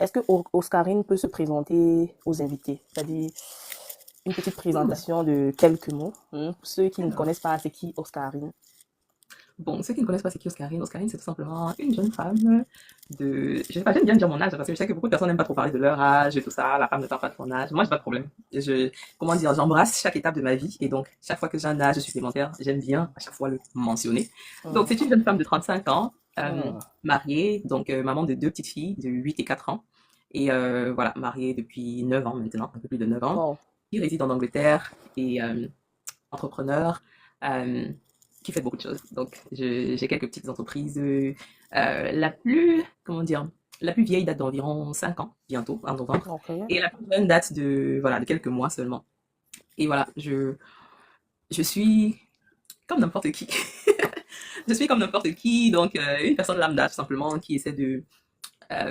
est-ce que Oscarine peut se présenter aux invités? C'est-à-dire une petite présentation de quelques mots. Pour ceux qui ne Alors, connaissent pas, c'est qui Oscarine? bon, ceux qui ne connaissent pas c'est qui Oscarine, Oscarine c'est tout simplement une jeune femme de... Je sais pas, j'aime bien dire mon âge parce que je sais que beaucoup de personnes n'aiment pas trop parler de leur âge et tout ça, la femme ne parle pas de son âge. Moi, j'ai pas de problème. Comment dire, j'embrasse chaque étape de ma vie et donc chaque fois que j'ai un âge supplémentaire, j'aime bien à chaque fois le mentionner. Donc, Hum, c'est une jeune femme de 35 ans, hum. mariée, donc maman de deux petites filles de 8 et 4 ans. Et voilà, mariée depuis 9 ans maintenant, un peu plus de 9 ans, Wow. qui réside en Angleterre et entrepreneur, euh, qui fait beaucoup de choses. Donc, j'ai quelques petites entreprises. La plus, comment dire, la plus vieille date d'environ 5 ans, bientôt, en novembre. Ok. Et la plus jeune date de, voilà, de quelques mois seulement. Et voilà, je suis comme n'importe qui. Je suis comme n'importe qui, donc une personne lambda, tout simplement, qui essaie de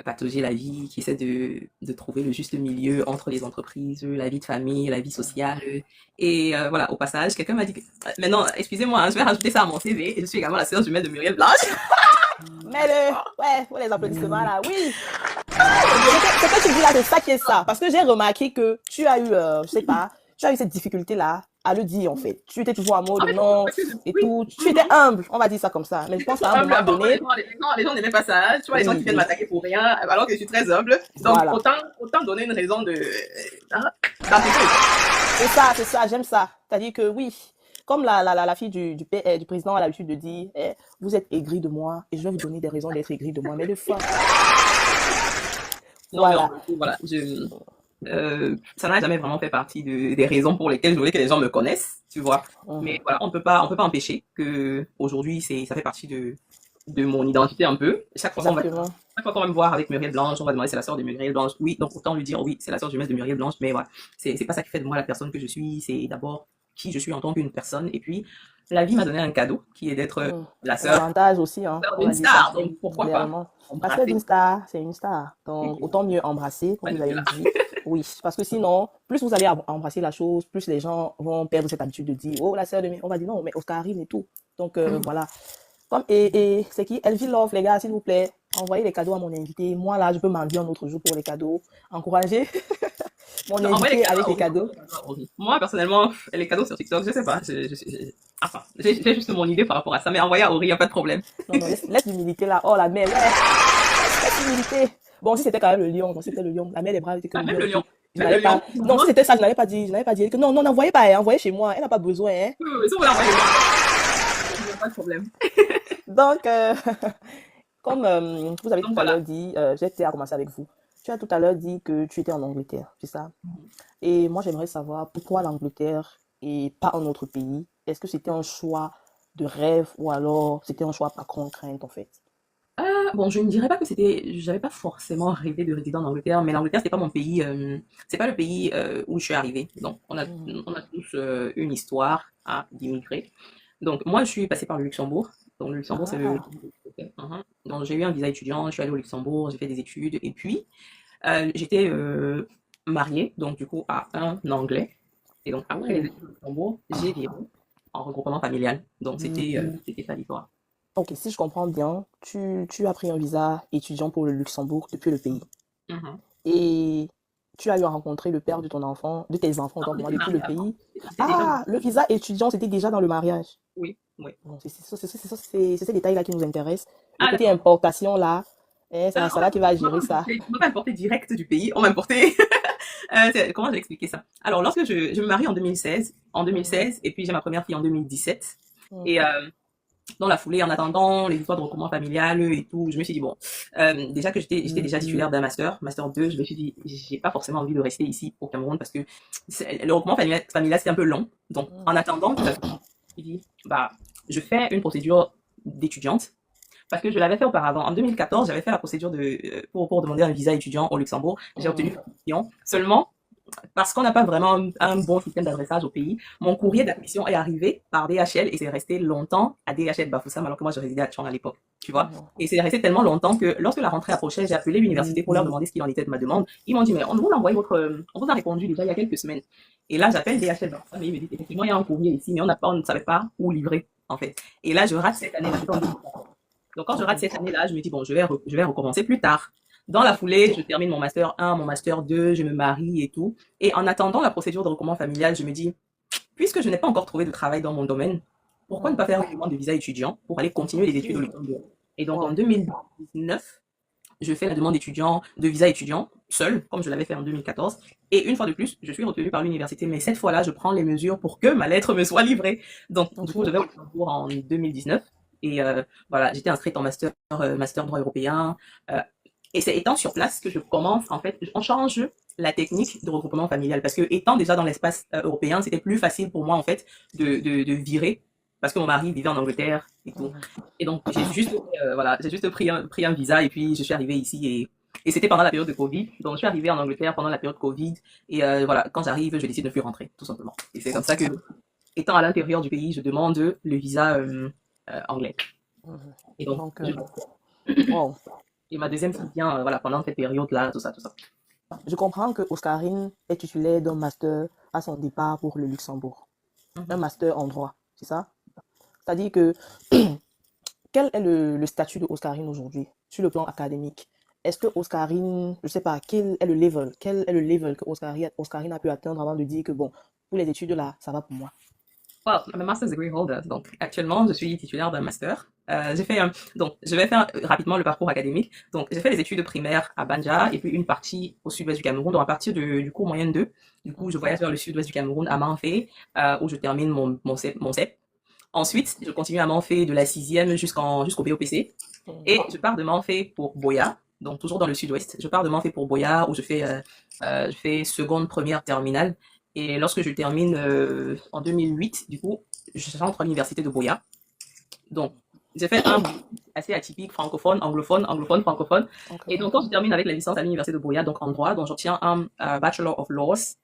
patauger la vie, qui essaie de trouver le juste milieu entre les entreprises, la vie de famille, la vie sociale. Et voilà, au passage, quelqu'un m'a dit que... Maintenant, excusez-moi, hein, je vais rajouter ça à mon CV. Et je suis également la sœur jumelle de Muriel Blanche. Mais ouais, pour les applaudissements là, oui. Ce que tu dis là, c'est ça qui est ça. Parce que j'ai remarqué que tu as eu, je sais pas, tu as eu cette difficulté là à le dire en fait. Tu étais toujours en Ah, mode mais non parce que et oui, tout. Tu étais humble, on va dire ça comme ça. Mais je pense qu'à un humble, moment parfois donné, les gens n'aimaient pas ça. Tu vois, les gens qui oui, viennent oui, m'attaquer pour rien, alors que je suis très humble. Donc, voilà. autant donner une raison de... d'appliquer. C'est ça, j'aime ça. C'est-à-dire que oui, comme la fille du président a l'habitude de dire, vous êtes aigri de moi et je vais vous donner des raisons d'être aigri de moi. Mais de fois, Non, mais en voilà. gros, voilà, ça n'a jamais vraiment fait partie des raisons pour lesquelles je voulais que les gens me connaissent, tu vois. Mhm. Mais voilà, on peut pas empêcher que aujourd'hui, ça fait partie de mon identité un peu. Exactement. Chaque fois qu'on va me voir avec Muriel Blanche, on va demander c'est la sœur de Muriel Blanche. Oui, donc autant lui dire oui, c'est la sœur jumelle de Muriel Blanche, mais voilà, c'est pas ça qui fait de moi la personne que je suis. C'est d'abord qui je suis en tant qu'une personne. Et puis, la vie m'a donné un cadeau qui est d'être Mhm. la Un sœur avantage aussi, hein, on d'une va dire ça star. Donc pourquoi pas clairement. La sœur d'une embrasser. star, c'est une star. Et Donc puis, autant mieux embrasser, comme vous voilà, avez dit. Oui, parce que sinon, plus vous allez embrasser la chose, plus les gens vont perdre cette habitude de dire, oh, la sœur de... On va dire non, mais Oscarine et tout. Donc voilà. Comme, et c'est qui? Elvie Love, les gars, s'il vous plaît, envoyez les cadeaux à mon invité. Moi, là, je peux m'en dire un autre jour pour les cadeaux. Encouragez mon non, envoyez les invité cadeaux avec à les Ori. cadeaux. Moi, personnellement, les cadeaux sur TikTok, je sais pas. Enfin, j'ai juste mon idée par rapport à ça, mais envoyez à Ori, y a pas de problème. Non, non, laisse l'humilité là. Oh, la mère, ouais, laisse l'humilité. Bon, si c'était quand même le lion, donc c'était le lion. La mère des bras était que Ah, le même lion le et lion. tout. Je Même le n'allais lion. pas. Non, si c'était ça, je n'avais pas dit que non, non, n'envoyez pas, hein, envoyez chez moi. Elle n'a pas besoin, hein. Si vous voulez envoyer le lion, y a pas de problème. Donc, comme vous avez Donc tout à voilà. l'heure dit, j'ai à commencer avec vous. Tu as tout à l'heure dit que tu étais en Angleterre, c'est ça? Et moi, j'aimerais savoir pourquoi l'Angleterre et pas un autre pays. Est-ce que c'était un choix de rêve ou alors c'était un choix par contrainte en fait? Bon, je ne dirais pas que j'avais pas forcément rêvé de résider en Angleterre, mais l'Angleterre, c'est pas mon pays, c'est pas le pays où je suis arrivée. Donc, Mhm. on a tous une histoire à d'immigrés. Donc, moi, je suis passée par le Luxembourg. Donc, le Luxembourg, c'est le... Ah, Mhm. Donc, j'ai eu un visa étudiant, je suis allée au Luxembourg, j'ai fait des études, et puis, j'étais mariée, donc, du coup, à un Anglais. Et donc, après les oh. études au Luxembourg, j'ai viré en regroupement familial. Donc, c'était ça l'histoire. Ok, si je comprends bien, tu as pris un visa étudiant pour le Luxembourg depuis le pays. Mhm. Et tu as eu à rencontrer le père de ton enfant, de tes enfants, Non, autant pour moi, j'étais depuis le mariée avant. pays. J'étais déjà Ah, mariée. le visa étudiant, c'était déjà dans le mariage. Oui, oui. Bon, c'est ces détails-là qui nous intéressent. Le Ah, côté d'accord. importation, là, c'est Euh, la on Salah qui va m'a pas gérer ça. importé, on m'a pas importé direct du pays, on m'a importé. Comment j'ai expliqué ça? Alors, lorsque je me marie en Mhm, 2016, et puis j'ai ma première fille en 2017. Et mhm, dans la foulée, en attendant les histoires de regroupement familial et tout, je me suis dit, bon, déjà que j'étais déjà titulaire d'un master 2, je me suis dit, j'ai pas forcément envie de rester ici au Cameroun parce que le regroupement familial, c'est un peu long. Donc, en mhm. attendant, je me suis dit, bah, je fais une procédure d'étudiante. Parce que je l'avais fait auparavant. En 2014, j'avais fait la procédure pour demander un visa étudiant au Luxembourg. J'ai obtenu Mhm, l'admission. Seulement, parce qu'on n'a pas vraiment un bon système d'adressage au pays, mon courrier mhm, d'admission est arrivé par DHL et c'est resté longtemps à DHL Bafoussam alors que moi je résidais à Tchang à l'époque, tu vois. mhm, Et c'est resté tellement longtemps que lorsque la rentrée approchait, j'ai appelé l'université pour leur demander ce qu'il en était de ma demande. Ils m'ont dit, mais on vous a envoyé on vous a répondu déjà il y a quelques semaines. Et là, j'appelle DHL Bafoussam et ils me disent, effectivement, il y a un courrier ici, mais on ne savait pas où livrer, en fait. Et là, je rate cette année-là. Donc quand je rate mhm, cette année-là, je me dis, bon, je vais recommencer plus tard. Dans la foulée, je termine mon master 1, mon master 2, je me marie et tout. Et en attendant la procédure de recouvrement familial, je me dis, puisque je n'ai pas encore trouvé de travail dans mon domaine, pourquoi ne pas faire une demande de visa étudiant pour aller continuer les études au Luxembourg? Et donc en Wow. 2019, je fais la demande d'étudiant, de visa étudiant, seul, comme je l'avais fait en 2014. Et une fois de plus, je suis retenue par l'université. Mais cette fois-là, je prends les mesures pour que ma lettre me soit livrée. Donc, du coup, je Ok. vais au Luxembourg en 2019. Et voilà, j'étais inscrite en master droit européen. Euh, et c'est étant sur place que je commence, en fait, on change la technique de regroupement familial. Parce que étant déjà dans l'espace européen, c'était plus facile pour moi, en fait, de virer. Parce que mon mari vivait en Angleterre et tout. Mhm. Et donc, j'ai juste pris un visa et puis je suis arrivée ici et c'était pendant la période de Covid. Donc, je suis arrivée en Angleterre pendant la période Covid et voilà, quand j'arrive, je décide de ne plus rentrer, tout simplement. Et c'est comme ça que, étant à l'intérieur du pays, je demande le visa anglais. Mhm. Et donc, Donc, je, wow. et ma deuxième qui vient, voilà, pendant cette période-là, tout ça, tout ça. Je comprends que Oscarine est titulaire d'un master à son départ pour le Luxembourg. Un Mhm. master en droit, c'est ça? C'est-à-dire que quel est le statut de Oscarine aujourd'hui sur le plan académique? Est-ce que Oscarine, je ne sais pas, quel est le level que Oscarine a pu atteindre avant de dire que bon, pour les études là, ça va pour moi? Well, I'm a master's degree holder. Donc, actuellement, je suis titulaire d'un master. Donc, je vais faire rapidement le parcours académique. Donc, j'ai fait les études primaires à Banja et puis une partie au sud-ouest du Cameroun. Donc, à partir du cours moyen 2, du coup, je voyage vers le sud-ouest du Cameroun à Manfé, où je termine mon CEP. Ensuite, je continue à Manfé de la sixième jusqu'au BOPC. Et je pars de Manfé pour Boya. Donc, toujours dans le sud-ouest. Je pars de Manfé pour Boya, où je fais seconde, première, terminale. Et lorsque je termine en 2008, du coup, je rentre à l'université de Boya. Donc, j'ai fait un assez atypique, francophone, anglophone, anglophone, francophone. Et Ok. donc, quand je termine avec la licence à l'université de Boya, donc en droit, donc j'obtiens un Bachelor of Laws,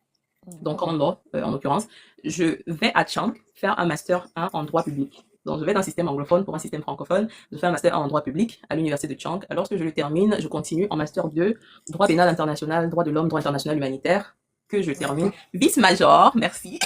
donc en law en l'occurrence, je vais à Chang faire un master 1 en droit public. Donc, je vais d'un système anglophone pour un système francophone. Je fais un master 1 en droit public à l'université de Chang. Lorsque je le termine, je continue en master 2, droit pénal international, droit de l'homme, droit international humanitaire, que je termine vice-major, merci.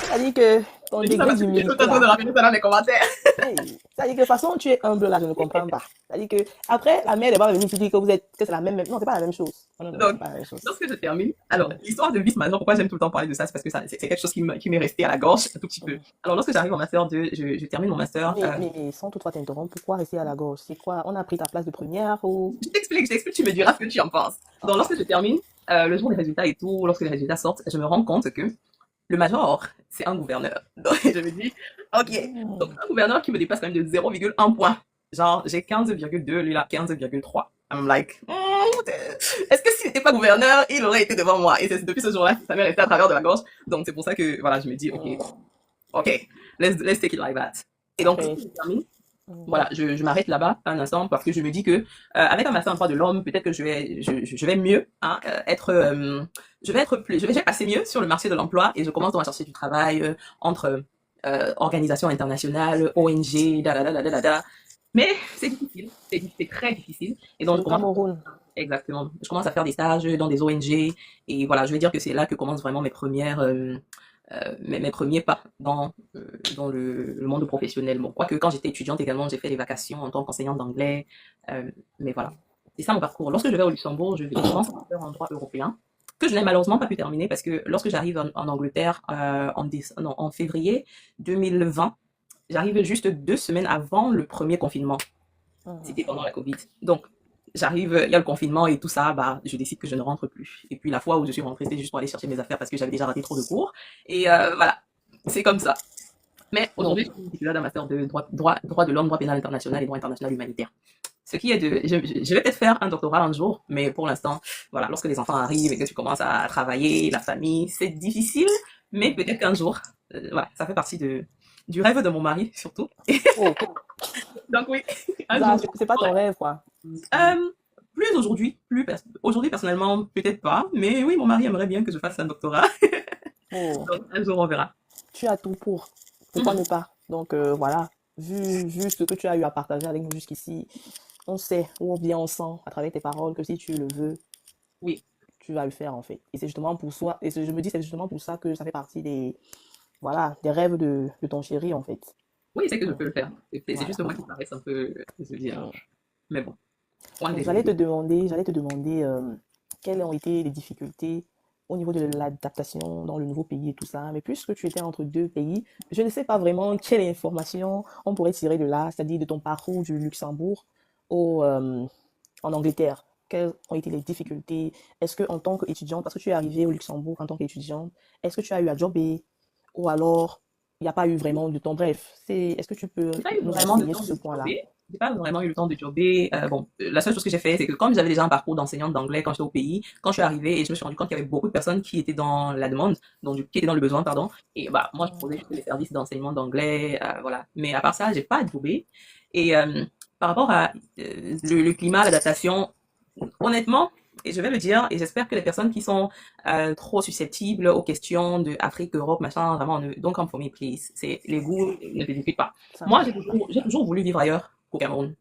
C'est-à-dire que ton J'ai dit ça degré parce que j'ai tout d'humilité le temps de là, ramener ça dans les commentaires. hey, c'est-à-dire que de toute façon, tu es humble là, je ne comprends pas. C'est-à-dire que après, la mère, elle va venir te dire que que c'est la même, non, c'est pas la même chose. Non, non, non, c'est Donc, pas la même chose. lorsque je termine, alors, l'histoire de vice-major, pourquoi j'aime tout le temps parler de ça, c'est parce que c'est quelque chose qui m'est resté à la gorge un tout petit peu. Mhm. Alors, lorsque j'arrive en master 2, je termine mon master. Mais sans toutefois t'interrompre, pourquoi rester à la gauche? C'est quoi? On a pris ta place de première ou... Je t'explique, tu me diras ce que tu en penses. Donc, Ok. lorsque je termine, le jour des résultats et tout, lorsque les résultats sortent, je me rends compte que le major, c'est un gouverneur. Donc, je me dis, ok, donc Hmm. un gouverneur qui me dépasse quand même de 0,1 point. Genre, j'ai 15,2, lui là, 15,3. I'm like, est-ce que s'il n'était pas gouverneur, il aurait été devant moi? Et c'est depuis ce jour-là, ça m'est resté à travers de la gorge. Donc, c'est pour ça que, voilà, je me dis, ok, Hmm. ok, let's take it like that. Et donc, Après, je termine. hmm. Voilà, je m'arrête là-bas un instant parce que je me dis que avec un master en droit de l'homme, peut-être que je vais mieux hein, je vais passer mieux sur le marché de l'emploi et je commence donc à chercher du travail entre organisations internationales, ONG, da da da da da da. Mais c'est difficile, c'est très difficile et C'est donc je le commence Cameroun. exactement, je commence à faire des stages dans des ONG et voilà, je vais dire que c'est là que commencent vraiment mes premiers pas dans le monde professionnel. Bon, quoique quand j'étais étudiante également, j'ai fait des vacations en tant qu'enseignante d'anglais. Mais voilà, c'est ça mon parcours. Lorsque je vais au Luxembourg, je commence à faire un droit européen que je n'ai malheureusement pas pu terminer parce que lorsque j'arrive en Angleterre non, en février 2020, j'arrive juste 2 semaines avant le premier confinement. Mhm. C'était pendant la Covid. Donc, j'arrive, il y a le confinement et tout ça, bah, je décide que je ne rentre plus. Et puis la fois où je suis rentrée, c'était juste pour aller chercher mes affaires parce que j'avais déjà raté trop de cours. Et voilà, c'est comme ça. Mais Donc, aujourd'hui, je suis titulaire d'un master de droit de l'homme, droit pénal international et droit international humanitaire. Ce qui est je vais peut-être faire un doctorat un jour, mais pour l'instant, voilà, lorsque les enfants arrivent et que tu commences à travailler, la famille, c'est difficile, mais peut-être qu'un jour, voilà, ça fait partie du rêve de mon mari, surtout. oh, Donc oui, un ça, jour. c'est pas ton rêve, quoi. Euh, plus aujourd'hui, aujourd'hui personnellement, peut-être pas, mais oui, mon mari aimerait bien que je fasse un doctorat. Oh, Donc, un jour, on verra. tu as tout pour. Pourquoi Mhm. ne pas? Donc, voilà. Vu ce que tu as eu à partager avec nous jusqu'ici, on sait, ou bien on sent à travers tes paroles que si tu le veux, Oui, tu vas le faire en fait. Et c'est justement pour ça, je me dis, c'est justement pour ça que ça fait partie des, voilà, des rêves de ton chéri en fait. oui, c'est que je Mm. peux le faire. C'est Voilà. juste moi qui paraisse un peu, je veux dire. Mm. Mais bon, point Donc, désolé. j'allais te demander quelles ont été les difficultés au niveau de l'adaptation dans le nouveau pays et tout ça. Mais puisque tu étais entre deux pays, je ne sais pas vraiment quelle information on pourrait tirer de là, c'est-à-dire de ton parcours du Luxembourg au, en Angleterre. Quelles ont été les difficultés? Est-ce que en tant qu'étudiante, parce que tu es arrivée au Luxembourg en tant qu'étudiante, est-ce que tu as eu à jobber ou alors il n'y a pas eu vraiment de temps? Bref, est-ce que tu peux J'ai pas eu nous vraiment de renseigner temps sur ce de point-là? jobber. J'ai pas vraiment eu le temps de jobber. Bon, la seule chose que j'ai fait, c'est que comme j'avais déjà un parcours d'enseignante d'anglais quand j'étais au pays, quand je suis arrivée et je me suis rendu compte qu'il y avait beaucoup de personnes qui étaient dans la demande, donc qui étaient dans le besoin, pardon. Et bah, moi, je proposais juste des services d'enseignement d'anglais, voilà. Mais à part ça, j'ai pas jobé. Et par rapport à le climat, l'adaptation, honnêtement, et je vais le dire, et j'espère que les personnes qui sont trop susceptibles aux questions de Afrique, Europe, machin, vraiment, don't come for me, please. C'est les goûts, ne te discute pas. Ça Moi, marche. j'ai toujours voulu vivre ailleurs qu'au Cameroun.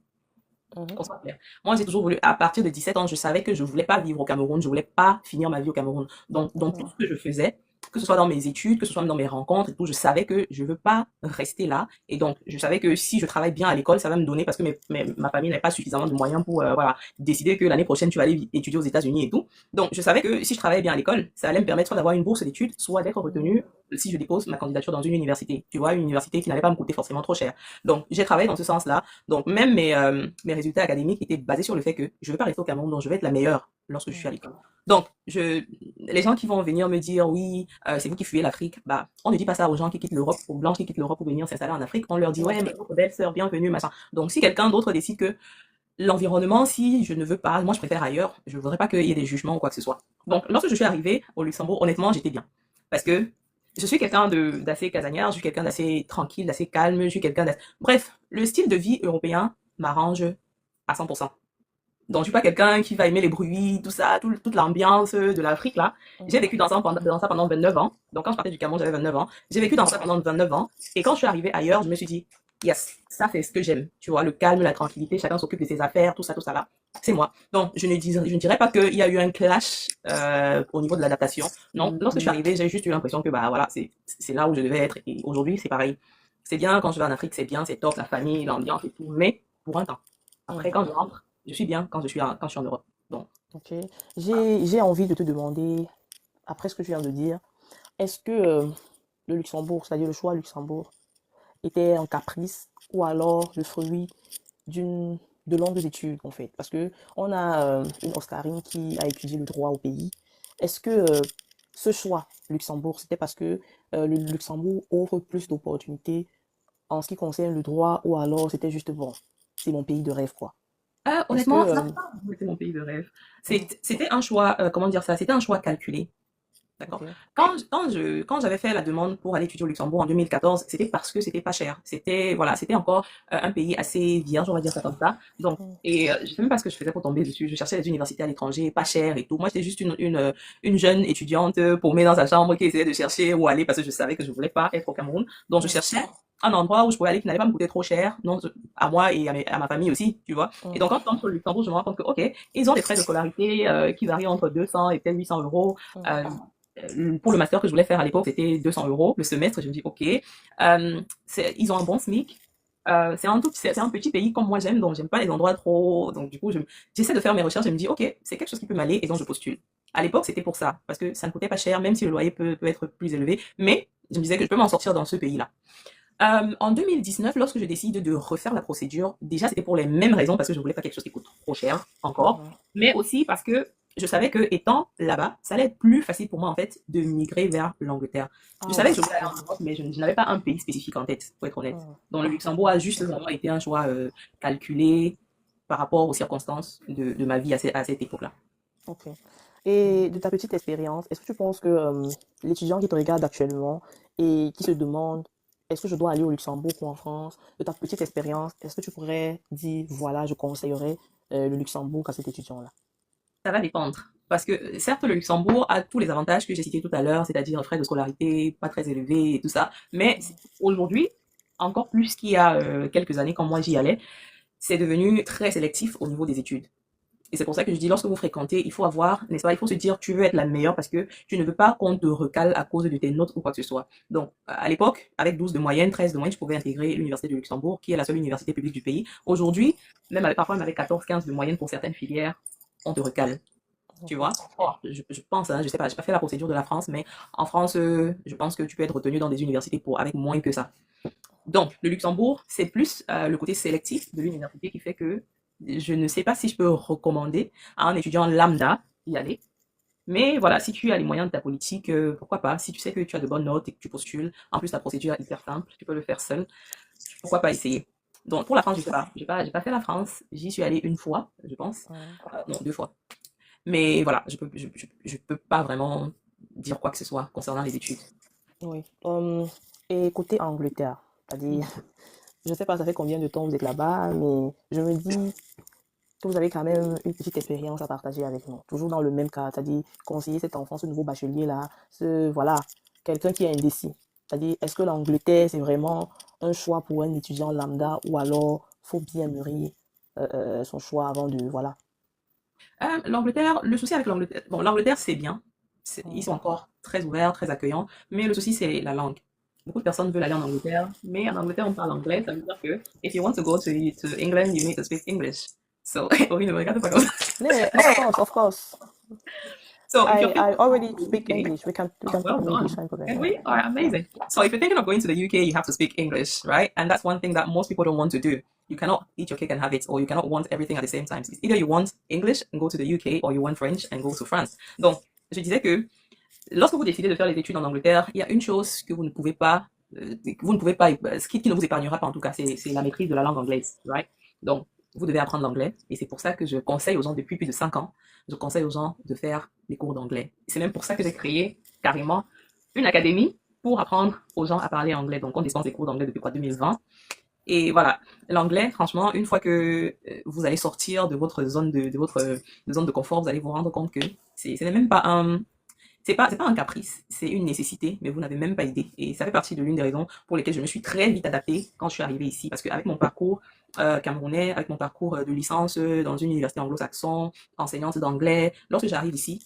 Mhm. Qu'on soit clair. Moi, j'ai toujours voulu, à partir de 17 ans, je savais que je voulais pas vivre au Cameroun, je voulais pas finir ma vie au Cameroun. Donc, dans tout ce que je faisais, que ce soit dans mes études, que ce soit dans mes rencontres et tout, je savais que je veux pas rester là. Et donc, je savais que si je travaille bien à l'école, ça va me donner, parce que ma famille n'avait pas suffisamment de moyens pour, voilà, décider que l'année prochaine, tu vas aller étudier aux États-Unis et tout. Donc, je savais que si je travaillais bien à l'école, ça allait me permettre soit d'avoir une bourse d'études, soit d'être retenu si je dépose ma candidature dans une université. Tu vois, une université qui n'allait pas me coûter forcément trop cher. Donc, j'ai travaillé dans ce sens-là. Donc, même mes résultats académiques étaient basés sur le fait que je veux pas rester au Cameroun, donc je vais être la meilleure lorsque je suis à l'école. Donc, les gens qui vont venir me dire, oui, c'est vous qui fuyez l'Afrique, bah, on ne dit pas ça aux gens qui quittent l'Europe, aux blancs qui quittent l'Europe pour venir s'installer en Afrique. On leur dit, ouais, mais votre belle-sœur, bienvenue, machin. Donc, si quelqu'un d'autre décide que l'environnement, si je ne veux pas, moi je préfère ailleurs, je ne voudrais pas qu'il y ait des jugements ou quoi que ce soit. Donc, lorsque je suis arrivée au Luxembourg, honnêtement, j'étais bien. Parce que je suis quelqu'un d'assez casanière, je suis quelqu'un d'assez tranquille, d'assez calme, je suis quelqu'un d'assez... Bref, le style de vie européen m'arrange à 100%. Donc, je suis pas quelqu'un qui va aimer les bruits, tout ça, toute l'ambiance de l'Afrique, là. J'ai vécu dans ça pendant 29 ans. Donc, quand je partais du Cameroun, j'avais 29 ans. J'ai vécu dans ça pendant 29 ans. Et quand je suis arrivée ailleurs, je me suis dit, yes, ça, c'est ce que j'aime. Tu vois, le calme, la tranquillité, chacun s'occupe de ses affaires, tout ça là. C'est moi. Donc, je ne dirais pas qu'il y a eu un clash au niveau de l'adaptation. Non, lorsque je suis arrivée, j'ai juste eu l'impression que, bah, voilà, c'est là où je devais être. Et aujourd'hui, c'est pareil. C'est bien quand je vais en Afrique, c'est bien, c'est top, la famille, l'ambiance et tout. Mais pour un temps. Après, quand je rentre, je suis bien quand je suis en Europe. Donc, Ok. voilà. J'ai envie de te demander, après ce que tu viens de dire, est-ce que le Luxembourg, c'est-à-dire le choix Luxembourg, était un caprice ou alors le fruit d'une de longues études en fait? Parce que on a une Oscarine qui a étudié le droit au pays. Est-ce que ce choix Luxembourg, c'était parce que le Luxembourg offre plus d'opportunités en ce qui concerne le droit ou alors c'était juste bon, c'est mon pays de rêve quoi? Est-ce que Honnêtement, ça n'a pas vraiment été mon pays de rêve. C'était un choix, comment dire ça, c'était un choix calculé. ok. D'accord. Quand j'avais fait la demande pour aller étudier au Luxembourg en 2014, c'était parce que c'était pas cher. C'était, voilà, c'était encore un pays assez vierge, on va dire ça comme ça. Donc, et je sais même pas ce que je faisais pour tomber dessus. Je cherchais les universités à l'étranger, pas cher et tout. Moi, j'étais juste une jeune étudiante paumée dans sa chambre qui essayait de chercher où aller parce que je savais que je voulais pas être au Cameroun. Donc, je cherchais un endroit où je pouvais aller qui n'allait pas me coûter trop cher, non, à moi et à ma famille aussi, tu vois. Et donc, quand je tombe sur le Luxembourg, je me rends compte que, ok, ils ont des frais de scolarité qui varient entre 200 et peut-être 800 euros. Pour le master que je voulais faire à l'époque, c'était 200 euros le semestre. Je me dis, ok, ils ont un bon SMIC. C'est un petit pays comme moi j'aime, donc j'aime pas les endroits trop. Donc du coup, j'essaie de faire mes recherches et me dis, ok, c'est quelque chose qui peut m'aller et donc je postule. À l'époque, c'était pour ça, parce que ça ne coûtait pas cher, même si le loyer peut être plus élevé, mais je me disais que je peux m'en sortir dans ce pays-là. En 2019, lorsque je décide de refaire la procédure, déjà c'était pour les mêmes raisons, parce que je voulais pas quelque chose qui coûte trop cher encore, mais aussi parce que je savais que étant là-bas, ça allait être plus facile pour moi en fait de migrer vers l'Angleterre. Je savais que je voulais aller en Europe, mais je n'avais pas un pays spécifique en tête, pour être honnête. Donc le Luxembourg a juste vraiment été un choix calculé par rapport aux circonstances de ma vie à cette époque-là. Ok. Et de ta petite expérience, est-ce que tu penses que l'étudiant qui te regarde actuellement et qui se demande est-ce que je dois aller au Luxembourg ou en France, de ta petite expérience, est-ce que tu pourrais dire voilà, je conseillerais le Luxembourg à cet étudiant-là? Ça va dépendre. Parce que certes, le Luxembourg a tous les avantages que j'ai cités tout à l'heure, c'est-à-dire frais de scolarité pas très élevés et tout ça. Mais aujourd'hui, encore plus qu'il y a quelques années quand moi j'y allais, c'est devenu très sélectif au niveau des études. Et c'est pour ça que je dis, lorsque vous fréquentez, il faut avoir, n'est-ce pas, il faut se dire, tu veux être la meilleure parce que tu ne veux pas qu'on te recale à cause de tes notes ou quoi que ce soit. Donc, à l'époque, avec 12 de moyenne, 13 de moyenne, je pouvais intégrer l'Université de Luxembourg, qui est la seule université publique du pays. Aujourd'hui, parfois, même avec 14, 15 de moyenne pour certaines filières, on te recale. Tu vois? Je pense, hein, je sais pas, j'ai pas fait la procédure de la France, mais en France, je pense que tu peux être retenu dans des universités avec moins que ça. Donc, le Luxembourg, c'est plus le côté sélectif de l'université qui fait que je ne sais pas si je peux recommander à un étudiant lambda d'y aller. Mais voilà, si tu as les moyens de ta politique, pourquoi pas? Si tu sais que tu as de bonnes notes et que tu postules, en plus la procédure est hyper simple, tu peux le faire seul. Pourquoi pas essayer? Donc pour la France, je sais pas. J'ai pas fait la France. J'y suis allée une fois, je pense. Non, 2 fois. Mais voilà, je peux pas vraiment dire quoi que ce soit concernant les études. Oui. Et côté Angleterre, c'est-à-dire, je sais pas, ça fait combien de temps vous êtes là-bas, mais je me dis que vous avez quand même une petite expérience à partager avec nous. Toujours dans le même cas, c'est-à-dire conseiller cet enfant, ce nouveau bachelier-là, voilà, quelqu'un qui est indécis. C'est-à-dire, est-ce que l'Angleterre, c'est vraiment un choix pour un étudiant lambda ou alors faut bien mûrir son choix avant de, voilà. L'Angleterre, le souci avec l'Angleterre, bon, l'Angleterre c'est bien, ils sont encore très ouverts, très accueillants, mais le souci c'est la langue. Beaucoup de personnes veulent aller en Angleterre, mais en Angleterre on parle anglais, ça veut dire que if you want to go to England, you need to speak English. So, oui, ne me regarde pas comme ça. Yeah, of course. So if you're I thinking already of speak going to the English. We can UK, well talk in English, done. no problem. And we are amazing. So if you're thinking of going to the UK, you have to speak English, right? And that's one thing that most people don't want to do. You cannot eat your cake and have it, or you cannot want everything at the same time. It's either you want English and go to the UK, or you want French and go to France. Donc, je disais que lorsque vous décidez de faire les études en Angleterre, il y a une chose que ce qui ne vous épargnera pas en tout cas, c'est la maîtrise de la langue anglaise, right? Donc, vous devez apprendre l'anglais, et c'est pour ça que je conseille aux gens depuis plus de 5 ans, je conseille aux gens de faire des cours d'anglais. C'est même pour ça que j'ai créé carrément une académie pour apprendre aux gens à parler anglais. Donc, on dispense des cours d'anglais depuis 2020. Et voilà, l'anglais, franchement, une fois que vous allez sortir de votre zone de zone de confort, vous allez vous rendre compte que c'est même pas c'est pas un caprice, c'est une nécessité, mais vous n'avez même pas idée. Et ça fait partie de l'une des raisons pour lesquelles je me suis très vite adaptée quand je suis arrivée ici. Parce qu'avec mon parcours camerounais, avec mon parcours de licence dans une université anglo-saxon, enseignante d'anglais, lorsque j'arrive ici,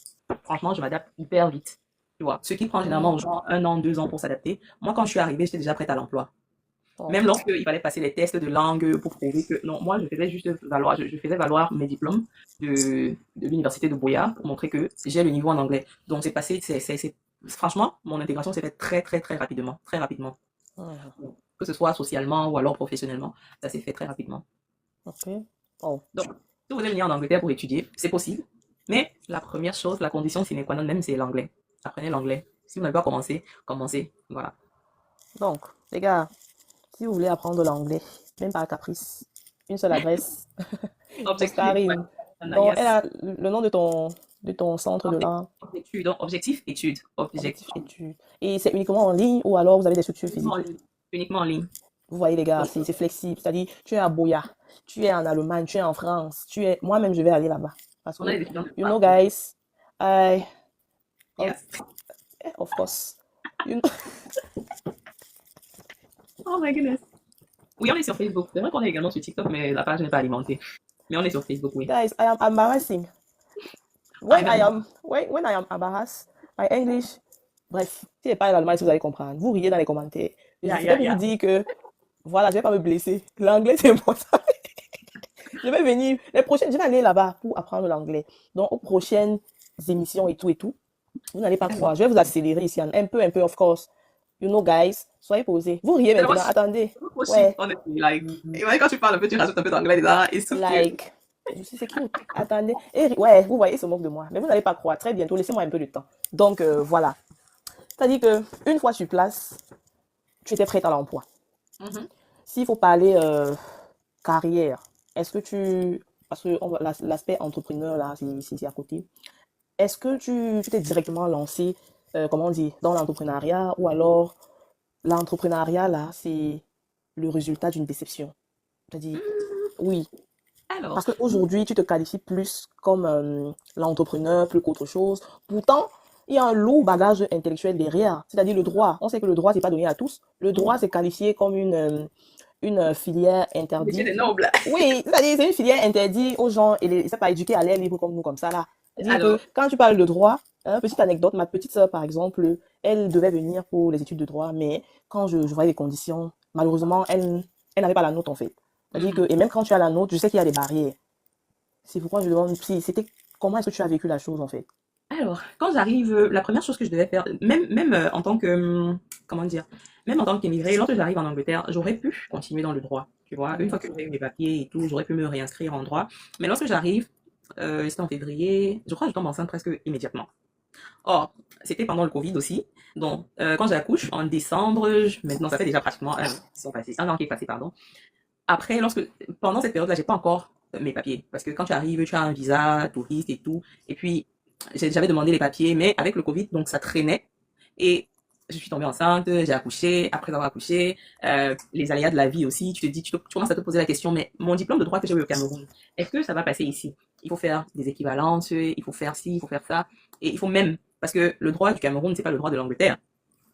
franchement, je m'adapte hyper vite. Tu vois, ce qui prend généralement aux gens 1 an, 2 ans pour s'adapter. Moi, quand je suis arrivée, j'étais déjà prête à l'emploi. Même lorsqu'il fallait passer les tests de langue pour prouver que non, moi je faisais juste valoir, je faisais valoir mes diplômes de l'université de Boya pour montrer que j'ai le niveau en anglais. Donc c'est passé, franchement, mon intégration s'est faite très très très rapidement, très rapidement. Que ce soit socialement ou alors professionnellement, ça s'est fait très rapidement. Ok. Oh. Donc, si vous voulez venir en Angleterre pour étudier, c'est possible. Mais la première chose, la condition sine qua non même, c'est l'anglais. Apprenez l'anglais. Si vous n'avez pas commencé, commencez. Voilà. Donc, les gars, si vous voulez apprendre l'anglais, même par caprice, une seule adresse, Objectif. Oscarine. Donc, elle a le nom de ton centre de langue. Donc, objectif, étude. Objectif, étude. Et c'est uniquement en ligne ou alors vous avez des structures physiques? Uniquement en ligne. Vous voyez, les gars, c'est flexible. C'est-à-dire, tu es à Boya, tu es en Allemagne, tu es en France, moi-même, je vais aller là-bas. Parce que, you know, guys, Yes. of course. Oh my goodness. Oui, on est sur Facebook. C'est vrai qu'on est également sur TikTok, mais la page n'est pas alimentée. Mais on est sur Facebook, oui. Guys, I am embarrassing. When I am embarrassed, my English, bref, si je parle l'allemand, vous allez comprendre. Vous riez dans les commentaires. Je vais vous dire que, voilà, je vais pas me blesser. L'anglais, c'est important. Je vais venir, je vais aller là-bas pour apprendre l'anglais. Donc, aux prochaines émissions et tout, vous n'allez pas croire. Je vais vous accélérer ici, un peu, of course. You know, guys, soyez posés. Vous riez maintenant, attendez. Ouais. Et quand tu parles un peu, tu rajoutes un peu d'anglais dedans. Et like, je sais c'est cute. Attendez. Et, ouais, vous voyez, ils se moquent de moi. Mais vous n'allez pas croire. Très bientôt, laissez-moi un peu de temps. Donc, voilà. C'est-à-dire que une fois sur place, tu étais prête à l'emploi. S'il faut parler carrière, est-ce que parce que l'aspect entrepreneur, là, c'est à côté. Est-ce que tu t'es directement lancé comment on dit, dans l'entrepreneuriat, ou alors l'entrepreneuriat, là, c'est le résultat d'une déception? C'est-à-dire, oui. Alors. Parce qu'aujourd'hui, tu te qualifies plus comme l'entrepreneur, plus qu'autre chose. Pourtant, il y a un lourd bagage intellectuel derrière. C'est-à-dire le droit. On sait que le droit, c'est pas donné à tous. Le droit, c'est qualifié comme une filière Métier interdite. des nobles. Oui, c'est-à-dire, c'est une filière interdite aux gens et les, c'est pas éduqué à l'air libre comme nous, comme ça, là. C'est-à-dire que Alors, quand tu parles de droit, petite anecdote, ma petite sœur, par exemple, elle devait venir pour les études de droit, mais quand je voyais les conditions, malheureusement, elle n'avait pas la note, en fait. C'est-à-dire que, mhm. et même quand tu as la note, je sais qu'il y a des barrières. C'est pourquoi je demande si c'était, comment est-ce que tu as vécu la chose, en fait? Alors, quand j'arrive, la première chose que je devais faire, même en tant que, comment dire, même en tant qu'émigré, lorsque j'arrive en Angleterre, j'aurais pu continuer dans le droit. Tu vois, une fois que j'ai eu mes papiers et tout, j'aurais pu me réinscrire en droit. Mais lorsque j'arrive, c'était en février, je crois que je tombe enceinte presque immédiatement. Or, c'était pendant le Covid aussi. Donc, quand j'accouche en décembre, maintenant ça fait déjà pratiquement un an qui sont passés, un an qui est passé, pardon. Après, pendant cette période-là, j'ai pas encore mes papiers. Parce que quand tu arrives, tu as un visa, touriste et tout. Et puis, j'avais demandé les papiers, mais avec le Covid, donc ça traînait. Et je suis tombée enceinte, j'ai accouché. Après avoir accouché, les aléas de la vie aussi, tu te dis, tu commences à te poser la question, mais mon diplôme de droit que j'ai eu au Cameroun, est-ce que ça va passer ici? Il faut faire des équivalences, il faut faire ci, il faut faire ça. Et il faut même, parce que le droit du Cameroun, c'est pas le droit de l'Angleterre.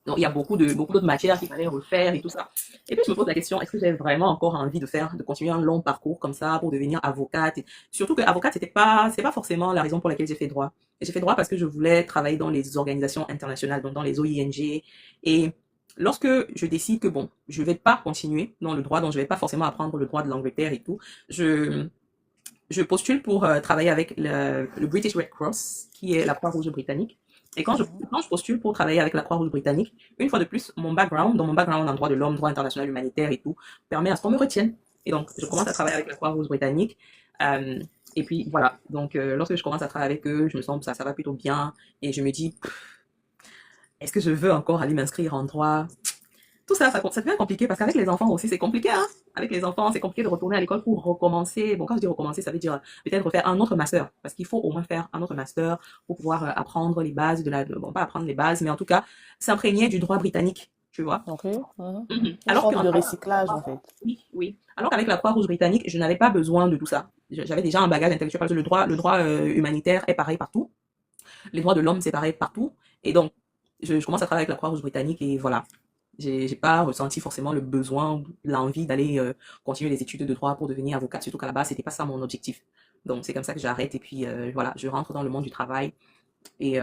Donc, il y a beaucoup d'autres matières qu'il fallait refaire et tout ça. Et puis, je me pose la question, est-ce que j'ai vraiment encore envie de continuer un long parcours comme ça pour devenir avocate? Et surtout que avocate, c'est pas forcément la raison pour laquelle j'ai fait droit. J'ai fait droit parce que je voulais travailler dans les organisations internationales, donc dans les OING. Et lorsque je décide que bon, je vais pas continuer dans le droit, donc je vais pas forcément apprendre le droit de l'Angleterre et tout, je, je postule pour travailler avec le British Red Cross, qui est la Croix-Rouge britannique. Et Mhm. quand je postule pour travailler avec la Croix-Rouge britannique, une fois de plus, dans mon background en droit de l'homme, droit international humanitaire et tout, permet à ce qu'on me retienne. Et donc, je commence à travailler avec la Croix-Rouge britannique. Euh, et puis, voilà. Donc, lorsque je commence à travailler avec eux, je me sens ça va plutôt bien. Et je me dis, est-ce que je veux encore aller m'inscrire en droit? Tout ça, ça devient compliqué parce qu'avec les enfants aussi, c'est compliqué, hein. Avec les enfants, c'est compliqué de retourner à l'école pour recommencer. Bon, quand je dis recommencer, ça veut dire peut-être refaire un autre master. Parce qu'il faut au moins faire un autre master pour pouvoir apprendre les bases bon, pas apprendre les bases, mais en tout cas, s'imprégner du droit britannique, tu vois. Ok. Mhm. Mhm. Une Alors sorte qu'en de recyclage, en fait. oui, oui. Alors qu'avec la Croix-Rouge britannique, je n'avais pas besoin de tout ça. J'avais déjà un bagage intellectuel parce que le droit humanitaire est pareil partout. Les droits de l'homme, c'est pareil partout. Et donc, je commence à travailler avec la Croix-Rouge britannique et voilà. J'ai pas ressenti forcément le besoin, l'envie d'aller continuer les études de droit pour devenir avocate, surtout qu'à la base, c'était pas ça mon objectif. Donc, c'est comme ça que j'arrête et puis voilà, je rentre dans le monde du travail. Et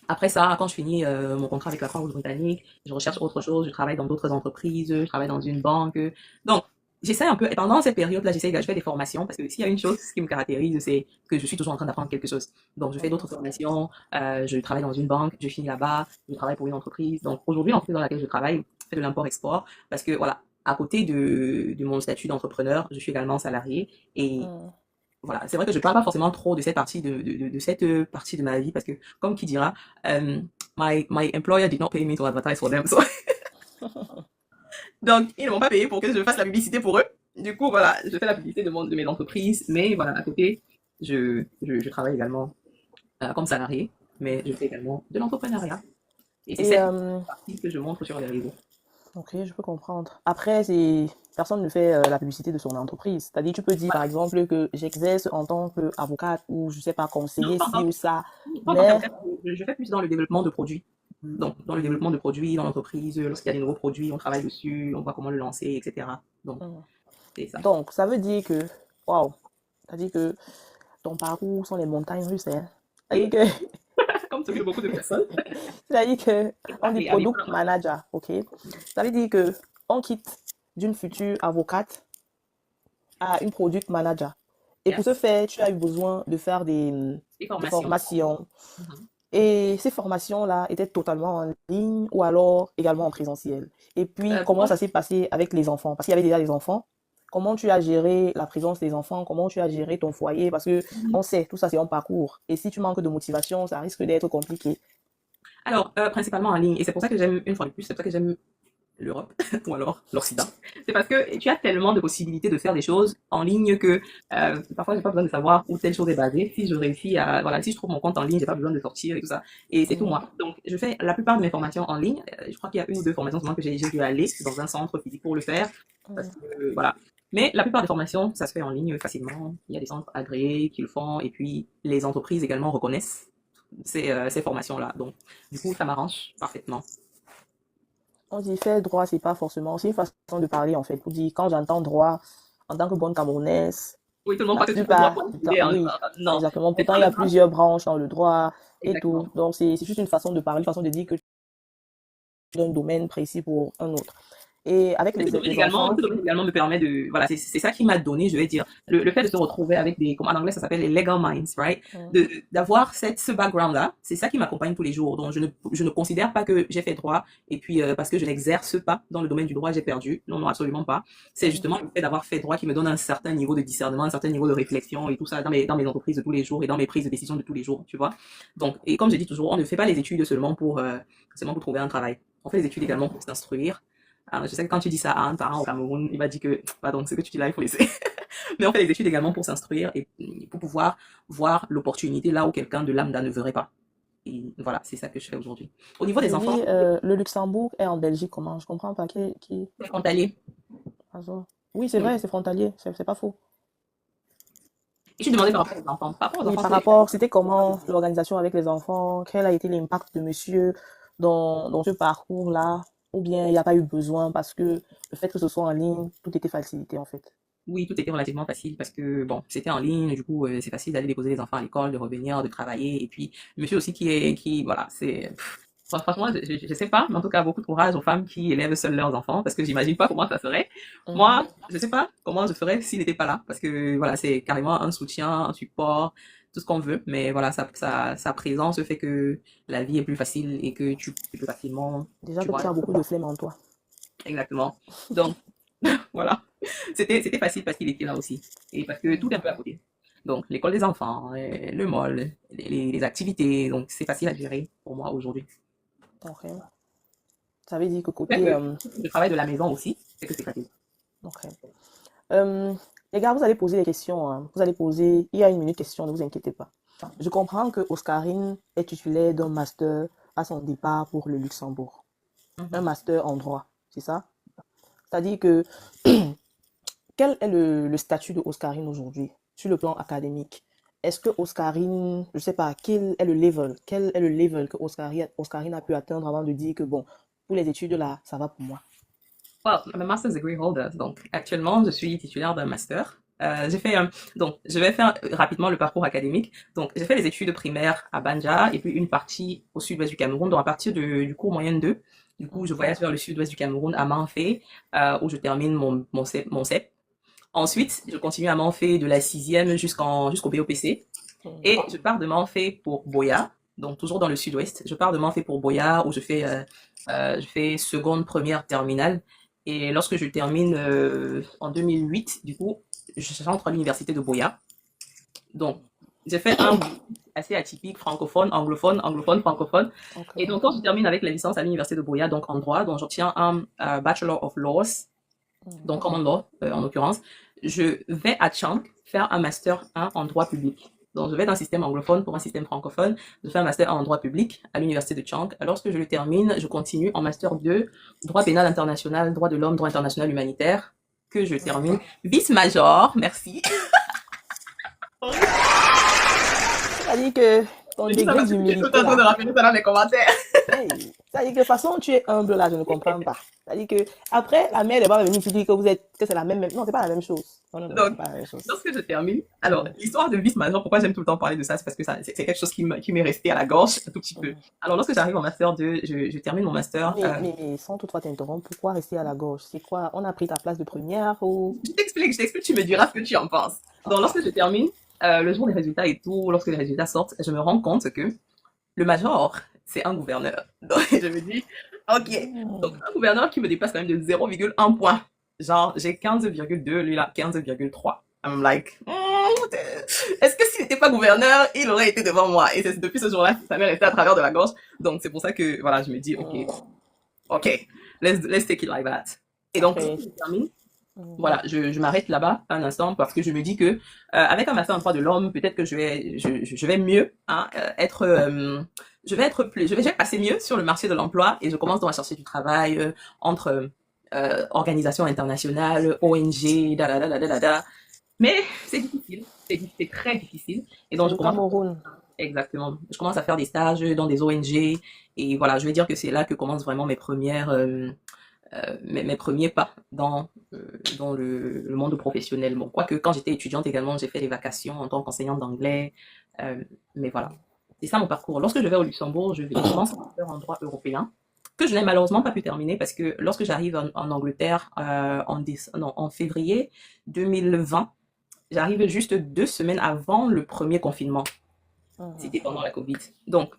après ça, quand je finis mon contrat avec la Croix-Rouge britannique, je recherche autre chose, je travaille dans d'autres entreprises, je travaille dans une banque. Donc, j'essaie un peu, et pendant cette période-là, je fais des formations, parce que s'il y a une chose qui me caractérise, c'est que je suis toujours en train d'apprendre quelque chose. Donc, je fais d'autres Mhm. formations, je travaille dans une banque, je finis là-bas, je travaille pour une entreprise. Donc, aujourd'hui, l'entreprise dans laquelle je travaille fait de l'import-export, parce que voilà, à côté de mon statut d'entrepreneur, je suis également salarié, et Mhm. voilà, c'est vrai que je parle pas forcément trop de cette partie de cette partie de ma vie parce que, comme qui dira, my employer did not pay me to advertise for them. So, donc, ils ne m'ont pas payé pour que je fasse la publicité pour eux. Du coup, voilà, je fais la publicité de mes entreprises, mais voilà, à côté, je travaille également comme salarié, mais je fais également de l'entrepreneuriat. Et c'est Et cette partie que je montre sur les réseaux. ok, je peux comprendre. Après, personne ne fait la publicité de son entreprise. C'est-à-dire, tu peux dire par Voilà. exemple que j'exerce en tant qu'avocate ou je sais pas, Non, conseiller pas en ci tant ou ça, pas en tant mais qu'avocat, je fais plus dans le développement de produits. Donc, dans le développement de produits, dans l'entreprise, lorsqu'il y a des nouveaux produits, on travaille dessus, on voit comment le lancer, etc. Donc, hmm. c'est ça. Donc ça veut dire que, waouh, ça veut dire que ton parcours sont les montagnes russes, hein. Oui, C'est-à-dire que, comme celui de beaucoup de personnes. c'est-à-dire que on dit Oui, avec product manager, ok. Ça veut dire que on quitte d'une future avocate à une product manager. Et pour ce yes, faire, tu as eu besoin de faire des des formations. formations. Mhm. Et ces formations-là étaient totalement en ligne ou alors également en présentiel. Et puis, comment Moi, ça s'est passé avec les enfants? Parce qu'il y avait déjà des enfants. Comment tu as géré la présence des enfants? Comment tu as géré ton foyer? Parce que mhm. on sait, tout ça, c'est un parcours. Et si tu manques de motivation, ça risque d'être compliqué. Alors, principalement en ligne, et c'est pour ça que j'aime, une fois de plus, c'est pour ça que j'aime l'Europe, ou alors l'Occident. C'est parce que tu as tellement de possibilités de faire des choses en ligne que parfois j'ai pas besoin de savoir où telle chose est basée. Si je réussis à, voilà, si je trouve mon compte en ligne, j'ai pas besoin de sortir et tout ça. Et c'est tout Mhm. moi. Donc, je fais la plupart de mes formations en ligne. Je crois qu'il y a une ou deux formations seulement que j'ai dû aller dans un centre physique pour le faire. Parce que, voilà. Mais la plupart des formations, ça se fait en ligne facilement. Il y a des centres agréés qui le font et puis les entreprises également reconnaissent ces formations-là. Donc, du coup, ça m'arrange parfaitement. On dit faire droit, c'est pas forcément, c'est une façon de parler en fait. Pour dire, quand j'entends droit, en tant que bonne Camerounaise, Oui, tout le monde la croit que tu fais droit plupart pour du temps, l'idée, hein. oui, Non, exactement. c'est Pourtant, pas il y le a droit. plusieurs branches dans le droit et tout. Exactement. Donc, c'est juste une façon de parler, une façon de dire que tu es dans un domaine précis pour un autre. Et avec les Ce enfants, domaine également me permet de, voilà, c'est ça qui m'a donné, je vais dire, le fait de se retrouver avec des, comme en anglais ça s'appelle les legal minds, right? hum, D'avoir ce background-là, c'est ça qui m'accompagne tous les jours. Donc, je ne considère pas que j'ai fait droit et puis, parce que je n'exerce pas dans le domaine du droit, j'ai perdu. Non, non, absolument pas. C'est hum, justement le fait d'avoir fait droit qui me donne un certain niveau de discernement, un certain niveau de réflexion et tout ça dans mes entreprises de tous les jours et dans mes prises de décision de tous les jours, tu vois. Donc, et comme je dis toujours, on ne fait pas les études seulement pour trouver un travail. On fait les études hum. également pour s'instruire. Je sais que quand tu dis ça à un parent au Cameroun, il va dire que, pardon, ce que tu dis là, il faut laisser. Mais on fait les études également pour s'instruire et pour pouvoir voir l'opportunité là où quelqu'un de lambda ne verrait pas. Et voilà, c'est ça que je fais aujourd'hui. Au niveau Je des enfants, dis, le Luxembourg est en Belgique, comment? Je comprends pas. Qui... c'est frontalier. Pardon. Oui, c'est Oui. vrai, c'est frontalier, c'est pas faux. Et je demandais par rapport aux enfants. Par rapport aux Oui, enfants, par rapport, c'était comment l'organisation avec les enfants? Quel a été l'impact de monsieur dans ce parcours-là? Ou bien il n'y a pas eu besoin parce que le fait que ce soit en ligne, tout était facilité en fait. oui, tout était relativement facile parce que, bon, c'était en ligne, du coup, c'est facile d'aller déposer les enfants à l'école, de revenir, de travailler. Et puis, monsieur aussi voilà, franchement, je sais pas, mais en tout cas, beaucoup de courage aux femmes qui élèvent seules leurs enfants parce que j'imagine pas comment ça serait. Mhm. Moi, je sais pas comment je ferais s'il n'était pas là parce que, voilà, c'est carrément un soutien, un support, tout ce qu'on veut. Mais voilà, sa présence fait que la vie est plus facile et que tu peux plus facilement, Déjà tu que vois, tu as beaucoup de flemme en toi. exactement. Donc, voilà. C'était facile parce qu'il était là aussi. Et parce que tout est un peu à côté. Donc, l'école des enfants, le mall, les activités. Donc, c'est facile à gérer pour moi aujourd'hui. Ok. Ça veut dire que Fait côté... que le travail de la maison aussi, c'est que c'est facile. ok. Euh, les gars, vous allez poser des questions, hein. Vous allez poser... Il y a une minute question, ne vous inquiétez pas. Je comprends que Oscarine est titulaire d'un master à son départ pour le Luxembourg. Un Mhm. master en droit, c'est ça? C'est-à-dire que quel est le statut de Oscarine aujourd'hui sur le plan académique? Est-ce que Oscarine, je ne sais pas, quel est le level que Oscarine a pu atteindre avant de dire que bon, pour les études là, ça va pour moi? Well, I'm a master's degree holder. Donc, actuellement, je suis titulaire d'un master. Donc, je vais faire rapidement le parcours académique. Donc, j'ai fait les études primaires à Banja et puis une partie au sud-ouest du Cameroun, donc à partir du cours moyen 2. Du coup, je voyage vers le sud-ouest du Cameroun à Manfé, où je termine mon CEP. Ensuite, je continue à Manfé de la sixième jusqu'au BOPC. Et je pars de Manfé pour Boya, donc toujours dans le sud-ouest. Je pars de Manfé pour Boya, où je fais seconde, première, terminale. Et lorsque je termine en 2008, du coup, j'entre à l'université de Boya. Donc, j'ai fait un assez atypique, francophone, anglophone, anglophone, francophone. Ok. Et donc, quand je termine avec la licence à l'université de Boya, donc en droit, donc j'obtiens un Bachelor of Laws, donc common law en l'occurrence, je vais à Chang faire un master 1 en droit public. Donc, je vais d'un système anglophone pour un système francophone. Je fais un master 1 en droit public à l'université de Chang. Lorsque je le termine, je continue en master 2, droit pénal international, droit de l'homme, droit international humanitaire, que je termine vice-major, merci. C'est-à-dire que ton Je dis ça degré parce que j'ai tout d'humilité le temps de là, rappeler ça dans les commentaires. hey, c'est-à-dire que de toute façon, tu es humble là, je ne comprends pas. C'est-à-dire que après, la mère elle va venir te dire que que c'est la même, non, c'est pas la même chose. Non, non, non, Donc, c'est pas la même chose. lorsque je termine, alors, Mhm, l'histoire de vice-major, pourquoi j'aime tout le temps parler de ça, c'est parce que c'est quelque chose qui m'est resté à la gorge un tout petit peu. mhm. Alors, lorsque j'arrive en master 2, je termine mon master. Mais sans toutefois t'interrompre, pourquoi rester à la gauche? C'est quoi? On a pris ta place de première ou... Je t'explique, tu me diras ce que tu en penses. Donc, Ok. lorsque je termine, le jour des résultats et tout, lorsque les résultats sortent, je me rends compte que le major, c'est un gouverneur. Donc, je me dis, ok. Donc, Hmm. un gouverneur qui me dépasse quand même de 0,1 point. Genre, j'ai 15,2, lui là, 15,3. I'm like, est-ce que s'il n'était pas gouverneur, il aurait été devant moi? Et c'est depuis ce jour-là, ça m'est resté à travers de la gorge. Donc, c'est pour ça que, voilà, je me dis, ok, Hmm. ok, let's take it like that. Et donc, Après, je termine. hmm. Voilà, je m'arrête là-bas un instant parce que je me dis que avec un master en droit de l'homme, peut-être que je vais mieux hein, je vais passer mieux sur le marché de l'emploi et je commence donc à chercher du travail entre organisations internationales, ONG, da. Mais c'est difficile, c'est très difficile et donc je C'est au commence. Cameroun. exactement. Je commence à faire des stages dans des ONG et voilà, je vais dire que c'est là que commencent vraiment mes premiers pas dans le monde professionnel. Bon, quoique quand j'étais étudiante également, j'ai fait des vacations en tant qu'enseignante d'anglais. euh, mais voilà, c'est ça mon parcours. Lorsque je vais au Luxembourg, je commence à faire en droit européen, que je n'ai malheureusement pas pu terminer parce que lorsque j'arrive en Angleterre non, en février 2020, j'arrive juste 2 semaines avant le premier confinement. Mhm. C'était pendant la Covid. Donc,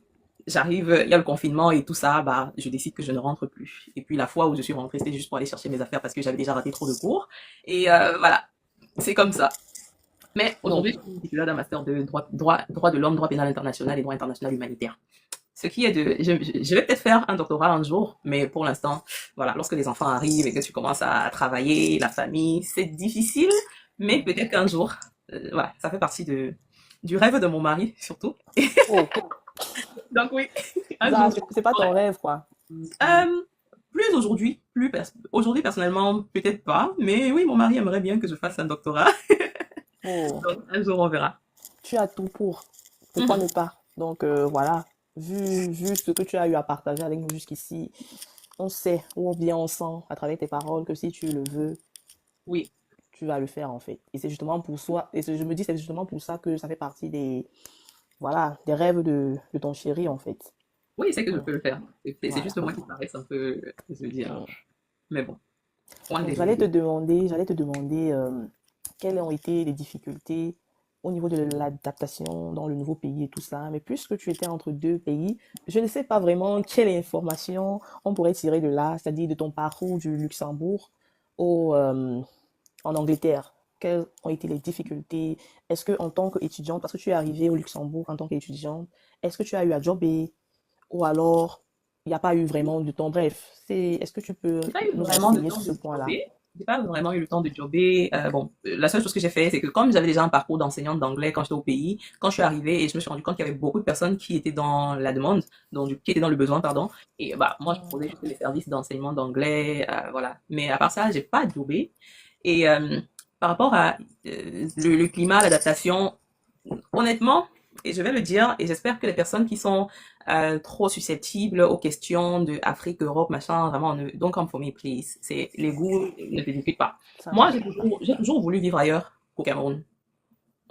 j'arrive, il y a le confinement et tout ça, bah, je décide que je ne rentre plus. Et puis la fois où je suis rentrée, c'était juste pour aller chercher mes affaires parce que j'avais déjà raté trop de cours. Et voilà, c'est comme ça. Mais Donc, aujourd'hui, je suis titulaire d'un master de droit de l'homme, droit pénal international et droit international humanitaire. Ce qui est je vais peut-être faire un doctorat un jour, mais pour l'instant, voilà, lorsque les enfants arrivent et que tu commences à travailler, la famille, c'est difficile, mais peut-être qu'un jour, voilà, ça fait partie du rêve de mon mari, surtout. oh, Donc oui, un ça, jour. c'est pas ton rêve, quoi. Euh, plus aujourd'hui, aujourd'hui personnellement, peut-être pas, mais oui, mon mari aimerait bien que je fasse un doctorat. Oh, Donc un jour on verra. tu as tout pour. Pourquoi ne Mhm. pas? Donc, voilà. Vu ce que tu as eu à partager avec nous jusqu'ici, on sait, ou bien on sent à travers tes paroles que si tu le veux, Oui, tu vas le faire en fait. Et c'est justement pour ça, je me dis, c'est justement pour ça que ça fait partie des, voilà, des rêves de ton chéri en fait. oui, c'est que je Mm. peux le faire. C'est Voilà. juste moi qui paraisse un peu, je veux dire, Mm. mais bon, one Donc day will be. j'allais te demander quelles ont été les difficultés au niveau de l'adaptation dans le nouveau pays et tout ça. Mais puisque tu étais entre deux pays, je ne sais pas vraiment quelle information on pourrait tirer de là, c'est-à-dire de ton parcours du Luxembourg au, en Angleterre. Quelles ont été les difficultés? Est-ce que en tant qu'étudiante, parce que tu es arrivée au Luxembourg en tant qu'étudiante, est-ce que tu as eu à jobber ou alors il n'y a pas eu vraiment de temps? Bref, est-ce que tu peux J'ai pas eu nous vraiment de renseigner temps sur de ce point-là? jobber. J'ai pas vraiment eu le temps de jobber. Bon, la seule chose que j'ai fait, c'est que comme j'avais déjà un parcours d'enseignante d'anglais quand j'étais au pays, quand je suis arrivée et je me suis rendu compte qu'il y avait beaucoup de personnes qui étaient dans la demande, donc qui étaient dans le besoin, pardon. Et bah moi, je proposais juste les services d'enseignement d'anglais, voilà. Mais à part ça, j'ai pas jobé. Et par rapport à le climat, l'adaptation, honnêtement, et je vais le dire, et j'espère que les personnes qui sont trop susceptibles aux questions de Afrique, Europe, machin, vraiment, don't come for me, please. C'est les goûts, ne te discute pas. Ça Moi, marche. j'ai toujours voulu vivre ailleurs qu'au Cameroun.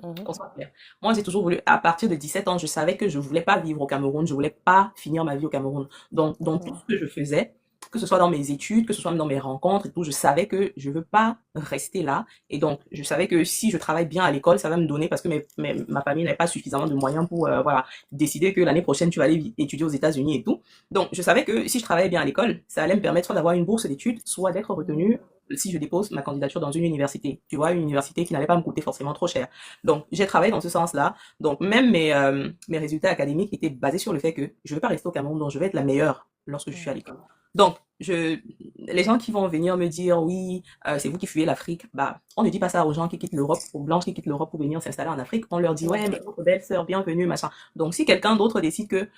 Mhm. Qu'on soit clair. Moi, j'ai toujours voulu, à partir de 17 ans, je savais que je voulais pas vivre au Cameroun, je voulais pas finir ma vie au Cameroun. Donc, dans tout Mhm. ce que je faisais, que ce soit dans mes études, que ce soit même dans mes rencontres et tout, je savais que je veux pas rester là. Et donc, je savais que si je travaille bien à l'école, ça va me donner, parce que ma famille n'avait pas suffisamment de moyens pour, voilà, décider que l'année prochaine, tu vas aller étudier aux États-Unis et tout. Donc, je savais que si je travaillais bien à l'école, ça allait me permettre soit d'avoir une bourse d'études, soit d'être retenu si je dépose ma candidature dans une université. Tu vois, une université qui n'allait pas me coûter forcément trop cher. Donc, j'ai travaillé dans ce sens-là. Donc, même mes résultats académiques étaient basés sur le fait que je ne veux pas rester au Cameroun, donc je vais être la meilleure lorsque je suis à Mhm. l'école. Donc, les gens qui vont venir me dire, oui, c'est vous qui fuyez l'Afrique, bah, on ne dit pas ça aux gens qui quittent l'Europe, aux blanches qui quittent l'Europe pour venir s'installer en Afrique. On leur dit, ouais, mais votre belle sœur, bienvenue, machin. Donc, si quelqu'un d'autre décide que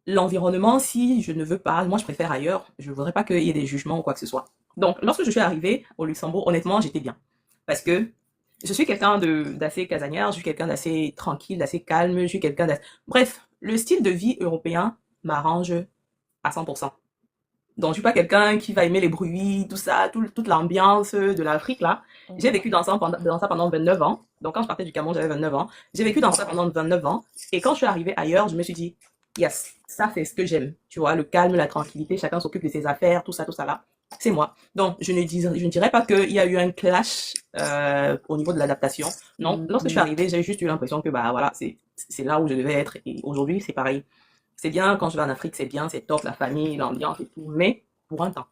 l'environnement, si je ne veux pas, moi je préfère ailleurs, je ne voudrais pas qu'il y ait des jugements ou quoi que ce soit. Donc, lorsque je suis arrivée au Luxembourg, honnêtement, j'étais bien. Parce que je suis quelqu'un d'assez casanière, je suis quelqu'un d'assez tranquille, d'assez calme, je suis quelqu'un d'assez... Bref, le style de vie européen m'arrange à 100%. Donc, je suis pas quelqu'un qui va aimer les bruits, tout ça, toute l'ambiance de l'Afrique, là. J'ai Mhm. vécu dans ça pendant 29 ans. Donc, quand je partais du Cameroun, j'avais 29 ans. J'ai vécu dans ça pendant 29 ans. Et quand je suis arrivée ailleurs, je me suis dit, yes, ça, c'est ce que j'aime. Tu vois, le calme, la tranquillité, chacun s'occupe de ses affaires, tout ça, là. C'est moi. Donc, je ne dirais pas qu'il y a eu un clash au niveau de l'adaptation. Non, lorsque je suis arrivée, j'ai juste eu l'impression que, bah, voilà, c'est là où je devais être. Et aujourd'hui, c'est pareil. C'est bien quand je vais en Afrique, c'est bien, c'est top, la famille, l'ambiance et tout, mais pour un temps.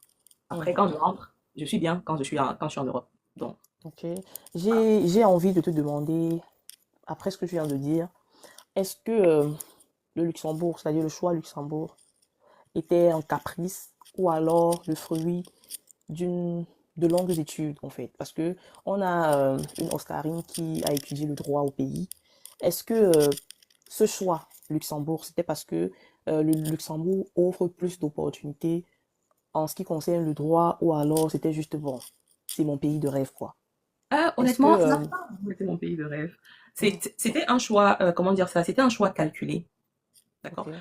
Après, Mhm. quand je rentre, je suis bien quand je suis en Europe. Donc, Ok. J'ai envie de te demander, après ce que tu viens de dire, est-ce que le Luxembourg, c'est-à-dire le choix Luxembourg, était un caprice ou alors le fruit d'une de longues études en fait? Parce que on a une Oscarine qui a étudié le droit au pays. Est-ce que ce choix Luxembourg, c'était parce que le Luxembourg offre plus d'opportunités en ce qui concerne le droit ou alors c'était juste bon, c'est mon pays de rêve quoi? Est-ce que honnêtement, ça n'a pas vraiment été mon pays de rêve. Mhm. C'était un choix, comment dire ça? C'était un choix calculé. D'accord. Ok.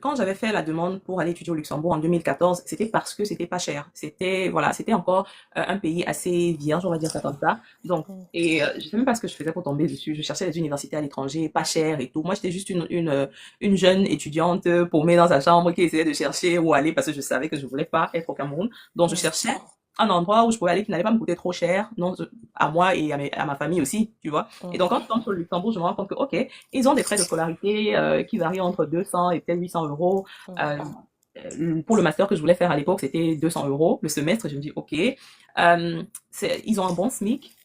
Quand j'avais fait la demande pour aller étudier au Luxembourg en 2014, c'était parce que c'était pas cher. C'était, voilà, c'était encore un pays assez vierge, on va dire ça comme ça. Donc, Mhm. et je sais même pas ce que je faisais pour tomber dessus. Je cherchais des universités à l'étranger, pas chères et tout. Moi, j'étais juste une jeune étudiante paumée dans sa chambre qui essayait de chercher où aller parce que je savais que je voulais pas être au Cameroun. Donc, je Mhm. cherchais un endroit où je pouvais aller qui n'allait pas me coûter trop cher, non, à moi et à ma famille aussi, tu vois. Et donc, quand je tombe sur le Luxembourg, je me rends compte que, ok, ils ont des frais de scolarité qui varient entre 200 et peut-être 800 euros. Mhm. Euh, pour le master que je voulais faire à l'époque, c'était 200 euros le semestre. Je me dis, OK. Ils ont un bon SMIC.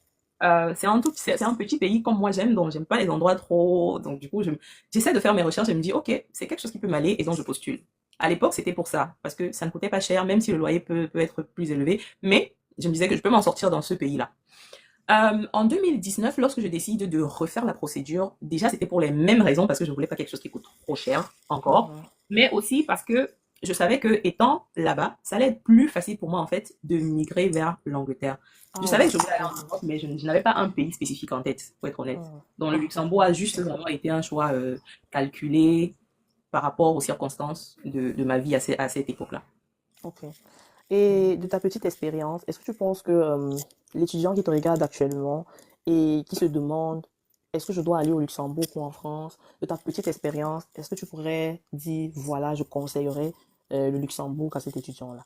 C'est un petit pays comme moi j'aime, donc j'aime pas les endroits trop. Donc du coup, j'essaie de faire mes recherches et me dis, OK, c'est quelque chose qui peut m'aller et donc je postule. À l'époque, c'était pour ça, parce que ça ne coûtait pas cher, même si le loyer peut être plus élevé. Mais je me disais que je peux m'en sortir dans ce pays-là. En 2019, lorsque je décide de refaire la procédure, déjà c'était pour les mêmes raisons, parce que je voulais pas quelque chose qui coûte trop cher encore, Mhm. mais aussi parce que je savais que étant là-bas, ça allait être plus facile pour moi en fait de migrer vers l'Angleterre. Je Ah savais oui. que je voulais aller en Europe, mais je n'avais pas un pays spécifique en tête, pour être honnête. Mhm. Donc le Luxembourg a juste vraiment été un choix calculé par rapport aux circonstances de ma vie à cette époque-là. Ok. Et de ta petite expérience, est-ce que tu penses que l'étudiant qui te regarde actuellement et qui se demande est-ce que je dois aller au Luxembourg ou en France, de ta petite expérience, est-ce que tu pourrais dire voilà, je conseillerais le Luxembourg à cet étudiant-là?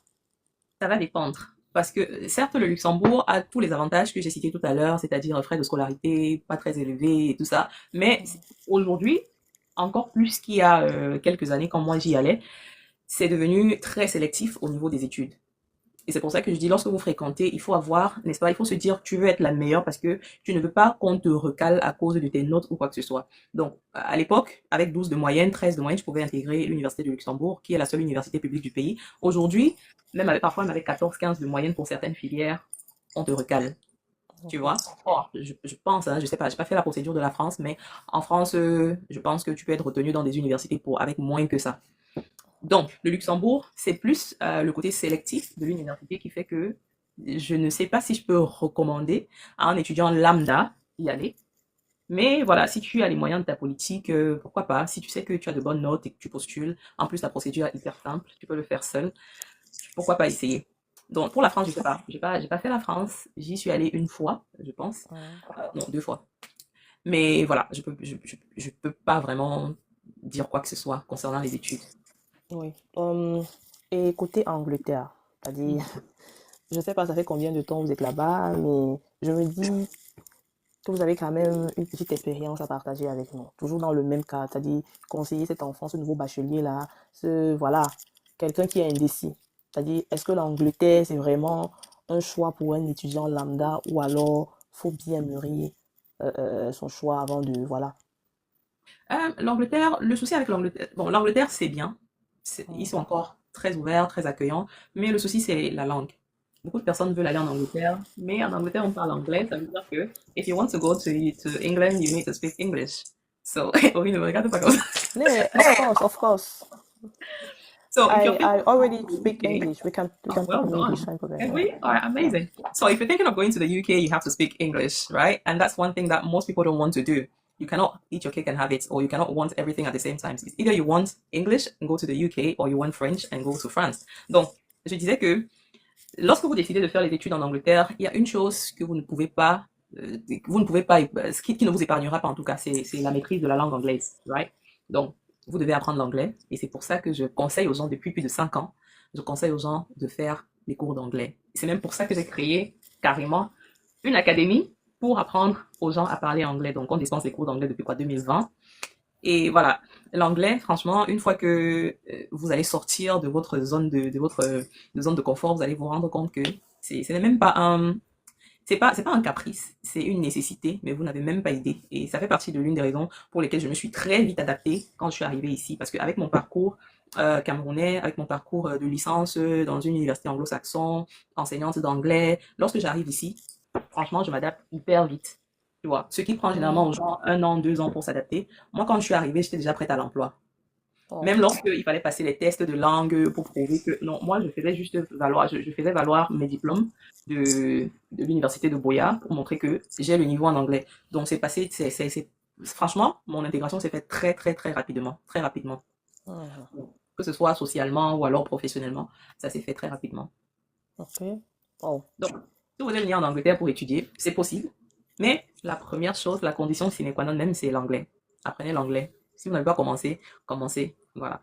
Ça va dépendre. Parce que certes, le Luxembourg a tous les avantages que j'ai cités tout à l'heure, c'est-à-dire frais de scolarité pas très élevés et tout ça. Mais aujourd'hui, encore plus qu'il y a quelques années, quand moi j'y allais, c'est devenu très sélectif au niveau des études. Et c'est pour ça que je dis, lorsque vous fréquentez, il faut avoir, n'est-ce pas, il faut se dire, tu veux être la meilleure parce que tu ne veux pas qu'on te recale à cause de tes notes ou quoi que ce soit. Donc, à l'époque, avec 12 de moyenne, 13 de moyenne, je pouvais intégrer l'Université de Luxembourg, qui est la seule université publique du pays. Aujourd'hui, parfois même avec 14, 15 de moyenne pour certaines filières, on te recale. Tu Ok. vois? Or, je pense, hein, je sais pas, j'ai pas fait la procédure de la France, mais en France, je pense que tu peux être retenu dans des universités avec moins que ça. Donc, le Luxembourg, c'est plus le côté sélectif de l'université qui fait que je ne sais pas si je peux recommander à un étudiant lambda d'y aller. Mais voilà, si tu as les moyens de ta politique, pourquoi pas. Si tu sais que tu as de bonnes notes et que tu postules, en plus la procédure est hyper simple, tu peux le faire seul. Pourquoi pas essayer? Donc pour la France, je sais pas. J'ai pas fait la France. J'y suis allée une fois, je pense. Mhm. Non, deux fois. Mais voilà, je peux pas vraiment dire quoi que ce soit concernant les études. Oui. Et côté Angleterre, c'est-à-dire, je ne sais pas ça fait combien de temps vous êtes là-bas, mais je me dis que vous avez quand même une petite expérience à partager avec nous. Toujours dans le même cas, c'est-à-dire conseiller cet enfant, ce nouveau bachelier-là, voilà, quelqu'un qui est indécis. C'est-à-dire, est-ce que l'Angleterre, c'est vraiment un choix pour un étudiant lambda ou alors faut bien mûrir son choix avant de, voilà. L'Angleterre, le souci avec l'Angleterre, bon, l'Angleterre c'est bien, ils Mm. sont encore très ouverts, très accueillants, mais le souci c'est la langue. Beaucoup de personnes veulent aller en Angleterre, mais en Angleterre on parle anglais, ça veut dire que if you want to go to England, you need to speak English. So, oui, ne me regarde pas comme ça. Yeah, of course, of course. So, if you're I thinking already of speak going to the UK, English. We oh, can talk well in English, done. no problem. Can Yeah, we? All right, yeah. amazing. So, if you're thinking of going to the UK, you have to speak English, right? And that's one thing that most people don't want to do. You cannot eat your cake and have it, or you cannot want everything at the same time. It's either you want English and go to the UK, or you want French and go to France. Donc, je disais que lorsque vous décidez de faire les études en Angleterre, il y a une chose que vous ne pouvez pas, qui ne vous épargnera pas en tout cas, c'est la maîtrise de la langue anglaise, right? Donc, vous devez apprendre l'anglais, et c'est pour ça que je conseille aux gens depuis plus de 5 ans, je conseille aux gens de faire des cours d'anglais. C'est même pour ça que j'ai créé carrément une académie pour apprendre aux gens à parler anglais. Donc, on dispense des cours d'anglais depuis quoi, 2020. Et voilà, l'anglais, franchement, une fois que vous allez sortir de votre zone de votre zone de confort, vous allez vous rendre compte que c'est même pas un c'est pas un caprice, c'est une nécessité, mais vous n'avez même pas idée. Et ça fait partie de l'une des raisons pour lesquelles je me suis très vite adaptée quand je suis arrivée ici, parce qu'avec mon parcours camerounais, avec mon parcours de licence dans une université anglo-saxon, enseignante d'anglais, lorsque j'arrive ici, franchement, je m'adapte hyper vite. Tu vois, ce qui prend généralement Mm. aux gens 1 an, 2 ans pour s'adapter. Moi, quand je suis arrivée, j'étais déjà prête à l'emploi. Oh. Même lorsqu'il fallait passer les tests de langue pour prouver que non, moi je faisais juste valoir, je faisais valoir mes diplômes de l'université de Boya pour montrer que j'ai le niveau en anglais. Donc c'est passé, franchement, mon intégration s'est faite très très très rapidement, très rapidement. Mhm. Que ce soit socialement ou alors professionnellement, ça s'est fait très rapidement. Ok. Oh. Donc, si vous voulez venir en Angleterre pour étudier, c'est possible. Mais la première chose, la condition sine qua non même, c'est l'anglais. Apprenez l'anglais. Si vous n'avez pas commencé, commencez. Voilà.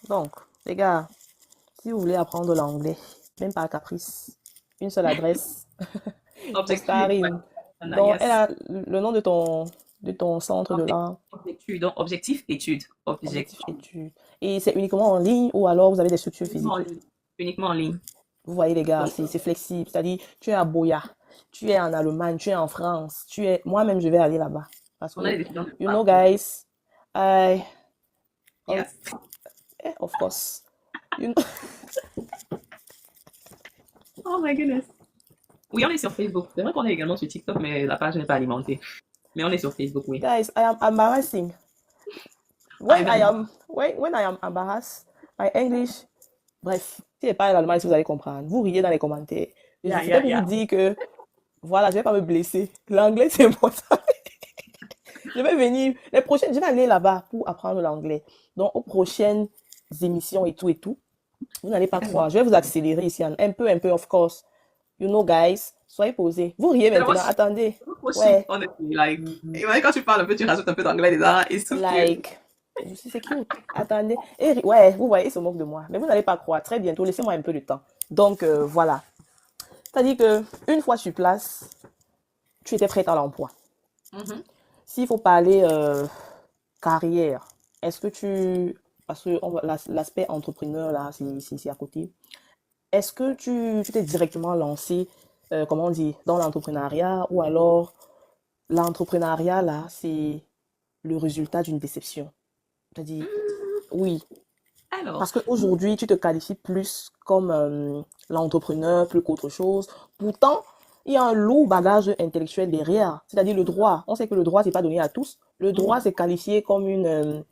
Donc, les gars, si vous voulez apprendre l'anglais, même par caprice, une seule adresse, Objectif, ouais. Oscarine. Donc, elle Yes. a le nom de ton centre de langue, Objectif, donc objectif, étude. Objectif. objectif études. Et c'est uniquement en ligne ou alors vous avez des structures Uniquement en physiques. ligne. Uniquement en ligne. Vous voyez, les gars, Donc, c'est flexible. C'est-à-dire, tu es à Boya, tu es en Allemagne, tu es en France, tu es. Moi-même, je vais aller là-bas. Parce on a que, des étudiants de you know, partout. guys, I. Oh, Yes. of course. You know, Oh my goodness. Oui, on est sur Facebook. C'est vrai qu'on est également sur TikTok, mais la page n'est pas alimentée. Mais on est sur Facebook, oui. guys, I am embarrassing. I know. When I am embarrassed, my English. Bref, si c'est pas l'allemand, si vous allez comprendre. Vous riez dans les commentaires. Je Yeah, fais yeah, pour vous yeah. dire que, voilà, je vais pas me blesser. L'anglais, c'est important. Je vais venir, les prochaines, je vais aller là-bas pour apprendre l'anglais. Donc, aux prochaines émissions et tout, vous n'allez pas croire. Je vais vous accélérer ici, un peu, of course. You know, guys, soyez posés. Vous riez C'est trop maintenant, chic. attendez. C'est trop chic, Ouais, honestly. Like, et même quand tu parles un peu, tu rajoutes un peu d'anglais dedans. It's so cute. like, je suis c'est cute. Attendez. Ouais, vous voyez, ils se moquent de moi. Mais vous n'allez pas croire. Très bientôt, laissez-moi un peu de temps. Donc, voilà. C'est-à-dire que une fois sur place, tu étais prête à l'emploi. Mhm. S'il faut parler carrière, est-ce que tu... Parce que l'aspect entrepreneur, là, c'est à côté. Est-ce que tu t'es directement lancé, comment on dit, dans l'entrepreneuriat ou alors l'entrepreneuriat, là, c'est le résultat d'une déception? C'est-à-dire, oui, Alors, parce qu'aujourd'hui, tu te qualifies plus comme l'entrepreneur plus qu'autre chose. Pourtant, il y a un lourd bagage intellectuel derrière, c'est-à-dire le droit. On sait que le droit, c'est pas donné à tous. Le droit, mhm. c'est qualifié comme une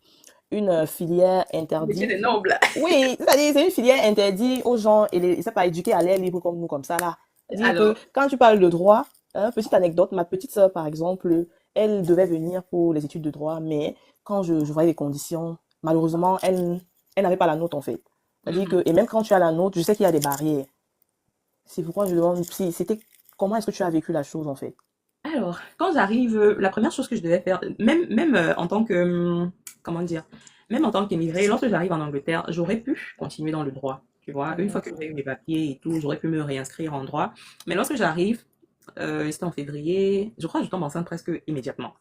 filière Métier interdite. des nobles. Oui, c'est-à-dire c'est une filière interdite aux gens et ils ne sont pas éduqués à l'air libre comme nous, comme ça là. C'est-à-dire que Alors, quand tu parles de droit, hein, petite anecdote, ma petite sœur par exemple, elle devait venir pour les études de droit, mais quand je voyais les conditions, malheureusement, elle n'avait pas la note en fait. C'est-à-dire mhm. que, et même quand tu as la note, je sais qu'il y a des barrières. C'est pourquoi je demande si c'était comment est-ce que tu as vécu la chose en fait. Alors, quand j'arrive, la première chose que je devais faire, même en tant que, comment dire, même en tant qu'immigré, lorsque j'arrive en Angleterre, j'aurais pu continuer dans le droit. Tu vois, une fois Mhm. que j'ai eu mes papiers et tout, j'aurais pu me réinscrire en droit. Mais lorsque j'arrive, c'était en février, je crois que je tombe enceinte presque immédiatement.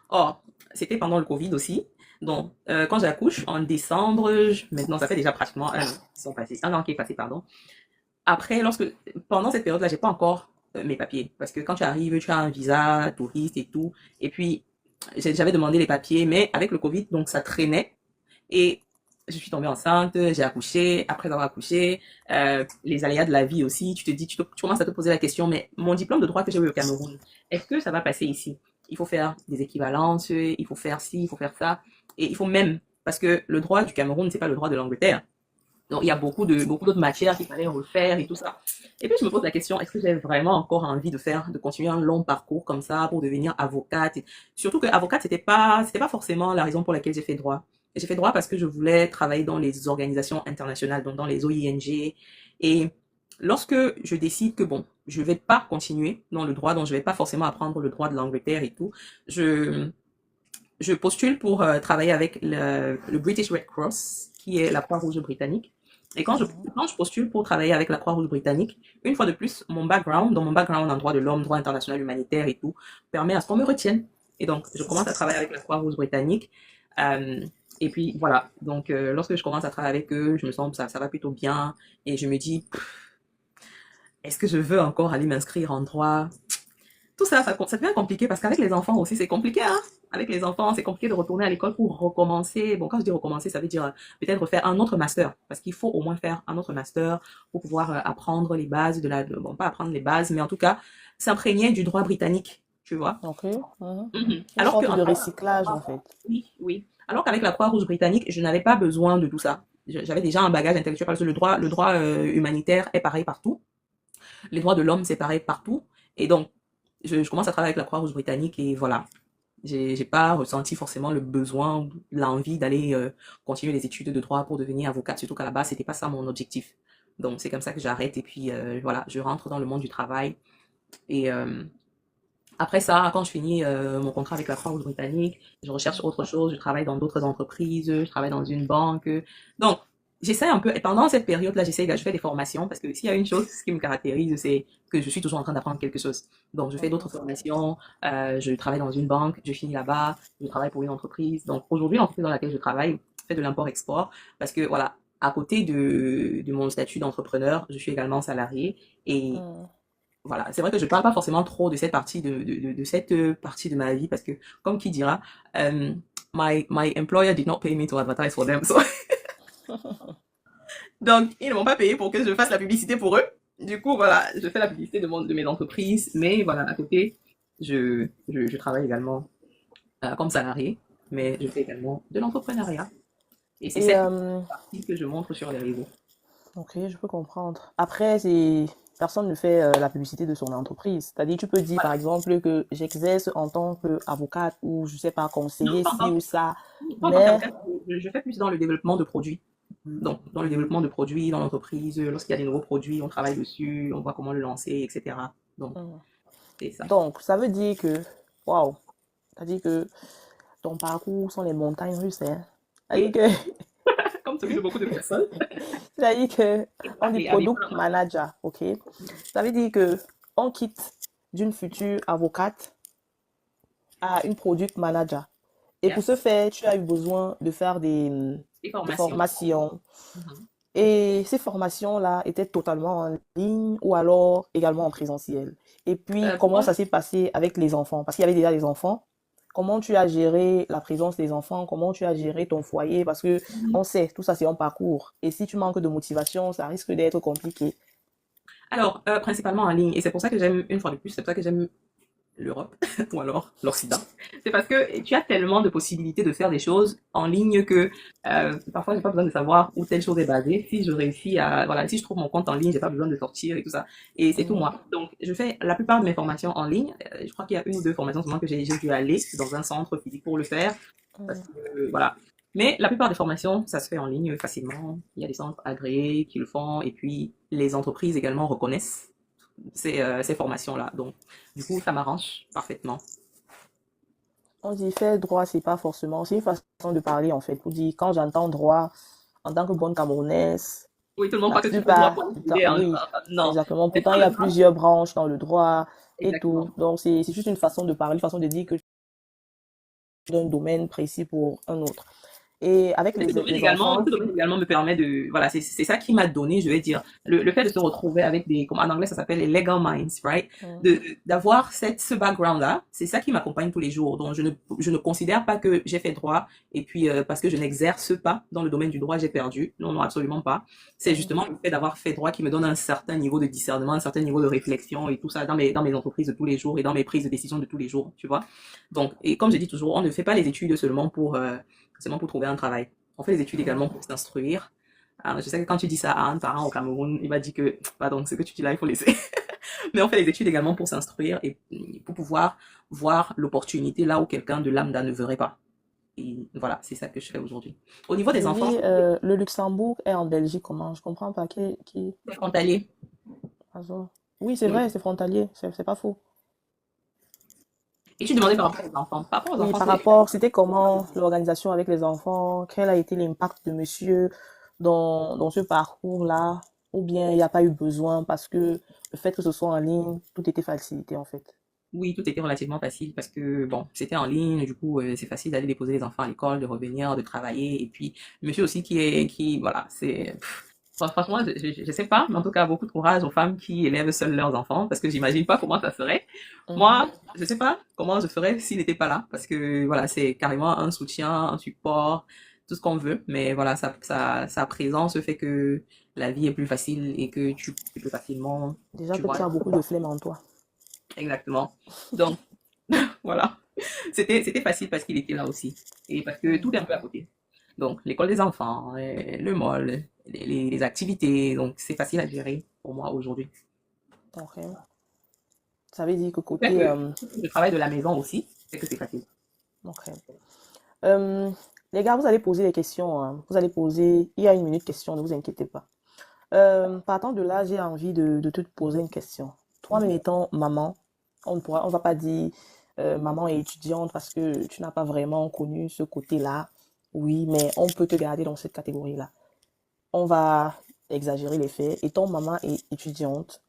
Or, c'était pendant le Covid aussi. Donc, quand j'accouche en décembre, maintenant ça fait déjà pratiquement un an qui sont passés, un an qui est passé, pardon. Après, pendant cette période-là, j'ai pas encore mes papiers. Parce que quand tu arrives, tu as un visa touriste et tout. Et puis, j'avais demandé les papiers, mais avec le Covid, donc ça traînait. Et je suis tombée enceinte, j'ai accouché. Après avoir accouché, les aléas de la vie aussi, tu te dis, tu commences à te poser la question, mais mon diplôme de droit que j'ai eu au Cameroun, est-ce que ça va passer ici? Il faut faire des équivalences, il faut faire ci, il faut faire ça. Et il faut même, parce que le droit du Cameroun, c'est pas le droit de l'Angleterre. Donc, il y a beaucoup d'autres matières qu'il fallait refaire et tout ça. Et puis, je me pose la question, est-ce que j'ai vraiment encore envie de continuer un long parcours comme ça pour devenir avocate? Surtout que avocate, c'était pas forcément la raison pour laquelle j'ai fait droit. J'ai fait droit parce que je voulais travailler dans les organisations internationales, donc dans les OING. Et lorsque je décide que bon, je vais pas continuer dans le droit, donc je vais pas forcément apprendre le droit de l'Angleterre et tout, je, je postule pour travailler avec le British Red Cross, qui est la Croix-Rouge britannique. Et Mhm. quand je postule pour travailler avec la Croix-Rouge britannique, une fois de plus, dans mon background en droit de l'homme, droit international humanitaire et tout, permet à ce qu'on me retienne. Et donc, je commence à travailler avec la Croix-Rouge britannique. Euh, et puis, voilà. Donc, lorsque je commence à travailler avec eux, je me sens, ça va plutôt bien. Et je me dis, est-ce que je veux encore aller m'inscrire en droit? Tout ça, ça devient compliqué parce qu'avec les enfants aussi, c'est compliqué, hein. Avec les enfants, c'est compliqué de retourner à l'école pour recommencer. Bon, quand je dis recommencer, ça veut dire peut-être faire un autre master. Parce qu'il faut au moins faire un autre master pour pouvoir apprendre les bases bon, pas apprendre les bases, mais en tout cas, s'imprégner du droit britannique, tu vois. Ok. Mhm. Mhm. Une Alors que sorte en de droit, recyclage en fait. oui, oui. Alors qu'avec la Croix-Rouge britannique, je n'avais pas besoin de tout ça. J'avais déjà un bagage intellectuel parce que le droit humanitaire est pareil partout. Les droits de l'homme, c'est pareil partout. Et donc, je commence à travailler avec la Croix-Rouge britannique et voilà. J'ai pas ressenti forcément le besoin, l'envie d'aller continuer les études de droit pour devenir avocate, surtout qu'à la base, c'était pas ça mon objectif. Donc, c'est comme ça que j'arrête et puis voilà, je rentre dans le monde du travail. Et après ça, quand je finis mon contrat avec la Croix-Rouge britannique, je recherche autre chose, je travaille dans d'autres entreprises, je travaille dans une banque. Donc, j'essaie un peu, et pendant cette période-là, je fais des formations, parce que s'il y a une chose qui me caractérise, c'est que je suis toujours en train d'apprendre quelque chose. Donc, je fais d'autres formations, je travaille dans une banque, je finis là-bas, je travaille pour une entreprise. Donc, aujourd'hui, l'entreprise dans laquelle je travaille fait de l'import-export, parce que voilà, à côté de mon statut d'entrepreneur, je suis également salarié, et Mm. voilà, c'est vrai que je parle pas forcément trop de cette partie de cette partie de ma vie parce que, comme qui dira, my employer did not pay me to advertise for them. So, donc, ils ne m'ont pas payé pour que je fasse la publicité pour eux. Du coup, voilà, je fais la publicité de mes entreprises, mais voilà, à côté, je travaille également comme salarié, mais je fais également de l'entrepreneuriat. Et c'est Et cette partie que je montre sur les réseaux. ok, je peux comprendre. Après, personne ne fait la publicité de son entreprise. C'est-à-dire, tu peux dire, par Voilà. exemple, que j'exerce en tant qu'avocate ou, je sais pas, Non, conseiller ci ou ça. pas en tant Mais, qu'avocat, je fais plus dans le développement de produits. Donc, dans le développement de produits, dans l'entreprise, lorsqu'il y a des nouveaux produits, on travaille dessus, on voit comment le lancer, etc. Donc, hmm. c'est ça. Donc, ça veut dire que, waouh, ça veut dire que ton parcours sont les montagnes russes, hein. Ça veut Oui, dire que, comme celui de beaucoup de personnes. ça veut dire que, on dit Et arrive product manager, ok? Ça veut dire que, on quitte d'une future avocate à une product manager. Et pour ce yes, faire, tu as eu besoin de faire des des formations. formations. Mhm. Et ces formations-là étaient totalement en ligne ou alors également en présentiel. Et puis, comment Moi, ça s'est passé avec les enfants? Parce qu'il y avait déjà des enfants. Comment tu as géré la présence des enfants? Comment tu as géré ton foyer? Parce que on sait, tout ça, c'est un parcours. Et si tu manques de motivation, ça risque d'être compliqué. alors, principalement en ligne. Et c'est pour ça que j'aime, une fois de plus, c'est pour ça que j'aime l'Europe ou alors l'Occident. C'est parce que tu as tellement de possibilités de faire des choses en ligne que parfois j'ai pas besoin de savoir où telle chose est basée. Si je réussis à, voilà, si je trouve mon compte en ligne, j'ai pas besoin de sortir et tout ça. Et c'est tout Mhm. moi. Donc je fais la plupart de mes formations en ligne. Je crois qu'il y a une ou deux formations seulement que j'ai dû aller dans un centre physique pour le faire parce Mhm. que voilà. Mais la plupart des formations, ça se fait en ligne facilement. Il y a des centres agréés qui le font et puis les entreprises également reconnaissent ces formations-là. Donc, du coup, ça m'arrange parfaitement. On dit faire droit, c'est pas forcément, c'est une façon de parler en fait. Pour dire, quand j'entends droit, en tant que bonne Camerounaise, Oui, tout le monde la croit que tu fais droit plupart pour du temps, l'idée. Hein. oui, Non, exactement. c'est Pourtant, pas il y a le droit. plusieurs branches dans le droit et Exactement. tout. Donc, c'est juste une façon de parler, une façon de dire que tu es d'un domaine précis pour un autre. Et avec les enfants, Ce domaine également me permet de, voilà, c'est ça qui m'a donné, je vais dire, le fait de se retrouver avec des, comme en anglais ça s'appelle les legal minds, right? mm, D'avoir ce background-là, c'est ça qui m'accompagne tous les jours. Donc, je ne considère pas que j'ai fait droit et puis, parce que je n'exerce pas dans le domaine du droit, j'ai perdu. Non, non, absolument pas. C'est mm, justement le fait d'avoir fait droit qui me donne un certain niveau de discernement, un certain niveau de réflexion et tout ça dans mes entreprises de tous les jours et dans mes prises de décision de tous les jours, tu vois? Donc, et comme je dis toujours, on ne fait pas les études seulement pour trouver un travail. On fait les études mm. également pour s'instruire. Je sais que quand tu dis ça à un parent au Cameroun, il va dire que, pardon, ce que tu dis là, il faut laisser. Mais on fait les études également pour s'instruire et pour pouvoir voir l'opportunité là où quelqu'un de lambda ne verrait pas. Et voilà, c'est ça que je fais aujourd'hui. Au niveau des Je enfants, dis, le Luxembourg est en Belgique, comment? Je comprends pas. Qui... c'est frontalier. Pardon. Oui, c'est Oui. vrai, c'est frontalier, c'est pas faux. Et tu demandais par rapport aux enfants. Par rapport aux Oui, enfants, par rapport, c'était comment l'organisation avec les enfants? Quel a été l'impact de monsieur dans ce parcours-là? Ou bien il n'y a pas eu besoin parce que le fait que ce soit en ligne, tout était facilité en fait. oui, tout était relativement facile parce que, bon, c'était en ligne, du coup, c'est facile d'aller déposer les enfants à l'école, de revenir, de travailler. Et puis, monsieur aussi voilà, franchement, je sais pas, mais en tout cas, beaucoup de courage aux femmes qui élèvent seules leurs enfants parce que j'imagine pas comment ça serait. Mhm. Moi, je sais pas comment je ferais s'il n'était pas là parce que, voilà, c'est carrément un soutien, un support, tout ce qu'on veut. Mais voilà, sa présence fait que la vie est plus facile et que tu peux facilement, Déjà tu que vois, tu as beaucoup de flemme en toi. exactement. Donc, Voilà. C'était facile parce qu'il était là aussi. Et parce que tout est un peu à côté. Donc, l'école des enfants, le mall, les activités. Donc, c'est facile à gérer pour moi aujourd'hui. Ok. Ça veut dire que Le fait côté... que je travaille de la maison aussi, c'est que c'est facile. ok. Euh, les gars, vous allez poser des questions, hein. Vous allez poser... Il y a une minute question, ne vous inquiétez pas. Partant de là, j'ai envie de te poser une question. Toi-même étant maman, on va pas dire maman et étudiante parce que tu n'as pas vraiment connu ce côté-là. Oui, mais on peut te garder dans cette catégorie-là. On va exagérer les faits. Étant maman et étudiante,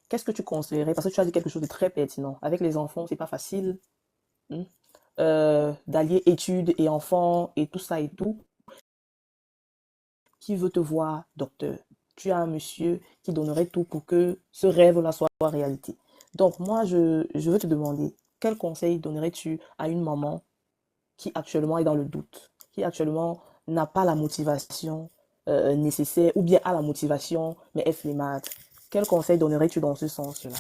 qu'est-ce que tu conseillerais? Parce que tu as dit quelque chose de très pertinent. Avec les enfants, c'est pas facile, hein, d'allier études et enfants et tout ça et tout. Qui veut te voir docteur? Tu as un monsieur qui donnerait tout pour que ce rêve-là soit réalité. Donc moi, je veux te demander, quel conseil donnerais-tu à une maman qui actuellement est dans le doute, qui actuellement n'a pas la motivation nécessaire, ou bien a la motivation, mais est flemmarde? Quel conseil donnerais-tu dans ce sens-là?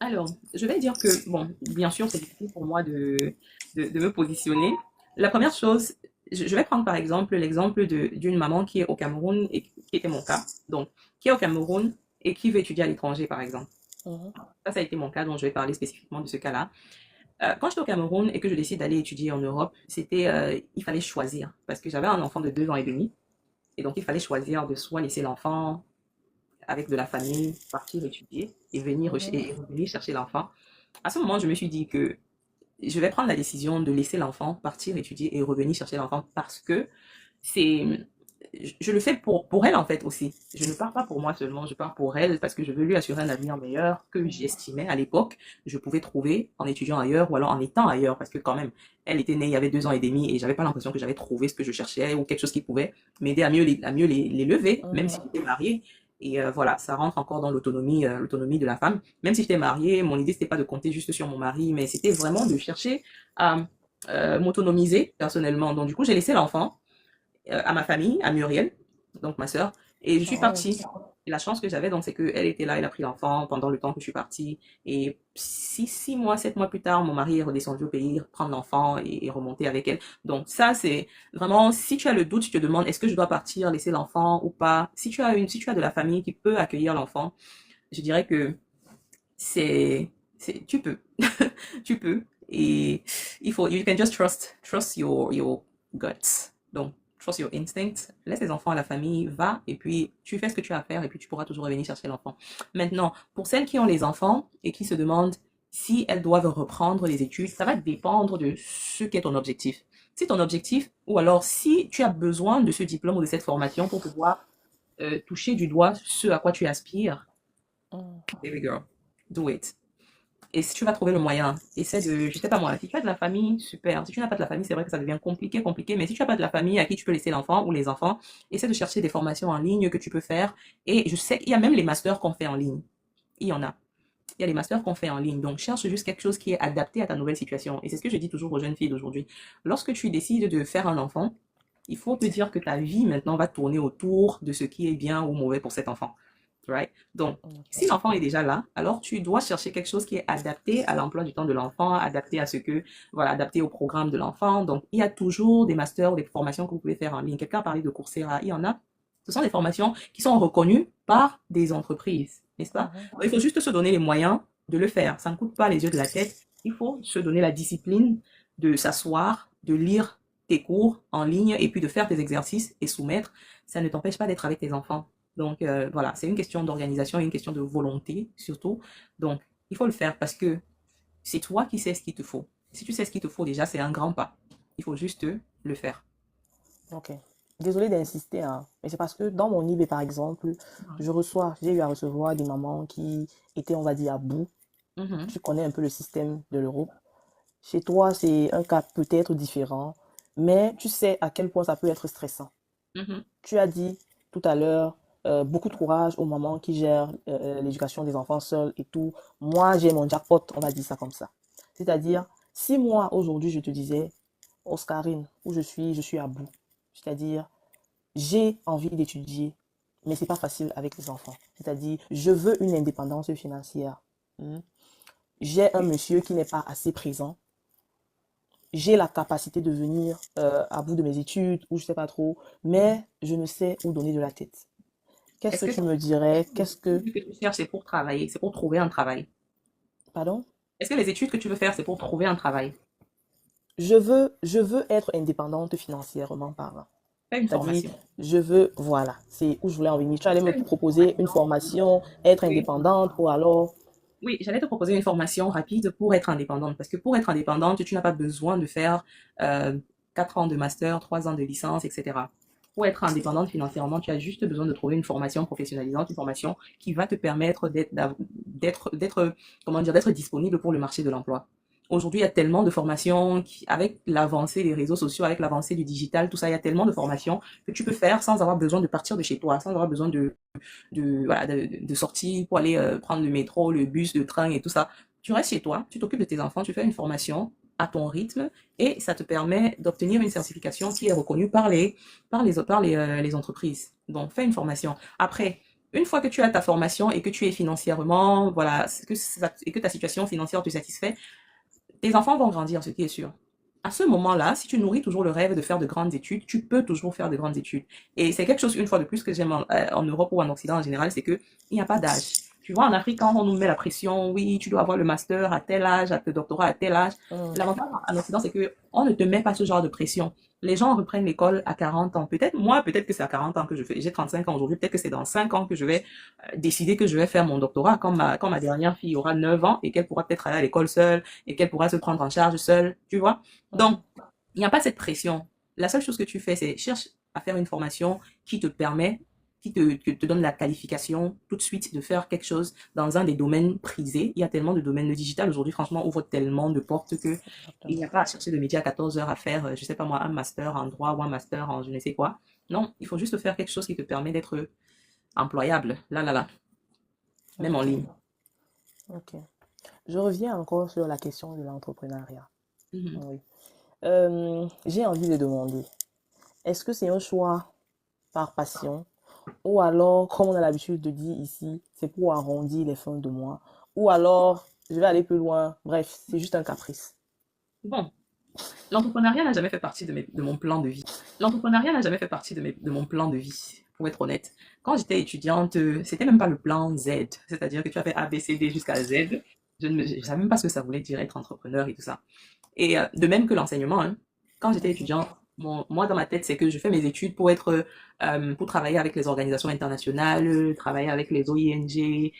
Alors, je vais dire que, bon, bien sûr, c'est difficile pour moi de me positionner. La première chose, je vais prendre par exemple l'exemple d'une maman qui est au Cameroun et qui était mon cas. Donc, qui est au Cameroun et qui veut étudier à l'étranger, par exemple. Mhm, Ça a été mon cas, donc je vais parler spécifiquement de ce cas-là. Quand j'étais au Cameroun et que je décide d'aller étudier en Europe, il fallait choisir parce que j'avais un enfant de 2 ans et demi et donc il fallait choisir de soit laisser l'enfant avec de la famille, partir étudier et mhm, et revenir chercher l'enfant. À ce moment, je me suis dit que je vais prendre la décision de laisser l'enfant partir étudier et revenir chercher l'enfant parce que c'est je le fais pour elle en fait aussi. Je ne pars pas pour moi seulement, je pars pour elle parce que je veux lui assurer un avenir meilleur que j'estimais à l'époque je pouvais trouver en étudiant ailleurs ou alors en étant ailleurs parce que quand même, elle était née il y avait 2 ans et demi et j'avais pas l'impression que j'avais trouvé ce que je cherchais ou quelque chose qui pouvait m'aider à mieux les lever, même si mhm. j'étais mariée. Et voilà, ça rentre encore dans l'autonomie de la femme. Même si j'étais mariée, mon idée c'était pas de compter juste sur mon mari, mais c'était vraiment de chercher à m'autonomiser personnellement. Donc du coup, j'ai laissé l'enfant à ma famille, à Muriel, donc ma sœur, et je suis Ah ouais. partie. Et la chance que j'avais, donc, c'est qu'elle était là, elle a pris l'enfant pendant le temps que je suis partie. Et 6 mois, 7 mois plus tard, mon mari est redescendu au pays, prendre l'enfant et remonter avec elle. Donc, ça, c'est vraiment, si tu as le doute, tu te demandes, est-ce que je dois partir, laisser l'enfant ou pas? Si tu as de la famille qui peut accueillir l'enfant, je dirais que tu peux. Tu peux. Et you can just trust your guts. Donc, trust your instinct. Laisse les enfants à la famille, va, et puis tu fais ce que tu as à faire, et puis tu pourras toujours revenir chercher l'enfant. Maintenant, pour celles qui ont les enfants et qui se demandent si elles doivent reprendre les études, ça va dépendre de ce qu'est ton objectif. Si ton objectif, ou alors si tu as besoin de ce diplôme ou de cette formation pour pouvoir toucher du doigt ce à quoi tu aspires, Mhm. baby girl, do it. Et si tu vas trouver le moyen, essaie de, je sais pas moi, si tu as de la famille, super. Si tu n'as pas de la famille, c'est vrai que ça devient compliqué, mais si tu n'as pas de la famille à qui tu peux laisser l'enfant ou les enfants, essaie de chercher des formations en ligne que tu peux faire. Et je sais, il y a même les masters qu'on fait en ligne. Il y en a. Il y a les masters qu'on fait en ligne. Donc, cherche juste quelque chose qui est adapté à ta nouvelle situation. Et c'est ce que je dis toujours aux jeunes filles d'aujourd'hui. Lorsque tu décides de faire un enfant, il faut te dire que ta vie maintenant va tourner autour de ce qui est bien ou mauvais pour cet enfant. Right? Donc, si Ok. l'enfant est déjà là, alors tu dois chercher quelque chose qui est adapté à l'emploi du temps de l'enfant, adapté à voilà, adapté au programme de l'enfant. Donc, il y a toujours des masters ou des formations que vous pouvez faire en ligne. Quelqu'un a parlé de Coursera, il y en a. Ce sont des formations qui sont reconnues par des entreprises, n'est-ce pas? Mhm. Donc, il faut juste se donner les moyens de le faire. Ça ne coûte pas les yeux de la tête. Il faut se donner la discipline de s'asseoir, de lire tes cours en ligne et puis de faire tes exercices et soumettre. Ça ne t'empêche pas d'être avec tes enfants. Donc voilà, c'est une question d'organisation, une question de volonté surtout. Donc il faut le faire parce que c'est toi qui sais ce qu'il te faut. Si tu sais ce qu'il te faut déjà, c'est un grand pas. Il faut juste le faire. Ok. Désolée d'insister, hein, mais c'est parce que dans mon IB, par exemple, j'ai eu à recevoir des mamans qui étaient, on va dire, à bout. Mhm, Tu connais un peu le système de l'Europe. Chez toi, c'est un cas peut-être différent, mais tu sais à quel point ça peut être stressant. mhm, Tu as dit tout à l'heure, beaucoup de courage aux mamans qui gèrent l'éducation des enfants seuls et tout. Moi, j'ai mon jackpot, on va dire ça comme ça. C'est-à-dire, si moi, aujourd'hui, je te disais, Oscarine, où je suis à bout. C'est-à-dire, j'ai envie d'étudier, mais c'est pas facile avec les enfants. C'est-à-dire, je veux une indépendance financière. Hmm. j'ai un monsieur qui n'est pas assez présent, j'ai la capacité de venir à bout de mes études ou je sais pas trop, mais je ne sais où donner de la tête. Qu'est-ce Est-ce que que tu me dirais? Qu'est-ce les que... études que tu cherches, c'est pour travailler, c'est pour trouver un travail? Pardon? Est-ce que les études que tu veux faire, c'est pour trouver un travail? Je veux être indépendante financièrement parlant. Fais une C'est-à-dire, formation. voilà, c'est où je voulais en venir. Tu allais me proposer une formation, être Oui. indépendante ou alors... Oui, j'allais te proposer une formation rapide pour être indépendante. Parce que pour être indépendante, tu n'as pas besoin de faire euh, 4 ans de master, 3 ans de licence, etc. Pour être indépendante financièrement, tu as juste besoin de trouver une formation professionnalisante, une formation qui va te permettre comment dire, d'être disponible pour le marché de l'emploi. Aujourd'hui, il y a tellement de formations avec l'avancée des réseaux sociaux, avec l'avancée du digital, tout ça, il y a tellement de formations que tu peux faire sans avoir besoin de partir de chez toi, sans avoir besoin voilà, de sortir pour aller prendre le métro, le bus, le train et tout ça. Tu restes chez toi, tu t'occupes de tes enfants, tu fais une formation à ton rythme et ça te permet d'obtenir une certification qui est reconnue les entreprises. Donc, fais une formation. Après, une fois que tu as ta formation et que tu es financièrement, voilà, et que ta situation financière te satisfait, tes enfants vont grandir, ce qui est sûr. À ce moment-là, si tu nourris toujours le rêve de faire de grandes études, tu peux toujours faire de grandes études. Et c'est quelque chose, une fois de plus, que j'aime en Europe ou en Occident en général, c'est que il n'y a pas d'âge. Tu vois, en Afrique, quand on nous met la pression, oui, tu dois avoir le master à tel âge, le doctorat à tel âge. Hum, L'avantage en Occident, c'est que on ne te met pas ce genre de pression. Les gens reprennent l'école à 40 ans. Peut-être moi, peut-être que c'est à 40 ans que je fais. J'ai 35 ans aujourd'hui. Peut-être que c'est dans 5 ans que je vais décider que je vais faire mon doctorat quand ma dernière fille aura 9 ans et qu'elle pourra peut-être aller à l'école seule et qu'elle pourra se prendre en charge seule. Tu vois? hum. Donc, il n'y a pas cette pression. La seule chose que tu fais, c'est cherche à faire une formation qui te permet, qui te donne la qualification tout de suite de faire quelque chose dans un des domaines prisés. Il y a tellement de domaines. Le digital aujourd'hui, franchement, ouvre tellement de portes que il n'y Exactement. a pas à chercher de métier à 14 heures à faire, je sais pas moi, un master en droit ou un master en je ne sais quoi. Non, il faut juste faire quelque chose qui te permet d'être employable. Là, là, là. Même en Ok, ligne. ok. Je reviens encore sur la question de l'entrepreneuriat. Mhm. Oui. J'ai envie de demander, est-ce que c'est un choix par passion ou alors, comme on a l'habitude de dire ici, c'est pour arrondir les fins de mois ou alors, je vais aller plus loin, bref, c'est juste un caprice. Bon, l'entrepreneuriat n'a jamais fait partie de mon plan de vie. L'entrepreneuriat n'a jamais fait partie de mon plan de vie, pour être honnête. Quand j'étais étudiante, c'était même pas le plan Z, c'est-à-dire que tu as fait A, B, C, D jusqu'à Z. Je savais même pas ce que ça voulait dire être entrepreneur et tout ça. Et de même que l'enseignement, hein. Quand j'étais étudiante, moi dans ma tête, c'est que je fais mes études pour travailler avec les organisations internationales, travailler avec les OING,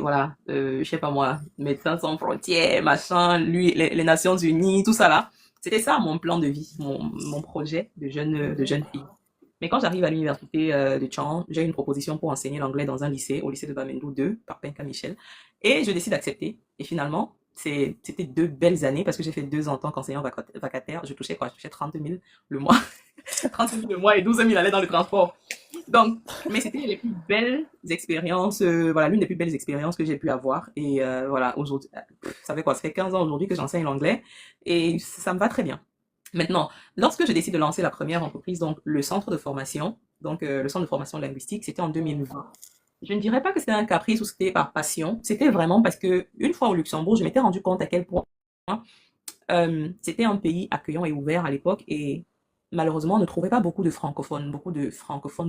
voilà, je sais pas moi, Médecins sans frontières, machin, les Nations Unies, tout ça là. C'était ça mon plan de vie, mon projet de Mhm. jeune fille. Mais quand j'arrive à l'université de Caen, j'ai une proposition pour enseigner l'anglais dans un lycée, au lycée de Bamendou 2, par Penka Michel. Et je décide d'accepter. Et finalement, c'était 2 belles années parce que j'ai fait 2 ans en tant qu'enseignant vacataire. Je touchais quoi? Je touchais 30 000 le mois. 30 000 le mois et 12 000 allaient dans le transport. Donc, mais c'était les plus belles expériences, voilà, l'une des plus belles expériences que j'ai pu avoir. Et voilà, aujourd'hui, ça fait quoi? Ça fait 15 ans aujourd'hui que j'enseigne l'anglais et ça me va très bien. Maintenant, lorsque je décide de lancer la première entreprise, donc le centre de formation, donc le centre de formation linguistique, c'était en 2020. Je ne dirais pas que c'était un caprice ou c'était par passion. C'était vraiment parce que une fois au Luxembourg, je m'étais rendu compte à quel point c'était un pays accueillant et ouvert à l'époque et malheureusement, on ne trouvait pas beaucoup de francophones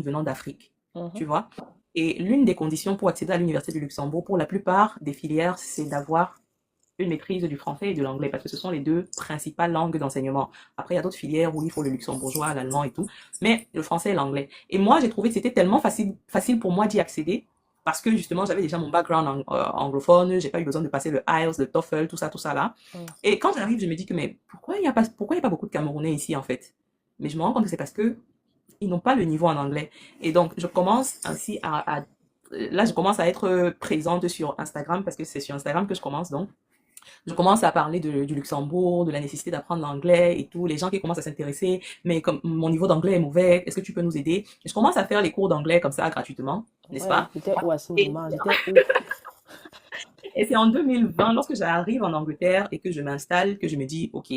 venant d'Afrique, Mhm. tu vois. Et l'une des conditions pour accéder à l'Université du Luxembourg, pour la plupart des filières, c'est d'avoir une maîtrise du français et de l'anglais, parce que ce sont les deux principales langues d'enseignement. Après, il y a d'autres filières où il faut le luxembourgeois, l'allemand et tout, mais le français et l'anglais. Et moi, j'ai trouvé que c'était tellement facile pour moi d'y accéder, parce que justement, j'avais déjà mon background anglophone, j'ai pas eu besoin de passer le IELTS, le TOEFL, tout ça là. Mhm. Et quand j'arrive, je me dis que, mais pourquoi il y a pas beaucoup de Camerounais ici, en fait? Mais je me rends compte que c'est parce que ils n'ont pas le niveau en anglais. Et donc, je commence ainsi là, je commence à être présente sur Instagram, parce que c'est sur Instagram que je commence, donc je commence à parler du Luxembourg, de la nécessité d'apprendre l'anglais et tout, les gens qui commencent à s'intéresser, mais comme mon niveau d'anglais est mauvais, est-ce que tu peux nous aider? Et je commence à faire les cours d'anglais comme ça gratuitement, n'est-ce Ouais, pas? j'étais où à ce Et, moment? J'étais où? et c'est en 2020, lorsque j'arrive en Angleterre et que je m'installe, que je me dis, OK,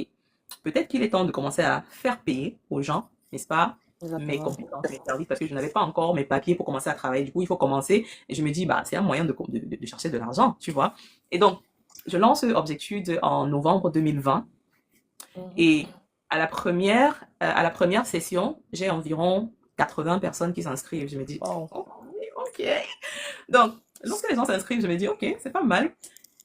peut-être qu'il est temps de commencer à faire payer aux gens, n'est-ce pas? Mes Exactement. compétences, mes services, parce que je n'avais pas encore mes papiers pour commencer à travailler. Du coup, il faut commencer. Et je me dis, bah, c'est un moyen de chercher de l'argent, tu vois. Et donc, je lance Objectude en novembre 2020 Mhm. et à la première session, j'ai environ 80 personnes qui s'inscrivent. Je me dis, Wow. oh, ok. Donc, lorsque les gens s'inscrivent, je me dis, ok, c'est pas mal.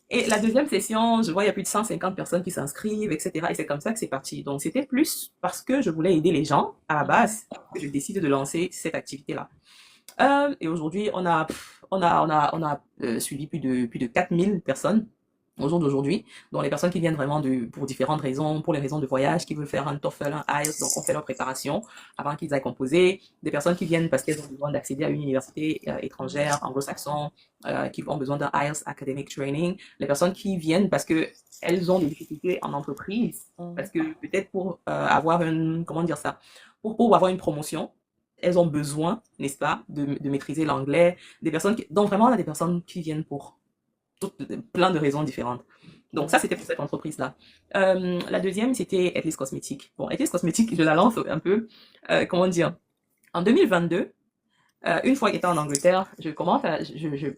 Et la deuxième session, je vois, il y a plus de 150 personnes qui s'inscrivent, etc. Et c'est comme ça que c'est parti. Donc, c'était plus parce que je voulais aider les gens à la Mhm. base que je décide de lancer cette activité-là. Et aujourd'hui, on a suivi plus de 4000 personnes au jour d'aujourd'hui, dont les personnes qui viennent vraiment pour différentes raisons, pour les raisons de voyage, qui veulent faire un TOEFL, un IELTS, donc on fait leur préparation avant qu'ils aillent composer, des personnes qui viennent parce qu'elles ont besoin d'accéder à une université étrangère, anglo-saxon, qui ont besoin d'un IELTS Academic Training, les personnes qui viennent parce que elles ont des difficultés en entreprise, parce Mhm. que peut-être pour avoir comment dire ça, pour avoir une promotion, elles ont besoin, n'est-ce pas, de maîtriser l'anglais, donc vraiment, on a des personnes qui viennent pour plein de raisons différentes. Donc ça, Mhm. c'était pour cette entreprise-là. La deuxième, c'était Atlas Cosmétiques. Bon, Atlas Cosmétiques, je la lance un peu, comment dire, en 2022, une fois qu'étant en Angleterre, je commence à,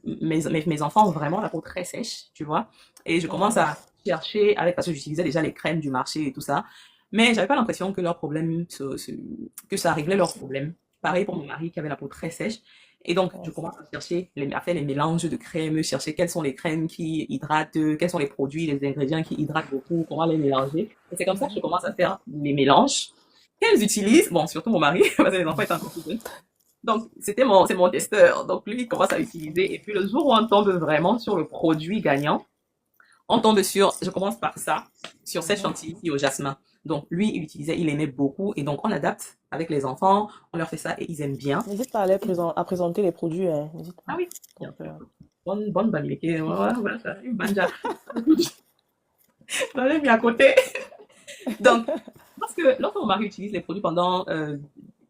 mes enfants ont vraiment la peau très sèche, tu vois, et je commence Mhm. à chercher parce que j'utilisais déjà les crèmes du marché et tout ça, mais j'avais pas l'impression que leur problème, que ça réglait leurs problèmes. Pareil pour mon mari qui avait la peau très sèche. Et donc, je Ouais. commence à chercher, à faire les mélanges de crèmes, chercher quelles sont les crèmes qui hydratent, quels sont les produits, les ingrédients qui hydratent beaucoup, comment les mélanger. Et c'est comme ça que je Mhm. commence à faire les mélanges qu'elles utilisent. Bon, surtout mon mari, parce que les enfants étaient un peu plus jeunes. Donc, c'est mon testeur. Donc, lui, il commence à utiliser. Et puis, le jour où on tombe vraiment sur le produit gagnant, on tombe je commence par ça, sur cette Mhm. chantilly au jasmin. Donc, lui, il aimait beaucoup. Et donc, on adapte avec les enfants, on leur fait ça et ils aiment bien. N'hésite pas à présenter les produits, hein. N'hésite Ah pas. oui, bien Donc, sûr. Bonne vanille. Voilà, ça, une banja. Je l'avais mis à côté. Donc, lorsque mon mari utilise les produits pendant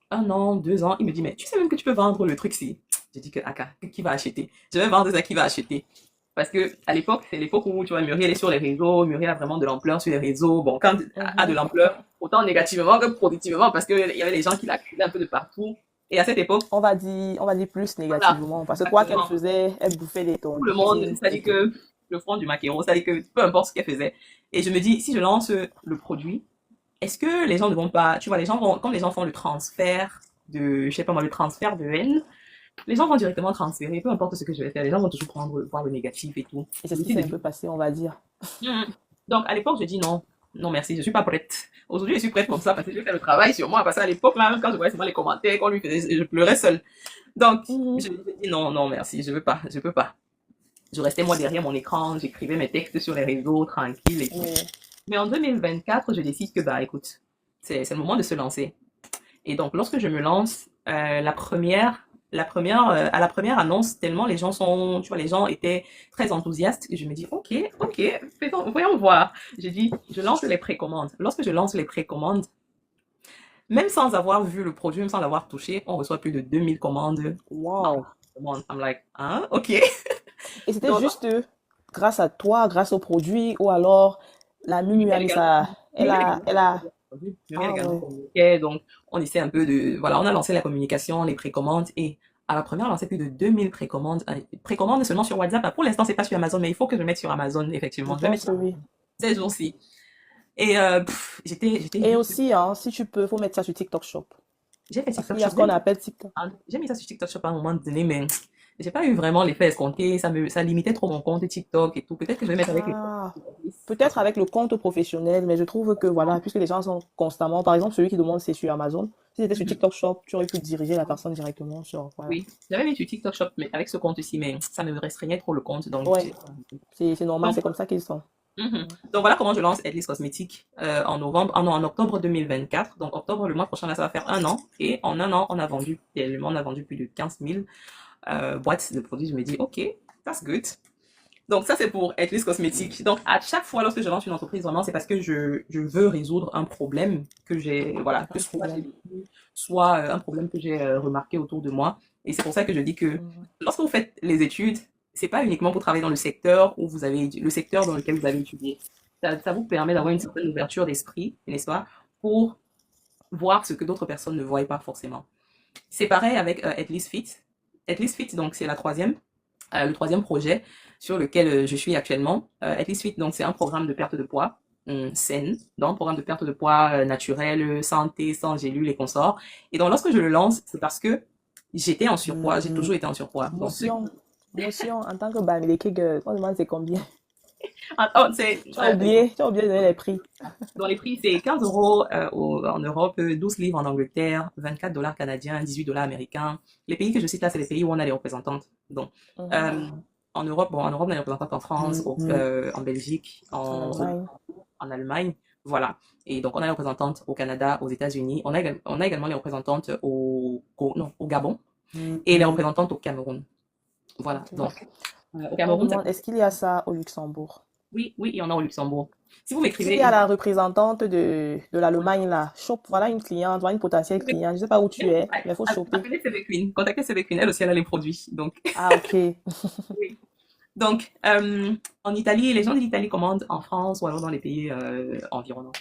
un an, 2 ans, il me dit, mais tu sais même que tu peux vendre le truc si. J'ai dit que, Aka, qui va acheter? Je vais vendre ça, qui va acheter? Parce que à l'époque, c'est l'époque où tu vois, Muriel est sur les réseaux, Muriel a vraiment de l'ampleur sur les réseaux. Bon, quand a de mhm. l'ampleur, autant négativement que positivement, parce qu'il y avait les gens qui l'accusaient un peu de partout. Et à cette époque, On va dire plus voilà, négativement. Parce que quoi qu'elle exactement. faisait, elle bouffait les Tout le monde, tontines et c'est-à-dire tout. que le front du maquereau, c'est-à-dire que peu importe ce qu'elle faisait. Et je me dis, si je lance le produit, est-ce que les gens ne vont pas, tu vois, comme les gens font le transfert je sais pas moi, le transfert de haine, les gens vont directement transférer, peu importe ce que je vais faire, les gens vont toujours voir le négatif et tout. Et c'est Je ce qui décide s'est de un dire, peu passé, on va dire. hmm. Donc, à l'époque, je dis non, non merci, je suis pas prête. Aujourd'hui, je suis prête comme ça parce que je vais faire le travail sur moi. Parce qu'à l'époque, là, même quand je voyais seulement les commentaires qu'on lui faisait, je pleurais seule. Donc, Mhm. je me dis non, non merci, je veux pas, je peux pas. Je restais moi derrière mon écran, j'écrivais mes textes sur les réseaux, tranquille et tout. Oui. Mais en 2024, je décide que, bah, écoute, c'est le moment de se lancer. Et donc, lorsque je me lance, à la première annonce, tellement tu vois, les gens étaient très enthousiastes, et je me dis, ok, voyons voir. J'ai dit, je lance les précommandes. Lorsque je lance les précommandes, même sans avoir vu le produit, même sans l'avoir touché, on reçoit plus de 2000 commandes. Wow. I'm like, hein, ok. Et c'était Donc, juste grâce à toi, grâce au produit, ou alors la Mumu a Muriel mis également, ça. Muriel également, Muriel Ah également ouais. communiquait, donc on essaie un peu voilà, on a lancé la communication, les précommandes, et à la première, on a lancé plus de 2000 précommandes, précommandes seulement sur WhatsApp. Pour l'instant, c'est pas sur Amazon, mais il faut que je mette sur Amazon, Je effectivement. Je vais mettre pense sur que oui. Amazon ces jours-ci. Et j'étais Et juste, aussi, hein, si tu peux, faut mettre ça sur TikTok Shop. j'ai fait Parce TikTok qu'il y a Shop, ce qu'on appelle TikTok. j'ai mis ça sur TikTok Shop à un moment donné, mais j'ai pas eu vraiment l'effet escompté, ça limitait trop mon compte TikTok et tout. Peut-être que je vais mettre avec les Ah, parce peut-être que, avec le compte professionnel, mais je trouve que voilà, puisque les gens sont constamment, par exemple, celui qui demande c'est sur Amazon. Si c'était sur mhm. TikTok Shop, tu aurais pu diriger la personne directement sur, voilà. Oui, j'avais mis sur TikTok Shop, mais avec ce compte-ci, mais ça me restreignait trop le compte, donc Ouais, c'est normal, donc, c'est comme ça qu'ils sont. mhm. Donc voilà comment je lance Headless Cosmétiques en novembre, non, en octobre 2024. Donc octobre, le mois prochain, là, ça va faire un an. Et en un an, on a vendu plus de 15 000 boîtes de produits. Je me dis, ok, that's good. Donc ça, c'est pour Headless Cosmétiques. Donc à chaque fois, lorsque je lance une entreprise, vraiment, c'est parce que je veux résoudre un problème que voilà, que Un soit j'ai problème. vécu, soit un problème que j'ai remarqué autour de moi. Et c'est pour ça que je dis que Mhm. lorsque vous faites les études, c'est pas uniquement pour travailler dans le secteur dans lequel vous avez étudié. Ça vous permet d'avoir une certaine ouverture d'esprit, n'est-ce pas, pour voir ce que d'autres personnes ne voient pas forcément. C'est pareil avec At Least Fit. At Least Fit, donc c'est la troisième. Le troisième projet sur lequel je suis actuellement, Atlas Fit, donc c'est un programme de perte de poids saine, donc un programme de perte de poids naturel, santé, sans gélules et consorts. Et donc lorsque je le lance, c'est parce que j'étais en surpoids, j'ai toujours été en surpoids. Donc Motion. Motion, en tant que Bamileke Girl, on demande c'est combien? c'est Tu as oublié de donner les prix. dans les prix, c'est 15 euros en Europe, 12 livres en Angleterre, 24 dollars canadiens, 18 dollars américains. Les pays que je cite là, c'est les pays où on a les représentantes. Donc, Mhm. euh, en Europe, bon, en Europe, on a les représentantes en France, en Belgique, En Allemagne. en Allemagne. Voilà. Et donc, on a les représentantes au Canada, aux États-Unis. On a également les représentantes non, au Gabon et les représentantes au Cameroun. Voilà. Ok. Donc, au On Cameroun, demande, est-ce qu'il y a ça au Luxembourg? oui, oui, il y en a au Luxembourg. Si vous S'il m'écrivez y a une la représentante de l'Allemagne là, chope, voilà une cliente, voilà une potentielle cliente. Je sais pas où tu es, mais il faut choper. appelez CV Queen, contactez CV Queen, elle aussi elle a les produits. Donc, Ah, ok. oui. Donc en Italie, les gens de l'Italie commandent en France ou alors dans les pays environnants.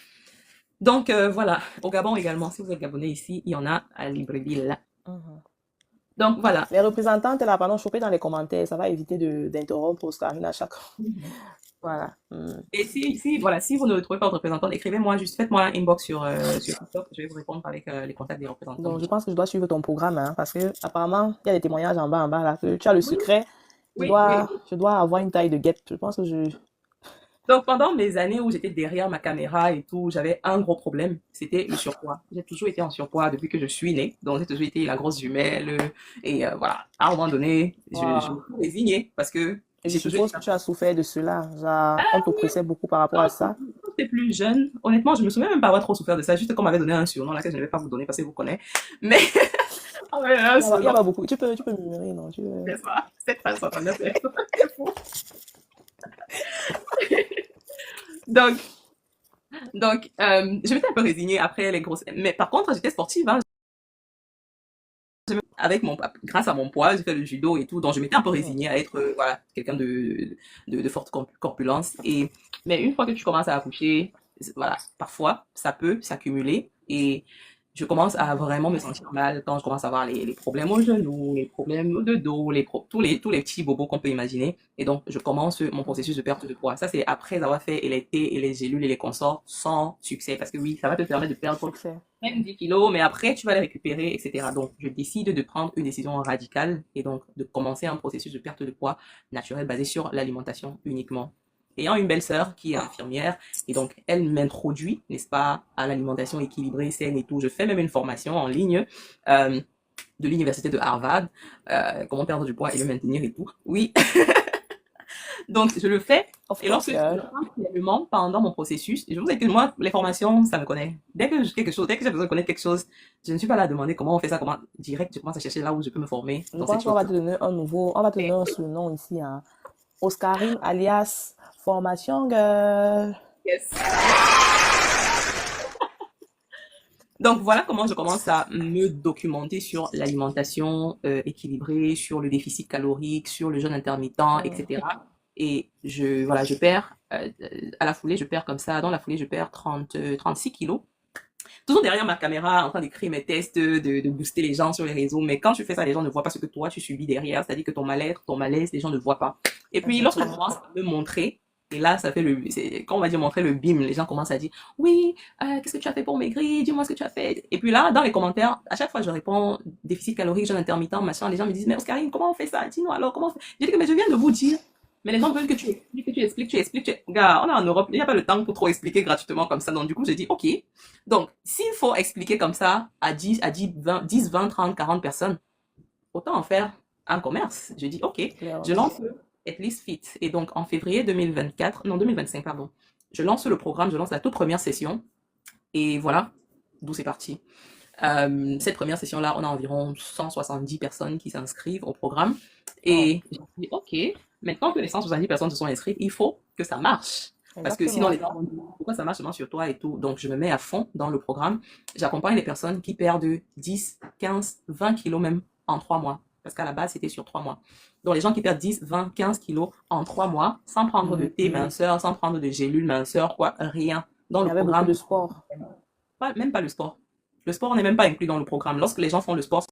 Donc voilà, au Gabon également, si vous êtes gabonais ici, il y en a à Libreville. Mhm. Donc voilà. Les représentantes là, pardon, choper dans les commentaires, ça va éviter d'interrompre Oscarine à chaque fois. Voilà. Et voilà, si vous ne trouvez pas votre représentante, écrivez-moi, juste faites-moi un inbox sur TikTok, je vais vous répondre avec les contacts des représentantes. Donc, je pense que je dois suivre ton programme, hein, parce que apparemment, il y a des témoignages en bas, là, que tu as le Oui, secret. oui, oui. Je dois avoir une taille de guêpe. Je pense que je. Donc, pendant mes années où j'étais derrière ma caméra et tout, j'avais un gros problème, c'était le surpoids. J'ai toujours été en surpoids depuis que je suis née. Donc, j'ai toujours été la grosse jumelle. Et voilà, à un moment donné, je me Waouh. suis résignée parce que Et je j'ai toujours été... suppose que tu as souffert de cela. Genre, on t'oppressait beaucoup par rapport à ça. Quand j'étais plus jeune, honnêtement, je me souviens même pas avoir trop souffert de ça. Juste qu'on m'avait donné un surnom, là, que je ne vais pas vous donner parce que vous connaissez. Mais, on m'avait donné un Il y a surnom, pas beaucoup. Tu peux murmurer, non? c'est ça. 769. Donc, je m'étais un peu résignée après les grosses... Mais par contre, j'étais sportive, hein. Avec grâce à mon poids, j'ai fait le judo et tout, donc je m'étais un peu Mhm. résignée à être, voilà, quelqu'un de forte corpulence. Mais une fois que tu commences à accoucher, voilà, parfois, ça peut s'accumuler et je commence à vraiment me sentir mal quand je commence à avoir les problèmes aux genoux, les problèmes de dos, tous les petits bobos qu'on peut imaginer. Et donc, je commence mon processus de perte de poids. Ça, c'est après avoir fait LT et les gélules et les consorts sans succès. Parce que oui, ça va te permettre de perdre Succès. même 10 kilos, mais après, tu vas les récupérer, etc. Donc, je décide de prendre une décision radicale et donc de commencer un processus de perte de poids naturel basé sur l'alimentation uniquement. Ayant une belle sœur qui est infirmière, et donc elle m'introduit, n'est-ce pas, à l'alimentation équilibrée, saine et tout. Je fais même une formation en ligne euh, de l'université de Harvard, comment perdre du poids et le maintenir et tout. Oui, donc, je le fais. Of Et course, lorsque je le girl. fais réellement pendant mon processus, je vous dis que moi, les formations, ça me connaît. Dès que j'ai besoin de connaître quelque chose, je ne suis pas là à demander comment on fait ça, comment, direct, je commence à chercher là où je peux me former Je dans cette pense qu'on chose. va te donner on va te donner un surnom ici, hein. Oscarine alias Formation Girl. Yes. Donc, voilà comment je commence à me documenter sur l'alimentation équilibrée, sur le déficit calorique, sur le jeûne intermittent, Mhm. etc. Et voilà, je perds, à la foulée, je perds comme ça, dans la foulée, je perds 36 kilos. Toujours derrière ma caméra en train d'écrire mes tests, de booster les gens sur les réseaux. Mais quand tu fais ça, les gens ne voient pas ce que toi, tu subis derrière. C'est-à-dire que ton mal-être, ton malaise, les gens ne voient pas. Et puis, lorsque je Effectivement. commence à me montrer, et là, quand on va dire montrer le bim, les gens commencent à dire, oui, qu'est-ce que tu as fait pour maigrir? Dis-moi ce que tu as fait. Et puis là, dans les commentaires, à chaque fois, je réponds, déficit calorique, jeûne intermittent, machin. Les gens me disent, mais Oscarine, comment on fait ça? Dis-nous alors, comment on fait? Je dis que, mais je viens de vous dire. Mais les gens veulent que tu expliques, que tu expliques, tu expliques. Gars, on est en Europe, il n'y a pas le temps pour trop expliquer gratuitement comme ça. Donc, du coup, j'ai dit, OK, donc, s'il faut expliquer comme ça à 20, 30, 40 personnes, autant en faire un commerce. Je dis, OK, je Clairement. lance le At Least Fit. Et donc, en février 2024, non, 2025, pardon, je lance le programme, je lance la toute première session. Et voilà, d'où c'est parti. Cette première session-là, on a environ 170 personnes qui s'inscrivent au programme. Oh, Et j'ai dit, OK, maintenant que les 170 personnes se sont inscrites, il faut que ça marche. Parce que sinon, exactement. les gens vont dire, pourquoi ça marche seulement sur toi et tout. Donc, je me mets à fond dans le programme. J'accompagne les personnes qui perdent 10, 15, 20 kilos même en 3 mois. Parce qu'à la base, c'était sur 3 mois. Donc, les gens qui perdent 10, 20, 15 kilos en 3 mois, sans prendre de thé minceur, sans prendre de gélule minceur, quoi, rien. Dans Il y le avait beaucoup programme, de sport. même pas le sport. Le sport n'est même pas inclus dans le programme. Lorsque les gens font le sport,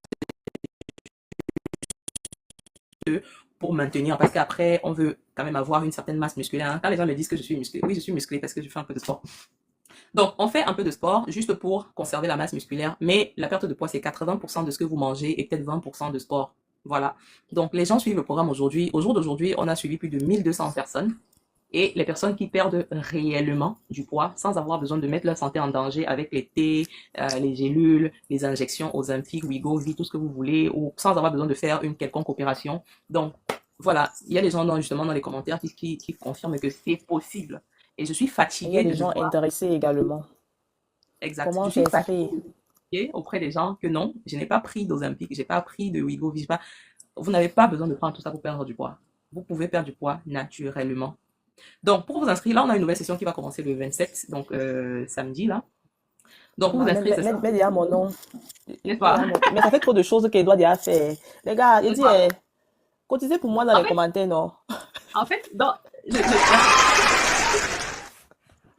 pour maintenir, parce qu'après, on veut quand même avoir une certaine masse musculaire. Hein. Quand les gens me disent que je suis musclé, oui, je suis musclé parce que je fais un peu de sport. Donc, on fait un peu de sport juste pour conserver la masse musculaire, mais la perte de poids, c'est 80% de ce que vous mangez et peut-être 20% de sport. Voilà. Donc, les gens suivent le programme aujourd'hui. Au jour d'aujourd'hui, on a suivi plus de 1200 personnes. Et les personnes qui perdent réellement du poids sans avoir besoin de mettre leur santé en danger avec les thés, les gélules, les injections aux Ozempic, Wegovy, tout ce que vous voulez, ou sans avoir besoin de faire une quelconque opération. Donc, voilà, il y a des gens justement dans les commentaires qui confirment que c'est possible. Et je suis Et il y a fatiguée des de gens devoir, intéressés également. exact, je Comment suis s'inscrire? fatiguée auprès des gens que non, je n'ai pas pris d'Ozempic, j'ai pas pris de Wegovy, j'ai pas... Vous n'avez pas besoin de prendre tout ça pour perdre du poids. Vous pouvez perdre du poids naturellement. Donc, pour vous inscrire, là, on a une nouvelle session qui va commencer le 27, donc samedi, là. Donc, pour vous Bah, inscrire, c'est ça, mets déjà mon nom. n'est-ce Mets pas? déjà mon... Mais ça fait trop de choses qu'elle doit déjà faire. Les gars, il N'est-ce dit, pas? cotisez pour moi dans En les fait, commentaires, non? en fait,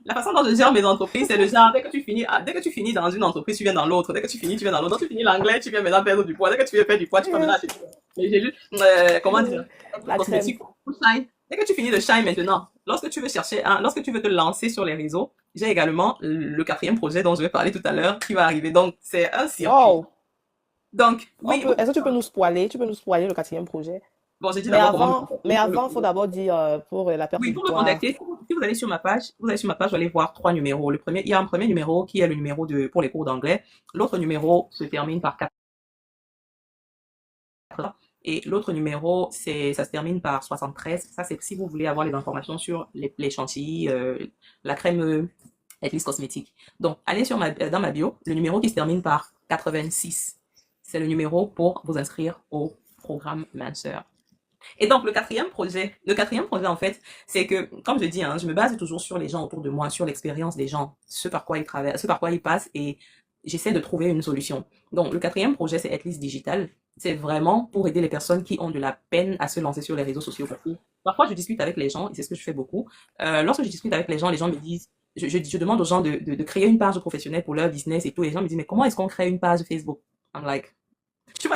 la façon dont je gère mes entreprises, c'est le genre, dès que tu finis dans une entreprise, tu viens dans l'autre. Dès que tu finis, tu viens dans l'autre. Donc, tu finis l'anglais, tu viens maintenant perdre du poids. Dès que tu veux perdre du poids, tu peux maintenant acheter. Mais j'ai lu, comment dire, La crème. cosmétique, shine. Dès que tu finis le shine maintenant, lorsque tu veux chercher, lorsque tu veux te lancer sur les réseaux, j'ai également le quatrième projet dont je vais parler tout à l'heure qui va arriver. Donc, c'est un circuit. Wow! Donc, oui, Est-ce que tu peux nous spoiler? Tu peux nous spoiler le quatrième projet? bon, j'ai dit d'abord comment. Mais avant, faut d'abord dire pour la perte Oui, du pour me poids. contacter, si vous allez sur ma page, vous allez voir trois numéros. Le premier, il y a un premier numéro qui est le numéro pour les cours d'anglais. L'autre numéro se termine par 4. Et l'autre numéro, ça se termine par 73. Ça, c'est si vous voulez avoir les informations sur les chantilly, la crème Ethlis Cosmétique. Donc, allez dans ma bio, le numéro qui se termine par 86. C'est le numéro pour vous inscrire au programme Minceur. Et donc, le quatrième projet, en fait, c'est que, comme je dis, hein, je me base toujours sur les gens autour de moi, sur l'expérience des gens, ce par quoi ils travaillent, ce par quoi ils passent, et j'essaie de trouver une solution. Donc, le quatrième projet, c'est Atlas Digital. C'est vraiment pour aider les personnes qui ont de la peine à se lancer sur les réseaux sociaux. Parfois, je discute avec les gens, et c'est ce que je fais beaucoup. Lorsque je discute avec les gens me disent, je demande aux gens de créer une page professionnelle pour leur business et tout. Les gens me disent, mais comment est-ce qu'on crée une page Facebook? I'm like, tu vois,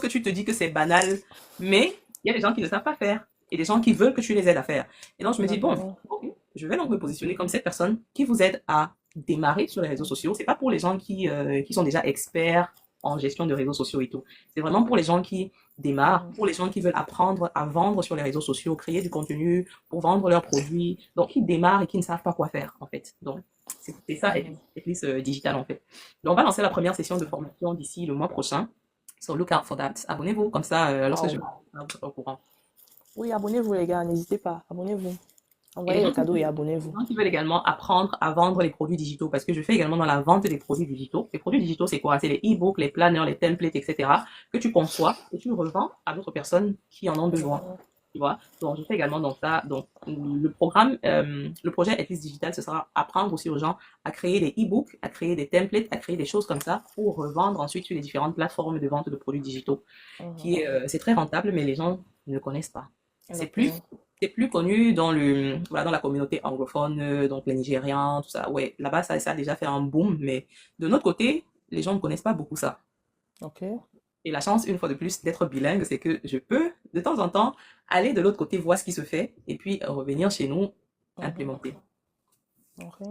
que tu te dis que c'est banal, mais il y a des gens qui ne savent pas faire et des gens qui veulent que tu les aides à faire. Et donc, je me dis, bon, Exactement. okay, je vais donc me positionner comme cette personne qui vous aide à démarrer sur les réseaux sociaux. C'est pas pour les gens qui sont déjà experts en gestion de réseaux sociaux et tout. C'est vraiment pour les gens qui démarrent, pour les gens qui veulent apprendre à vendre sur les réseaux sociaux, créer du contenu pour vendre leurs produits, donc qui démarrent et qui ne savent pas quoi faire, en fait. Donc, c'est ça, Ethlis Digital, en fait. Donc, on va lancer la première session de formation d'ici le mois prochain. So look out for that. Abonnez-vous, comme ça, lorsque je Wow. vous êtes au courant. Oui, abonnez-vous les gars, n'hésitez pas. Abonnez-vous. Et les Envoyez gens, les cadeaux et abonnez-vous. qui veulent également apprendre à vendre les produits digitaux, parce que je fais également dans la vente des produits digitaux. Les produits digitaux, c'est quoi? C'est les e-books, les planners, les templates, etc. que tu conçois et tu revends à d'autres personnes qui en ont besoin. Tu vois? Donc, je fais également dans ça. Donc, le projet Ethlis Digital, ce sera apprendre aussi aux gens à créer des e-books, à créer des templates, à créer des choses comme ça pour revendre ensuite sur les différentes plateformes de vente de produits digitaux. C'est très rentable, mais les gens ne le connaissent pas. C'est plus, Exactement. c'est plus connu dans dans la communauté anglophone, donc les Nigérians, tout ça. Ouais, là-bas, ça a déjà fait un boom, mais de notre côté, les gens ne connaissent pas beaucoup ça. Ok. Et la chance, une fois de plus, d'être bilingue, c'est que je peux, de temps en temps, aller de l'autre côté, voir ce qui se fait, et puis revenir chez nous, implémenter. Ok.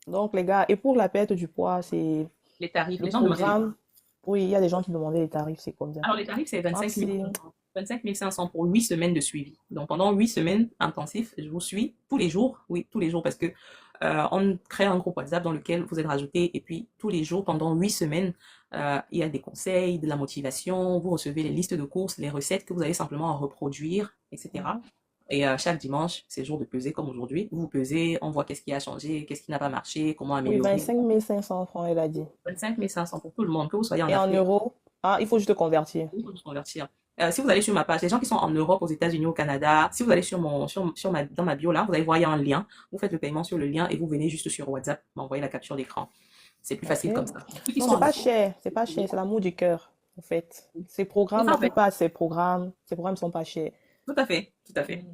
Donc les gars, et pour la perte du poids, c'est Les tarifs, le les gens demandent les tarifs. programme. Oui, il y a des gens qui demandaient les tarifs, c'est combien? Alors, les tarifs, c'est 25 Maxi. 000, 25 500 pour 8 semaines de suivi. Donc, pendant 8 semaines intensifs, je vous suis tous les jours. Oui, tous les jours, parce que on crée un groupe WhatsApp dans lequel vous êtes rajouté. Et puis, tous les jours, pendant 8 semaines, il y a des conseils, de la motivation. Vous recevez les listes de courses, les recettes que vous allez simplement reproduire, etc. Et chaque dimanche, c'est jour de peser comme aujourd'hui. Vous pesez, on voit qu'est-ce qui a changé, qu'est-ce qui n'a pas marché, comment Oui, améliorer. 25 500 francs, elle a dit. 25 500 pour tout le monde, que vous soyez en Et en Afrique. euros? Ah, il faut juste convertir. Il faut se convertir. Si vous allez sur ma page, les gens qui sont en Europe, aux États-Unis, au Canada, si vous allez dans ma bio là, vous allez voir, il y a un lien. Vous faites le paiement sur le lien et vous venez juste sur WhatsApp m'envoyer la capture d'écran. C'est plus Ok. facile comme ça. Ceux qui Non, sont c'est en pas Europe, cher. C'est pas cher. C'est l'amour du cœur, en fait. Ces c'est programmes, ça la en fait. plupart de ces programmes sont pas chers. Tout à fait, tout à fait.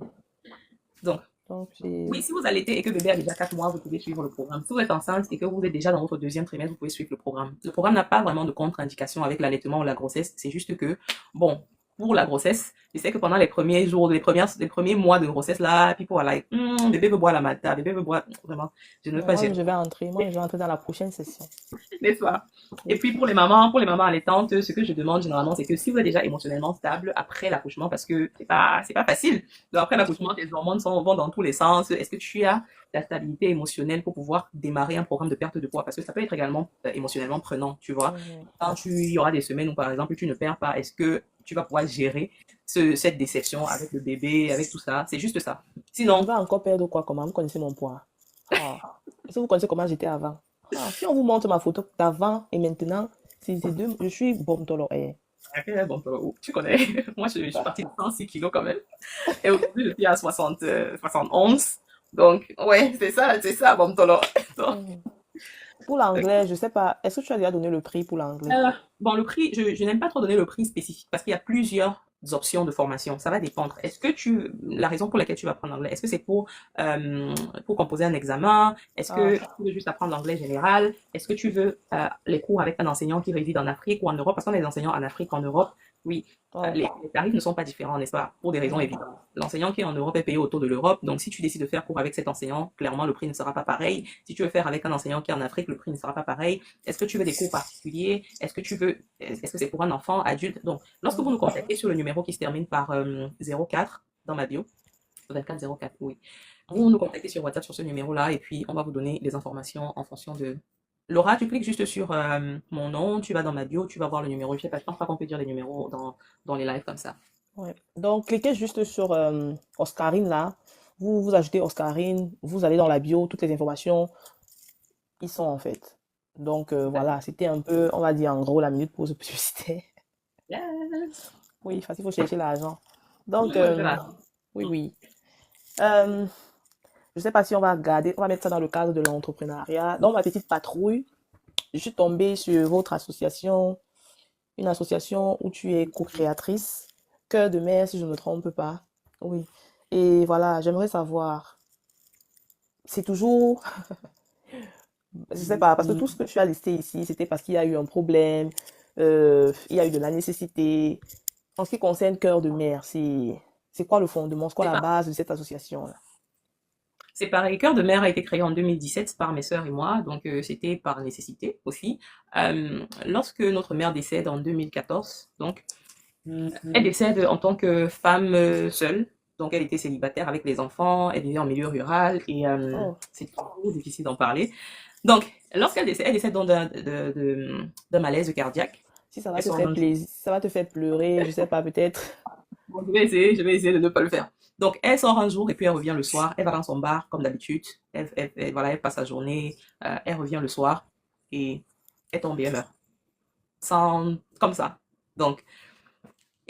Donc, Donc, c'est... oui, si vous allaitez et que bébé a déjà 4 mois, vous pouvez suivre le programme. Si vous êtes enceinte et que vous êtes déjà dans votre deuxième trimestre, vous pouvez suivre le programme. Le programme n'a pas vraiment de contre-indication avec l'allaitement ou la grossesse. C'est juste que, bon, pour la grossesse, je sais que pendant les premiers jours, les premiers mois de grossesse, là, people are like, bébé veut boire la mata, bébé veut boire, vraiment, je ne veux Mais pas gérer. moi, je vais entrer dans la prochaine session. N'est-ce pas? Et Oui. puis pour les mamans allaitantes, ce que je demande généralement, c'est que si vous êtes déjà émotionnellement stable après l'accouchement, parce que c'est pas facile. Donc après l'accouchement, tes hormones vont dans tous les sens. Est-ce que tu as la stabilité émotionnelle pour pouvoir démarrer un programme de perte de poids? Parce que ça peut être également émotionnellement prenant, tu vois. Mhm. Quand il y aura des semaines où par exemple tu ne perds pas, est-ce que tu vas pouvoir gérer cette déception avec le bébé, avec tout ça? C'est juste ça. Je Sinon, vais encore perdre quoi, comment? Vous connaissez mon poids. Ah. Est-ce que vous connaissez comment j'étais avant? Ah, si on vous montre ma photo d'avant et maintenant, c'est deux, je suis bon tolo. bon, tu connais, moi je suis partie de 106 kilos quand même. Et aujourd'hui, je suis à 60, 71. Donc, ouais, c'est ça, bon, tolo. Donc, Mhm. Pour l'anglais, je sais pas. Est-ce que tu as déjà donné le prix pour l'anglais? bon, le prix, je n'aime pas trop donner le prix spécifique parce qu'il y a plusieurs options de formation. Ça va dépendre. La raison pour laquelle tu vas apprendre l'anglais, est-ce que c'est pour composer un examen? Est-ce que Ah, tu veux juste apprendre l'anglais général? Est-ce que tu veux les cours avec un enseignant qui réside en Afrique ou en Europe? Parce qu'on a des enseignants en Afrique, en Europe. Oui, oh. les tarifs ne sont pas différents, n'est-ce pas? Pour des raisons Mhm. évidentes. L'enseignant qui est en Europe est payé autour de l'Europe. Donc, si tu décides de faire cours avec cet enseignant, clairement, le prix ne sera pas pareil. Si tu veux faire avec un enseignant qui est en Afrique, le prix ne sera pas pareil. Est-ce que tu veux des cours particuliers? Est-ce que c'est pour un enfant, adulte? Donc, lorsque vous nous Mhm. contactez sur le numéro qui se termine par 04 dans ma bio, 2404, oui. Vous nous contactez sur WhatsApp sur ce numéro-là et puis on va vous donner les informations en fonction de. Laura, tu cliques juste sur mon nom, tu vas dans ma bio, tu vas voir le numéro. Je sais pas, je pense pas qu'on peut dire les numéros dans les lives comme ça. Ouais. Donc, cliquez juste sur Oscarine là. Vous ajoutez Oscarine, vous allez dans la bio, toutes les informations y sont en fait. Donc, voilà, c'était un peu, on va dire en gros, la minute pause publicitaire. Yes. Oui, parce qu'il faut chercher l'argent. Donc, Voilà. oui, oui. Euh, je sais pas si on va regarder, on va mettre ça dans le cadre de l'entrepreneuriat. Dans ma petite patrouille, je suis tombée sur votre association, une association où tu es co-créatrice, Cœur de mer, si je ne me trompe pas. Oui. Et voilà, j'aimerais savoir, c'est toujours, je sais pas, parce que tout ce que tu as listé ici, c'était parce qu'il y a eu un problème, il y a eu de la nécessité. En ce qui concerne Cœur de mer, c'est quoi le fondement, c'est quoi C'est la pas. base de cette association-là? C'est pareil. Cœur de mer a été créé en 2017 par mes sœurs et moi, donc c'était par nécessité aussi. Lorsque notre mère décède en 2014, donc elle décède en tant que femme seule. Donc, elle était célibataire avec les enfants, elle vivait en milieu rural et Oh, c'est trop difficile d'en parler. Donc, lorsqu'elle décède, elle décède donc d'un malaise cardiaque. si ça va Elle te sort faire un jour. plaisir, si ça va te faire pleurer, je sais pas, peut-être. Bon, je vais essayer de ne pas le faire. Donc, elle sort un jour et puis elle revient le soir. Elle va dans son bar comme d'habitude. Voilà, elle passe sa journée. Elle revient le soir et elle tombe et elle meurt. Sans, comme ça. Donc,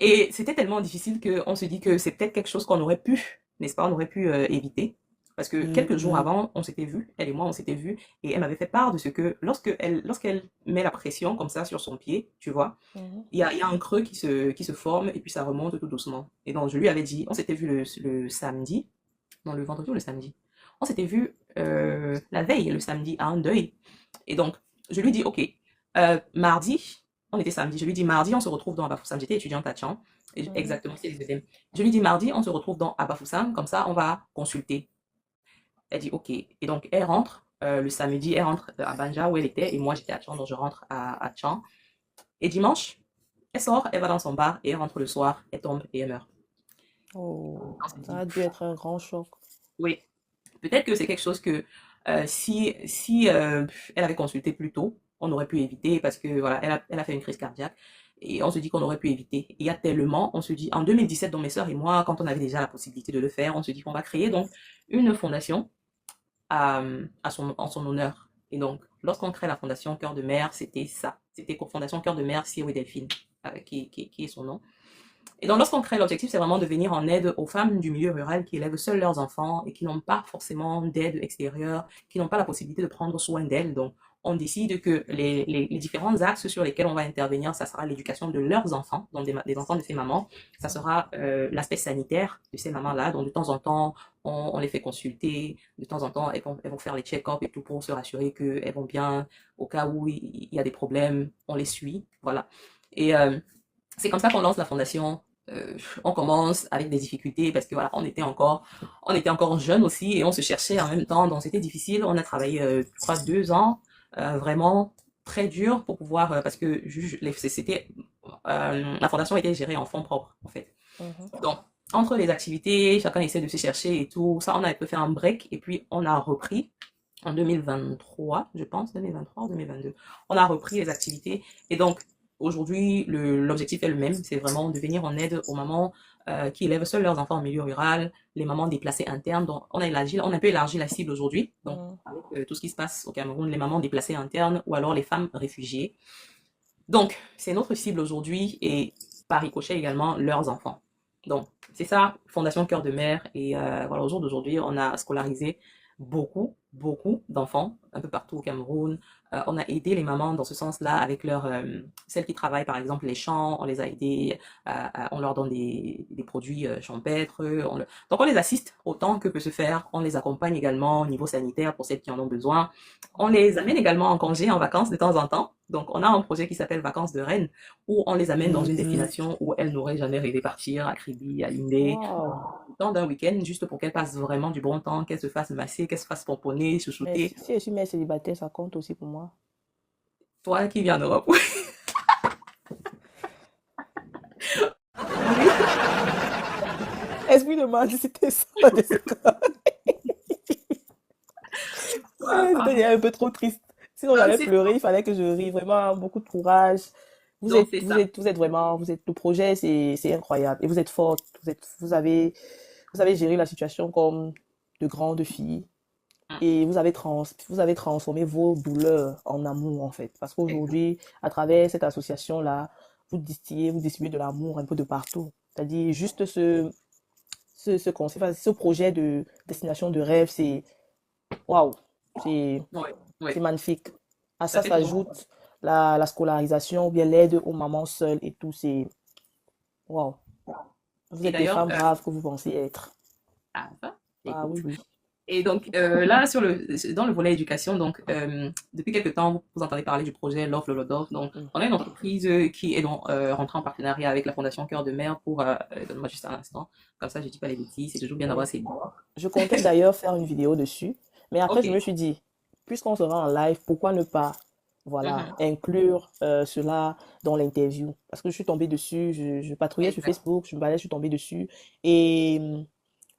et c'était tellement difficile qu'on se dit que c'est peut-être quelque chose qu'on aurait pu, n'est-ce pas, on aurait pu éviter. Parce que quelques jours avant, on s'était vu, elle et moi, on s'était vu, et elle m'avait fait part de ce que lorsqu'elle met la pression comme ça sur son pied, tu vois, Mhm. il y a un creux qui se forme, et puis ça remonte tout doucement. Et donc, je lui avais dit, on s'était vu le samedi, non, le vendredi ou le samedi. On s'était vu la veille, le samedi, à un deuil. Et donc, je lui dis, OK, mardi, on était samedi, je lui dis, mardi, on se retrouve dans Abafoussam. J'étais étudiante à Tchan. Mhm. Exactement, c'est les EDM. Je lui dis, mardi, on se retrouve dans Abafoussam, comme ça, on va consulter. Elle dit, OK. Et donc, elle rentre, le samedi, elle rentre à Banja où elle était, et moi, j'étais à Tchan, donc je rentre à Tchan. Et dimanche, elle sort, elle va dans son bar, et elle rentre le soir, elle tombe et elle meurt. Oh, On s'est ça dit, a dû être un grand choc. oui, peut-être que c'est quelque chose que si elle avait consulté plus tôt, on aurait pu éviter parce que voilà, elle a fait une crise cardiaque et on se dit qu'on aurait pu éviter. Il y a tellement, on se dit, en 2017, dans mes sœurs et moi, quand on avait déjà la possibilité de le faire, on se dit qu'on va créer donc une fondation en son honneur. Et donc, lorsqu'on crée la fondation Cœur de Mer, c'était ça. C'était Fondation Cœur de Mer, Siro et Delphine, qui est son nom. Et donc, lorsqu'on crée l'objectif, c'est vraiment de venir en aide aux femmes du milieu rural qui élèvent seules leurs enfants et qui n'ont pas forcément d'aide extérieure, qui n'ont pas la possibilité de prendre soin d'elles. Donc, on décide que les différents axes sur lesquels on va intervenir, ça sera l'éducation de leurs enfants, donc des enfants de ces mamans. Ça sera l'aspect sanitaire de ces mamans-là. Donc, de temps en temps, on les fait consulter. De temps en temps, elles vont faire les check-ups et tout pour se rassurer qu'elles vont bien. Au cas où il y a des problèmes, on les suit. Voilà. Et c'est comme ça qu'on lance la fondation on commence avec des difficultés parce que voilà, on était encore jeunes aussi et on se cherchait en même temps, donc c'était difficile. On a travaillé, je crois, 2 ans, vraiment très dur pour pouvoir, parce que c'était, la fondation était gérée en fonds propres, en fait. Mhm. Donc, entre les activités, chacun essaie de se chercher et tout, ça, on a un peu fait un break et puis on a repris en 2023, je pense, 2023 ou 2022. On a repris les activités et donc aujourd'hui, l'objectif est le même, c'est vraiment de venir en aide aux mamans qui élèvent seuls leurs enfants en milieu rural, les mamans déplacées internes. Donc on a un peu élargi la cible aujourd'hui. Donc Mhm. avec tout ce qui se passe au Cameroun, les mamans déplacées internes ou alors les femmes réfugiées. Donc c'est notre cible aujourd'hui et par ricochet également leurs enfants. Donc c'est ça, Fondation Cœur de Mère. Et voilà, au jour d'aujourd'hui, on a scolarisé beaucoup d'enfants un peu partout au Cameroun. On a aidé les mamans dans ce sens-là avec celles qui travaillent par exemple les champs, on les a aidées, on leur donne des produits champêtres. Donc on les assiste autant que peut se faire, on les accompagne également au niveau sanitaire pour celles qui en ont besoin. On les amène également en congé, en vacances de temps en temps. Donc on a un projet qui s'appelle Vacances de Rennes où on les amène dans une destination où elles n'auraient jamais rêvé partir, à Kribi, à Lindé, Wow. le temps d'un week-end, juste pour qu'elles passent vraiment du bon temps, qu'elles se fassent masser, qu'elles se fassent pomponner, Mais chouchouter. si je suis mère célibataire, ça compte aussi pour moi. Toi qui viens en Europe. Oui. Esprit de mal, c'était ça la décision. C'était un peu trop triste. Sinon, Ah, j'allais c'est pleurer, il fallait que je rie. Vraiment, beaucoup de courage. donc c'est ça. Vous êtes vraiment, le projet, c'est incroyable. Et vous êtes forte. Vous avez géré la situation comme de grandes filles. Hum, Et vous avez transformé vos douleurs en amour, en fait. Parce exact. qu'aujourd'hui, à travers cette association-là, vous distribuez de l'amour un peu de partout. C'est-à-dire, juste ce concept, enfin, ce projet de destination de rêve, c'est, waouh, c'est, Ouais, c'est ouais. magnifique. À Ça ça fait toujours. s'ajoute la scolarisation, ou bien l'aide aux mamans seules et tout, c'est, waouh. Vous Et êtes des d'ailleurs, femmes braves que vous pensez être. ah, ça, Ah écoute. oui, oui. Et donc là, dans le volet éducation, donc depuis quelques temps, vous entendez parler du projet Love Lolodov. Donc, Mm. on a une entreprise qui est donc, rentrée en partenariat avec la Fondation Cœur de Mère pour, donne-moi juste un instant, comme ça je dis pas les bêtises, c'est toujours bien Oui. d'avoir ses bords. Je comptais d'ailleurs faire une vidéo dessus, mais après Ok. je me suis dit, puisqu'on sera en live, pourquoi ne pas, voilà, Mhm. inclure cela dans l'interview? Parce que je suis tombée dessus, je patrouillais sur Exact. Facebook, je me baladais, je suis tombée dessus et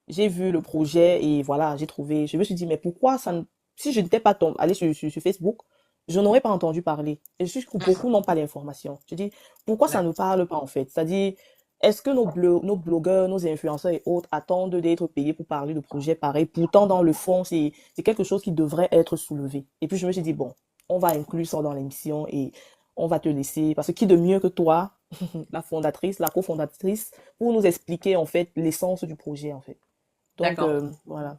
j'ai vu le projet et voilà, j'ai trouvé, je me suis dit, mais pourquoi ça ne, si je n'étais pas allée sur Facebook, je n'aurais pas entendu parler. Et je suis que Mhm. beaucoup n'ont pas l'information. Je dis, pourquoi ça ne D'accord. parle pas en fait? C'est-à-dire, est-ce que nos blogueurs, nos influenceurs et autres attendent d'être payés pour parler de projets pareils? Pourtant, dans le fond, c'est quelque chose qui devrait être soulevé. Et puis, je me suis dit, bon, on va inclure ça dans l'émission et on va te laisser, parce que qui de mieux que toi, la fondatrice, la cofondatrice, pour nous expliquer en fait l'essence du projet en fait. Donc, D'accord. voilà,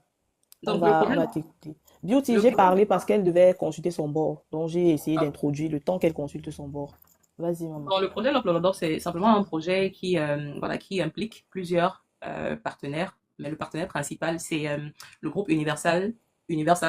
Donc on va t'écouter. Beauty, le j'ai projet, parlé parce qu'elle devait consulter son bord. Donc, j'ai essayé d'introduire le temps qu'elle consulte son bord. Vas-y, maman. bon, le projet Love Lolodov, c'est simplement un projet qui, voilà, qui implique plusieurs partenaires, mais le partenaire principal, c'est le groupe Universal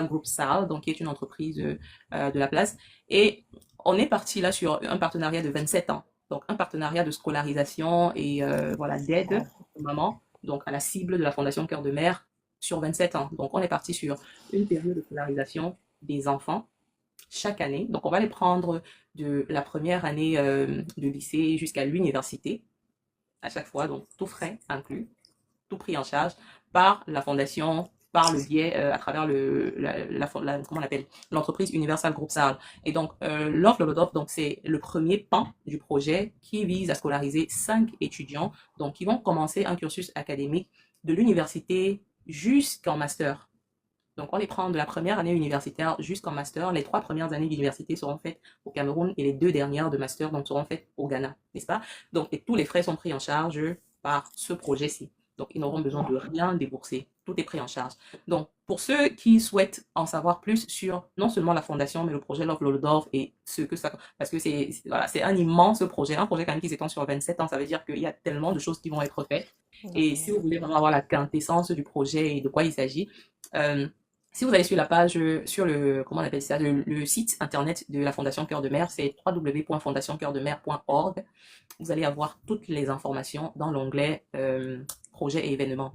Group SAL, donc qui est une entreprise de la place. Et on est parti là sur un partenariat de 27 ans. Donc un partenariat de scolarisation et voilà, d'aide Wow. aux mamans, donc à la cible de la Fondation Cœur de Mère sur 27 ans. Donc on est parti sur une période de scolarisation des enfants chaque année. Donc, on va les prendre de la première année de lycée jusqu'à l'université, à chaque fois, donc tout frais inclus, tout pris en charge par la fondation, par le biais, à travers comment on appelle, l'entreprise Universal Group SAL. Et donc, l'offre Lolodop, donc c'est le premier pan du projet qui vise à scolariser 5 étudiants, donc qui vont commencer un cursus académique de l'université jusqu'en master. Donc, on les prend de la première année universitaire jusqu'en master. Les 3 premières années d'université seront faites au Cameroun et les 2 dernières de master donc, seront faites au Ghana, n'est-ce pas? Donc, et tous les frais sont pris en charge par ce projet-ci. Donc, ils n'auront besoin de rien débourser. Tout est pris en charge. Donc, pour ceux qui souhaitent en savoir plus sur non seulement la fondation, mais le projet Love Lolodorf et ce que ça... Parce que voilà, c'est un immense projet, un projet quand même qui s'étend sur 27 ans. Ça veut dire qu'il y a tellement de choses qui vont être faites. Et si vous voulez vraiment avoir la quintessence du projet et de quoi il s'agit, euh, Si vous allez sur la page, sur le, comment on appelle ça, le site internet de la Fondation Cœur de Mer, c'est www.fondationcoeurdemer.org. Vous allez avoir toutes les informations dans l'onglet projet et événements.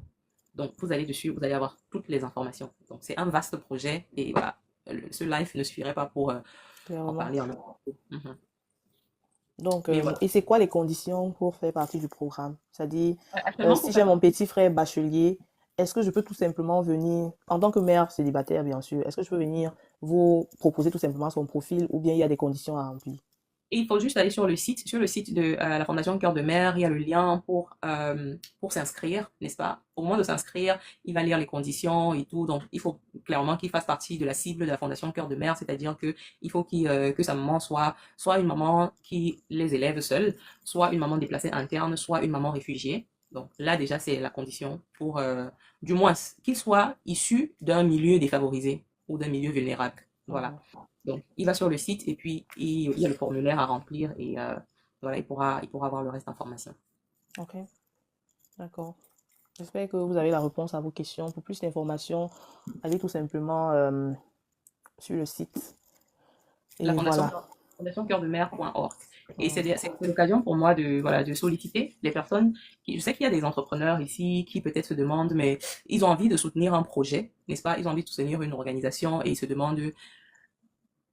Donc, vous allez dessus, vous allez avoir toutes les informations. Donc, c'est un vaste projet et voilà, ce live ne suffirait pas pour en clairement. parler en entier. Mhm. Donc, Mais voilà. et c'est quoi les conditions pour faire partie du programme? C'est-à-dire, Actuellement, si pour j'ai faire mon petit frère bachelier, est-ce que je peux tout simplement venir, en tant que mère célibataire, bien sûr, est-ce que je peux venir vous proposer tout simplement son profil ou bien il y a des conditions à remplir? Et il faut juste aller sur le site. Sur le site de la Fondation Cœur de Mer, il y a le lien pour s'inscrire, n'est-ce pas? Au moment de s'inscrire, il va lire les conditions et tout. Donc, il faut clairement qu'il fasse partie de la cible de la Fondation Cœur de Mer, c'est-à-dire que il faut que sa maman soit une maman qui les élève seule, soit une maman déplacée interne, soit une maman réfugiée. Donc là, déjà, c'est la condition pour, du moins, qu'il soit issu d'un milieu défavorisé ou d'un milieu vulnérable. Voilà. Mhm. Donc, il va sur le site et puis il y a le formulaire à remplir et voilà, il pourra avoir le reste d'informations. Ok, d'accord. J'espère que vous avez la réponse à vos questions. Pour plus d'informations, allez tout simplement sur le site. La Et voilà. Fondation Cœur de Mer.org. Et c'est l'occasion pour moi de, voilà, de solliciter les personnes qui, je sais qu'il y a des entrepreneurs ici qui peut-être se demandent, mais ils ont envie de soutenir un projet, n'est-ce pas? Ils ont envie de soutenir une organisation et ils se demandent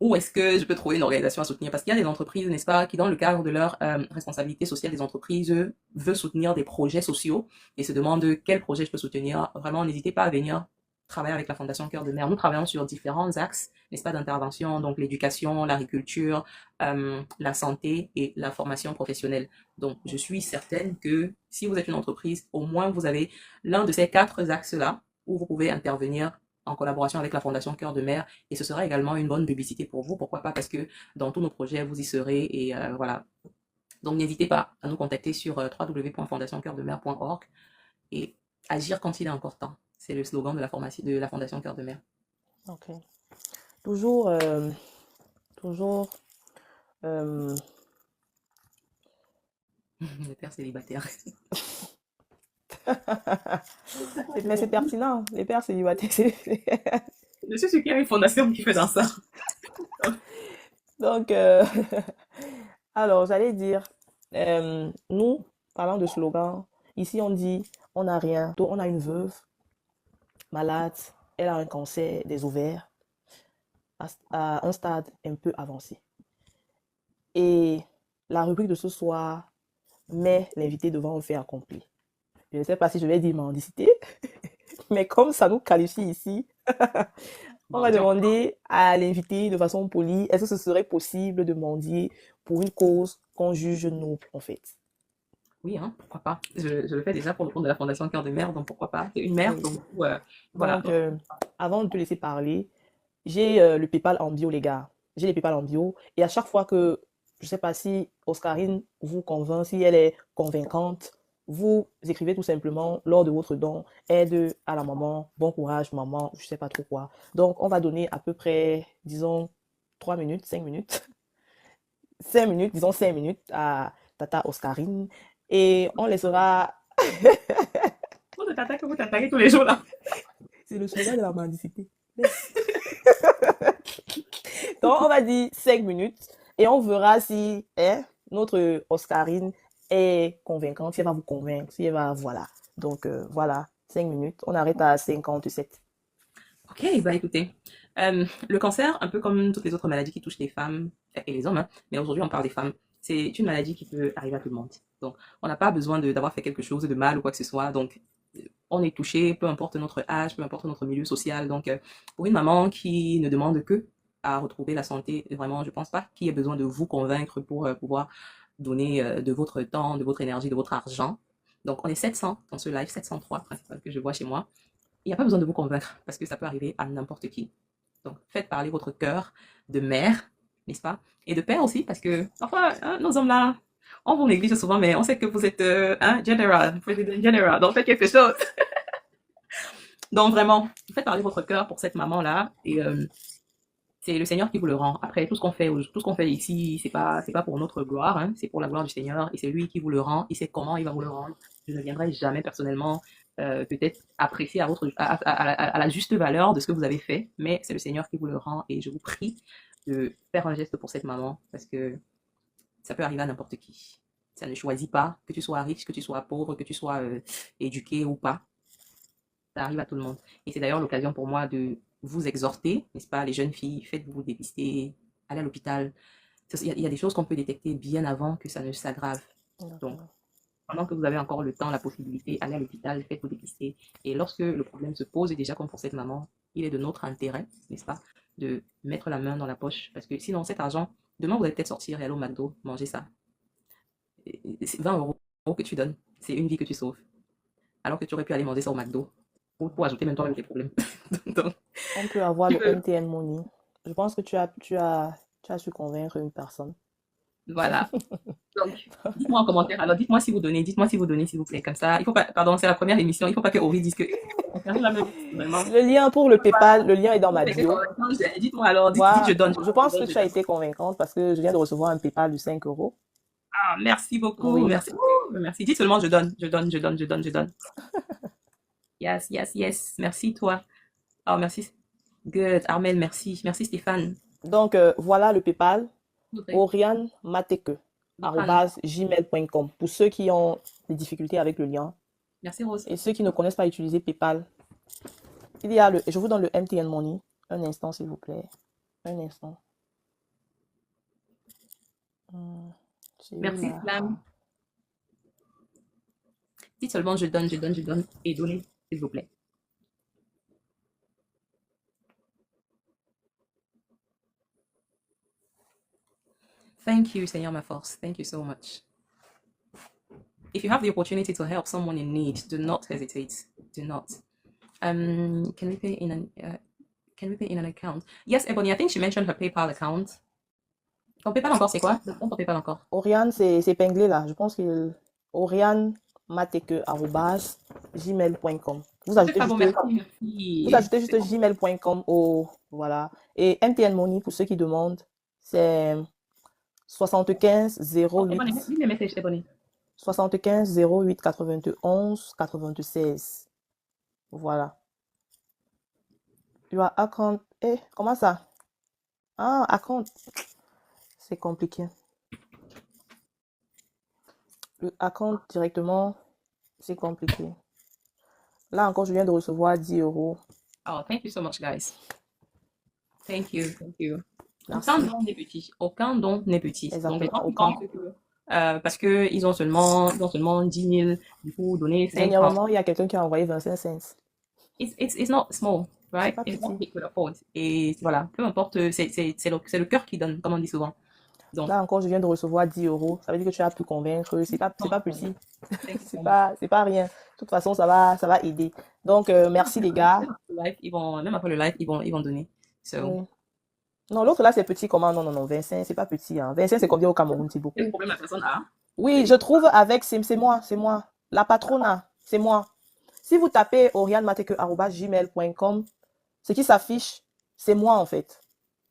où est-ce que je peux trouver une organisation à soutenir? Parce qu'il y a des entreprises, n'est-ce pas, qui dans le cadre de leur responsabilité sociale des entreprises, veulent soutenir des projets sociaux et se demandent quel projet je peux soutenir. Vraiment, n'hésitez pas à venir travailler avec la Fondation Cœur de Mer. Nous travaillons sur différents axes, n'est-ce pas, d'intervention, donc l'éducation, l'agriculture, la santé et la formation professionnelle. Donc, je suis certaine que si vous êtes une entreprise, au moins vous avez l'un de ces quatre axes-là où vous pouvez intervenir en collaboration avec la Fondation Cœur de Mer et ce sera également une bonne publicité pour vous. Pourquoi pas? Parce que dans tous nos projets, vous y serez et voilà. Donc n'hésitez pas à nous contacter sur www.fondationcoeurdemer.org et agir quand il est encore temps. C'est le slogan de de la Fondation Cœur de Mer. Ok. Toujours, toujours, euh, Le père célibataire. mais c'est pertinent. Les pères célibataires, Je suis sûr qu'il y a une fondation qui fait dans ça. Donc, alors, j'allais dire, nous, parlant de slogan, ici on dit, on n'a rien. Donc, on a une veuve malade, elle a un cancer des ovaires à un stade un peu avancé. Et la rubrique de ce soir met l'invité devant un fait accompli. Je ne sais pas si je vais dire mendicité, mais comme ça nous qualifie ici, on va Mendiant. demander à l'invité de façon polie, est-ce que ce serait possible de mendier pour une cause qu'on juge noble, en fait? Oui, hein, pourquoi pas. Je le fais déjà pour le compte de la Fondation Cœur de Mer, donc pourquoi pas. C'est une mère, Oui. donc voilà. Donc, avant de te laisser parler, j'ai le PayPal en bio, les gars. J'ai les PayPal en bio. Et à chaque fois que, je ne sais pas si Oscarine vous convainc, si elle est convaincante, vous écrivez tout simplement lors de votre don, aide à la maman, bon courage maman, je ne sais pas trop quoi. Donc, on va donner à peu près, disons, 3 minutes, 5 minutes, 5 minutes, disons 5 minutes à Tata Oscarine. Et on laissera, Vous t'attaquez tous les jours là. c'est le slogan de la mendicité. Donc, on va dire 5 minutes et on verra si hein, notre Oscarine est convaincante, si elle va vous convaincre, si elle va, voilà. Donc, voilà, 5 minutes. On arrête à 57. Ok, bah écoutez, le cancer, un peu comme toutes les autres maladies qui touchent les femmes et les hommes, hein, mais aujourd'hui on parle des femmes, c'est une maladie qui peut arriver à tout le monde. Donc, on n'a pas besoin d'avoir fait quelque chose de mal ou quoi que ce soit. Donc, on est touché, peu importe notre âge, peu importe notre milieu social. Donc, pour une maman qui ne demande que à retrouver la santé, vraiment, je pense pas qu'il y ait besoin de vous convaincre pour pouvoir donner de votre temps, de votre énergie, de votre argent. Donc, on est 700 dans ce live, 703 principal que je vois chez moi. Il n'y a pas besoin de vous convaincre parce que ça peut arriver à n'importe qui. Donc, faites parler votre cœur de mère, n'est-ce pas? Et de père aussi, parce que parfois, hein, nos hommes-là, on vous néglige souvent, mais on sait que vous êtes general, président general, donc faites quelque chose. Donc, vraiment, faites parler votre cœur pour cette maman-là. Et c'est le Seigneur qui vous le rend. Après, tout ce qu'on fait ici, c'est pas pour notre gloire, hein, c'est pour la gloire du Seigneur. Et c'est lui qui vous le rend. Il sait comment il va vous le rendre. Je ne viendrai jamais personnellement peut-être apprécier à la juste valeur de ce que vous avez fait, mais c'est le Seigneur qui vous le rend et je vous prie de faire un geste pour cette maman parce que ça peut arriver à n'importe qui. Ça ne choisit pas que tu sois riche, que tu sois pauvre, que tu sois éduqué ou pas. Ça arrive à tout le monde. Et c'est d'ailleurs l'occasion pour moi de vous exhorter, n'est-ce pas, les jeunes filles, faites-vous dépister, allez à l'hôpital. Il y a des choses qu'on peut détecter bien avant que ça ne s'aggrave. Donc, D'accord. pendant que vous avez encore le temps, la possibilité, allez à l'hôpital, faites-vous dépister. Et lorsque le problème se pose, et déjà comme pour cette maman, il est de notre intérêt, n'est-ce pas, de mettre la main dans la poche. Parce que sinon, cet argent, demain, vous allez peut-être sortir et aller au McDo, manger ça. C'est 20 euros que tu donnes, c'est une vie que tu sauves. Alors que tu aurais pu aller manger ça au McDo pour ajouter même toi-même tes problèmes. Donc, On peut avoir tu le peux, MTN Money. Je pense que tu as su convaincre une personne. voilà. Donc, dites-moi en commentaire. Alors, dites-moi si vous donnez, s'il vous plaît. Comme ça, il faut pas, pardon, c'est la première émission. Il faut pas que Ori dise que on fait la même, vraiment. Le lien pour le PayPal, le lien est dans ma bio. Dites-moi alors, dites Moi, je donne. je pense que tu as été convaincante parce que je viens de recevoir un PayPal de 5 euros. Ah, merci beaucoup, Oui. merci beaucoup, merci. Dites seulement je donne, je donne, je donne, je donne, je donne. Yes, yes, yes. Merci toi. Oh, merci. Good. Armel, merci. Merci Stéphane. Donc, voilà le PayPal. Audrey, Viprane. orianemateke@gmail.com pour ceux qui ont des difficultés avec le lien Merci Rose. et ceux qui ne connaissent pas utiliser PayPal. Je vous donne le MTN Money. Un instant, s'il vous plaît. Un instant. C'est où Merci là? Slam. Dites seulement je donne, je donne, je donne. Et donnez, s'il vous plaît. Thank you, Seigneur ma force. Thank you so much. If you have the opportunity to help someone in need, do not hesitate. Do not. Can we pay in an account? Yes, Ebony, I think she mentioned her PayPal account. Ton PayPal encore, c'est quoi? Donne ton PayPal encore. Oriane, c'est épinglé là. Je pense que orianemateke@gmail.com. Vous ajoutez Ah bon, juste, merci. vous ajoutez juste gmail.com au, voilà. Et MTN Money, pour ceux qui demandent, c'est 75 08 Lis mes messages, Ebony. 75 08 91 96. Voilà. Your account. Eh, comment ça? Ah, account. C'est compliqué. Le account directement, c'est compliqué. Là encore, je viens de recevoir 10 euros. Oh, thank you so much, guys. Thank you, thank you. Merci. Aucun don n'est petit. Aucun don n'est petit. Donc, les Exactement, gens qui aucun. pensent que, parce qu'ils ont seulement 10 000, du coup, donner 5 francs. Dernièrement, il y a quelqu'un qui a envoyé 25 cents. It's not small, C'est right? pas It's what petit. we could afford. Et voilà, peu importe, c'est le cœur qui donne, comme on dit souvent. Donc, Là encore, je viens de recevoir 10 euros. Ça veut dire que tu as pu convaincre. C'est pas petit. thank you so C'est pas rien. De toute façon, ça va aider. Donc, merci les gars. même après le live, ils vont donner. So, Oui. Non, l'autre là, c'est petit comment? Non, 25, c'est pas petit. Hein. 25, c'est combien au Cameroun? C'est beaucoup. quel problème la personne a? Oui, je trouve avec, c'est moi. La patrona, c'est moi. Si vous tapez orianemateke@gmail.com, ce qui s'affiche, c'est moi en fait.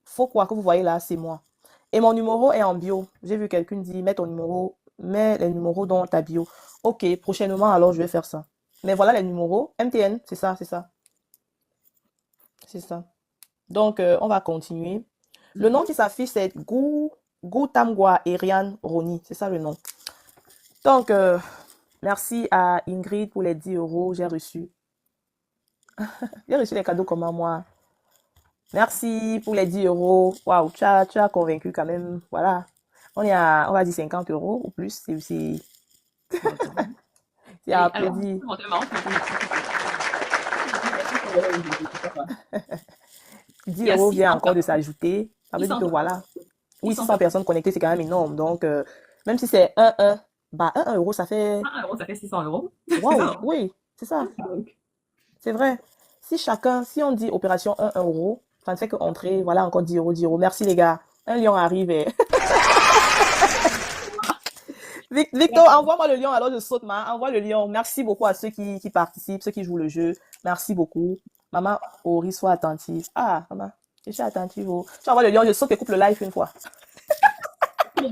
Faut quoi que vous voyez là, c'est moi. Et mon numéro est en bio. J'ai vu quelqu'un dire, mets les numéros dans ta bio. Ok, prochainement, alors je vais faire ça. Mais voilà les numéros. MTN, c'est ça. Donc, on va continuer. Le nom qui s'affiche, c'est Tamgwa Eriane Roni. C'est ça le nom. Donc, merci à Ingrid pour les 10 euros. J'ai reçu les cadeaux comment moi. Merci pour les 10 euros. Waouh, tu as convaincu quand même. Voilà. On va dire 50 euros ou plus. C'est applaudi. 10 euros vient encore de s'ajouter. Ça veut dire que voilà. Oui, 600 personnes connectées, c'est quand même énorme. Donc, même si c'est 1 euro, ça fait. 1 euro, ça fait 600 euros. Waouh, oui, c'est ça. C'est vrai. Si on dit opération 1 euro, ça ne fait que entrer, voilà, encore 10 euros. Merci les gars. Un lion arrive. Victor, envoie-moi le lion, alors je saute, envoie le lion. Merci beaucoup à ceux qui participent, ceux qui jouent le jeu. Merci beaucoup. Maman Ori, sois attentive. Ah, maman, je suis attentive. Oh. Tu envoies le lion, je saute et coupe le live une fois. Tu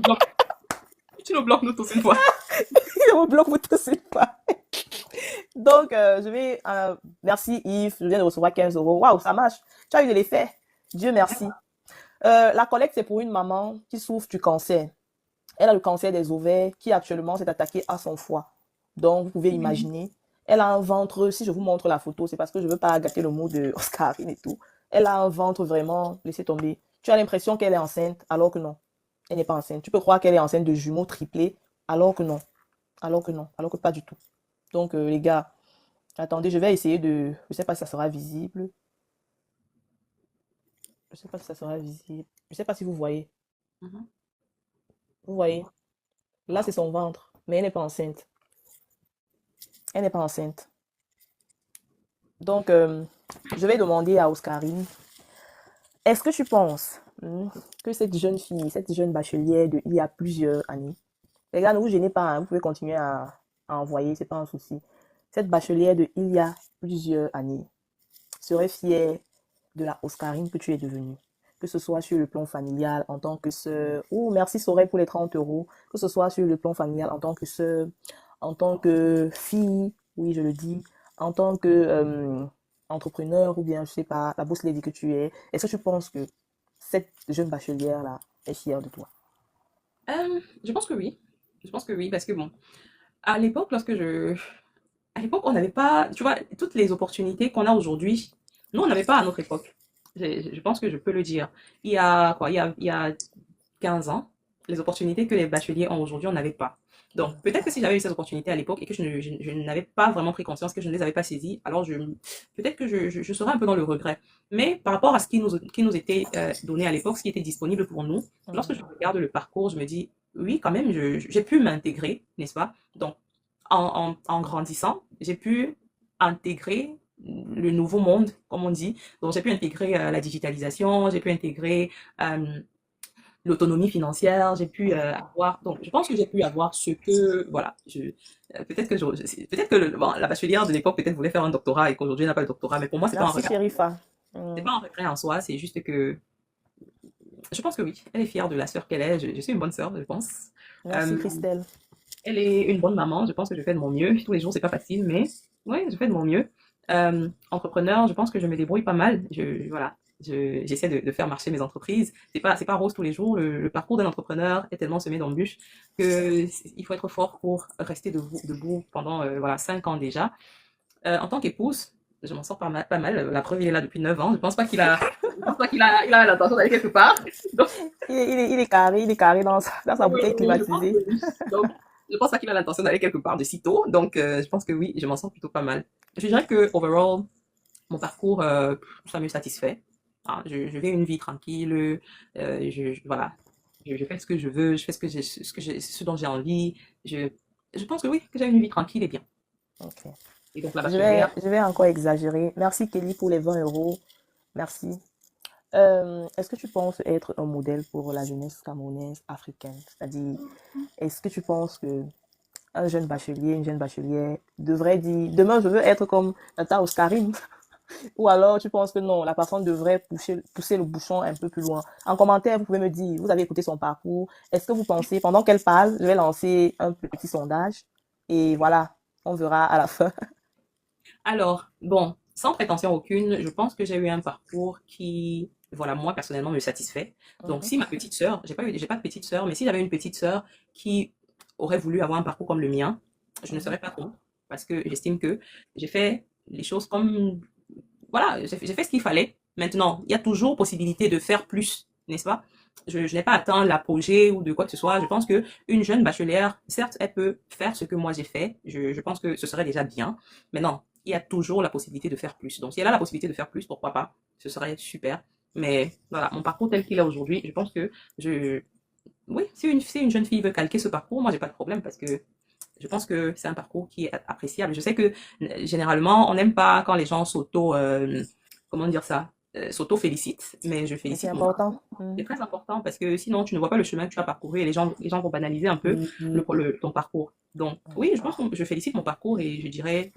nous bloques nous tous une fois. Je me bloque vous tous une fois. Donc, merci Yves, je viens de recevoir 15 euros. Waouh, ça marche. Tu as eu de l'effet. Dieu merci. La collecte, c'est pour une maman qui souffre du cancer. Elle a le cancer des ovaires qui actuellement s'est attaqué à son foie. Donc, vous pouvez imaginer, elle a un ventre, si je vous montre la photo, c'est parce que je ne veux pas gâter le mot de Oscarine et tout. Elle a un ventre vraiment, laissez tomber. Tu as l'impression qu'elle est enceinte, alors que non. Elle n'est pas enceinte. Tu peux croire qu'elle est enceinte de jumeaux triplés, alors que non. Alors que non. Alors que pas du tout. Donc, les gars, attendez, je vais essayer de... Je ne sais pas si ça sera visible. Je ne sais pas si ça sera visible. Je ne sais pas si vous voyez. Mhm. Vous voyez? Là, c'est son ventre, mais elle n'est pas enceinte. Elle n'est pas enceinte. Donc, je vais demander à Oscarine, est-ce que tu penses que cette jeune fille, cette jeune bachelière de il y a plusieurs années, les gars, ne vous gênez pas, hein, vous pouvez continuer à envoyer, c'est pas un souci. Cette bachelière de il y a plusieurs années serait fière de la Oscarine que tu es devenue. Que ce soit sur le plan familial en tant que sœur, ou merci Sorel pour les 30 euros, que ce soit sur le plan familial en tant que sœur, en tant que fille, oui, je le dis, en tant que entrepreneur, ou bien, je sais pas, la boss lady que tu es. Est-ce que tu penses que cette jeune bachelière-là est fière de toi? Je pense que oui. Je pense que oui, parce que bon, à l'époque, à l'époque, on n'avait pas, tu vois, toutes les opportunités qu'on a aujourd'hui, nous, on n'avait pas à notre époque. Je pense que je peux le dire. Il y a quoi? Il y a 15 ans, les opportunités que les bacheliers ont aujourd'hui, on n'avait pas. Donc, peut-être que si j'avais eu ces opportunités à l'époque et que je n'avais pas vraiment pris conscience, que je ne les avais pas saisies, alors peut-être que je serais un peu dans le regret. Mais par rapport à ce qui nous était donné à l'époque, ce qui était disponible pour nous, lorsque je regarde le parcours, je me dis, oui, quand même, j'ai pu m'intégrer, n'est-ce pas? Donc, en grandissant, j'ai pu intégrer le nouveau monde, comme on dit. Donc, j'ai pu intégrer la digitalisation, j'ai pu intégrer l'autonomie financière, j'ai pu avoir, donc je pense que j'ai pu avoir ce que, voilà, peut-être que peut-être que bon, la bachelière de l'époque peut-être voulait faire un doctorat et qu'aujourd'hui elle n'a pas le doctorat, mais pour moi c'est pas un Merci, regret, Sherifa. c'est pas un regret en soi, c'est juste que je pense que oui, elle est fière de la sœur qu'elle est, je suis une bonne sœur, je pense. Merci, Euh, Christelle. Elle est une bonne maman, je pense que je fais de mon mieux, tous les jours c'est pas facile, mais ouais, je fais de mon mieux. Entrepreneur, je pense que je me débrouille pas mal, voilà. J'essaie de faire marcher mes entreprises. C'est pas rose tous les jours. Le parcours d'un entrepreneur est tellement semé d'embûches que il faut être fort pour rester debout pendant voilà 5 ans déjà. En tant qu'épouse, je m'en sors pas mal. La preuve, il est là depuis 9 ans. Je pense pas il a l'intention d'aller quelque part. Donc, Il est carré dans sa oui, bouteille oui, je pense que climatisée. oui. Donc, je pense pas qu'il a l'intention d'aller quelque part de sitôt. Donc, je pense que oui, je m'en sors plutôt pas mal. Je dirais que, overall, mon parcours, ça me satisfait. Ah, je vis une vie tranquille. Voilà. Je fais ce que je veux. Je fais ce dont j'ai envie. Je, je pense que oui, que j'ai une vie tranquille et bien. Ok. Et donc, la bachelière. Je vais encore exagérer. Merci Kelly pour les 20 euros. Merci. Est-ce que tu penses être un modèle pour la jeunesse camerounaise africaine? C'est-à-dire, est-ce que tu penses que un jeune bachelier, une jeune bachelière devrait dire, demain je veux être comme Tata Oscarine? Ou alors tu penses que non, la personne devrait pousser le bouchon un peu plus loin? En commentaire, vous pouvez me dire, vous avez écouté son parcours. Est-ce que vous pensez, pendant qu'elle parle, je vais lancer un petit sondage et voilà, on verra à la fin. Alors, bon, sans prétention aucune, je pense que j'ai eu un parcours qui, voilà, moi personnellement me satisfait. Donc, si ma petite sœur, j'ai pas de petite sœur, mais si j'avais une petite sœur qui aurait voulu avoir un parcours comme le mien, je ne serais pas contre, parce que j'estime que j'ai fait les choses comme, voilà, j'ai fait ce qu'il fallait. Maintenant, il y a toujours possibilité de faire plus, n'est-ce pas? Je n'ai pas atteint l'apogée ou de quoi que ce soit. Je pense que une jeune bachelière, certes, elle peut faire ce que moi j'ai fait. Je pense que ce serait déjà bien. Mais non, il y a toujours la possibilité de faire plus. Donc, si elle a la possibilité de faire plus, pourquoi pas? Ce serait super. Mais voilà, mon parcours tel qu'il est aujourd'hui, je pense que oui, si une jeune fille veut calquer ce parcours, moi j'ai pas de problème parce que je pense que c'est un parcours qui est appréciable. Je sais que généralement, on n'aime pas quand les gens comment dire ça, s'auto-félicitent, mais je Mais c'est félicite mon parcours. important. C'est très important parce que sinon, tu ne vois pas le chemin que tu as parcouru et les gens vont banaliser un peu Oui. ton parcours. Donc, oui, je pense que je félicite mon parcours et je dirais,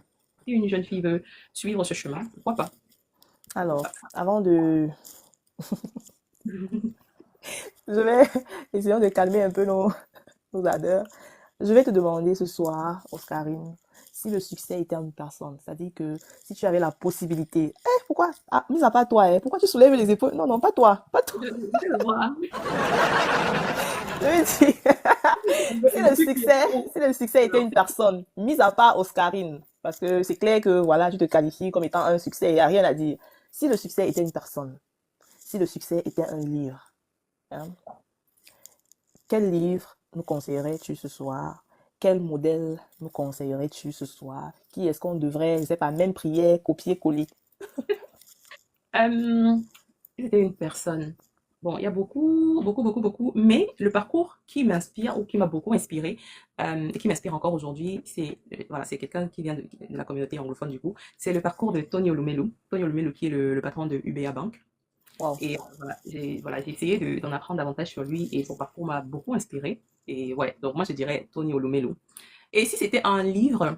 si une jeune fille veut suivre ce chemin, pourquoi pas? Alors, avant de... Je vais essayer de calmer un peu nos ardeurs. Je vais te demander ce soir, Oscarine, si le succès était en une personne, c'est-à-dire que si tu avais la possibilité, pourquoi, mis à part toi, pourquoi tu soulèves les épaules? Non, non, pas toi, pas toi. Je le vois. Je veux dire, si le succès, si le succès était une personne, mis à part Oscarine, parce que c'est clair que voilà, tu te qualifies comme étant un succès, il n'y a rien à dire. Si le succès était une personne, si le succès était un livre, hein, quel livre nous conseillerais-tu ce soir? Quel modèle nous conseillerais-tu ce soir? Qui est-ce qu'on devrait, je sais pas, même prière, copier-coller? Euh, C'était une personne. Bon, il y a beaucoup, beaucoup, beaucoup, beaucoup, mais le parcours qui m'inspire ou qui m'a beaucoup inspiré et qui m'inspire encore aujourd'hui, c'est voilà, c'est quelqu'un qui vient de la communauté anglophone du coup. C'est le parcours de Tony Olumelu. Tony Olumelu qui est le patron de UBA Bank. Wow. Et voilà, j'ai essayé d'en apprendre davantage sur lui et son parcours m'a beaucoup inspiré. Et ouais, donc moi je dirais Tony Olumelu. Et si c'était un livre,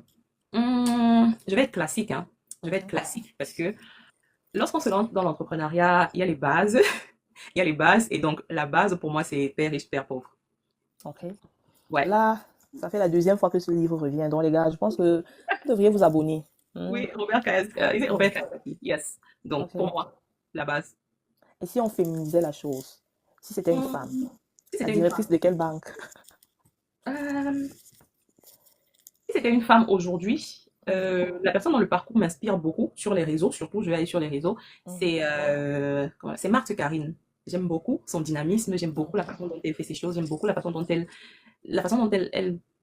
je vais être classique, hein. Je vais être classique parce que lorsqu'on se lance dans l'entrepreneuriat, il y a les bases. Il y a les bases. Et donc, la base, pour moi, c'est père riche, père pauvre. Ok. Ouais. Là, ça fait la deuxième fois que ce livre revient. Donc, les gars, je pense que vous devriez vous abonner. Hmm. Oui, Robert Kiyosaki. Yes. Donc, pour Ok. moi, la base. Et si on féminisait la chose? Si c'était une femme, Si la c'était une femme. directrice de quelle banque? Si c'était une femme aujourd'hui, la personne dont le parcours m'inspire beaucoup sur les réseaux, surtout, je vais aller sur les réseaux, c'est Marthe Karine. J'aime beaucoup son dynamisme, j'aime beaucoup la façon dont elle fait ses choses, j'aime beaucoup la façon dont elle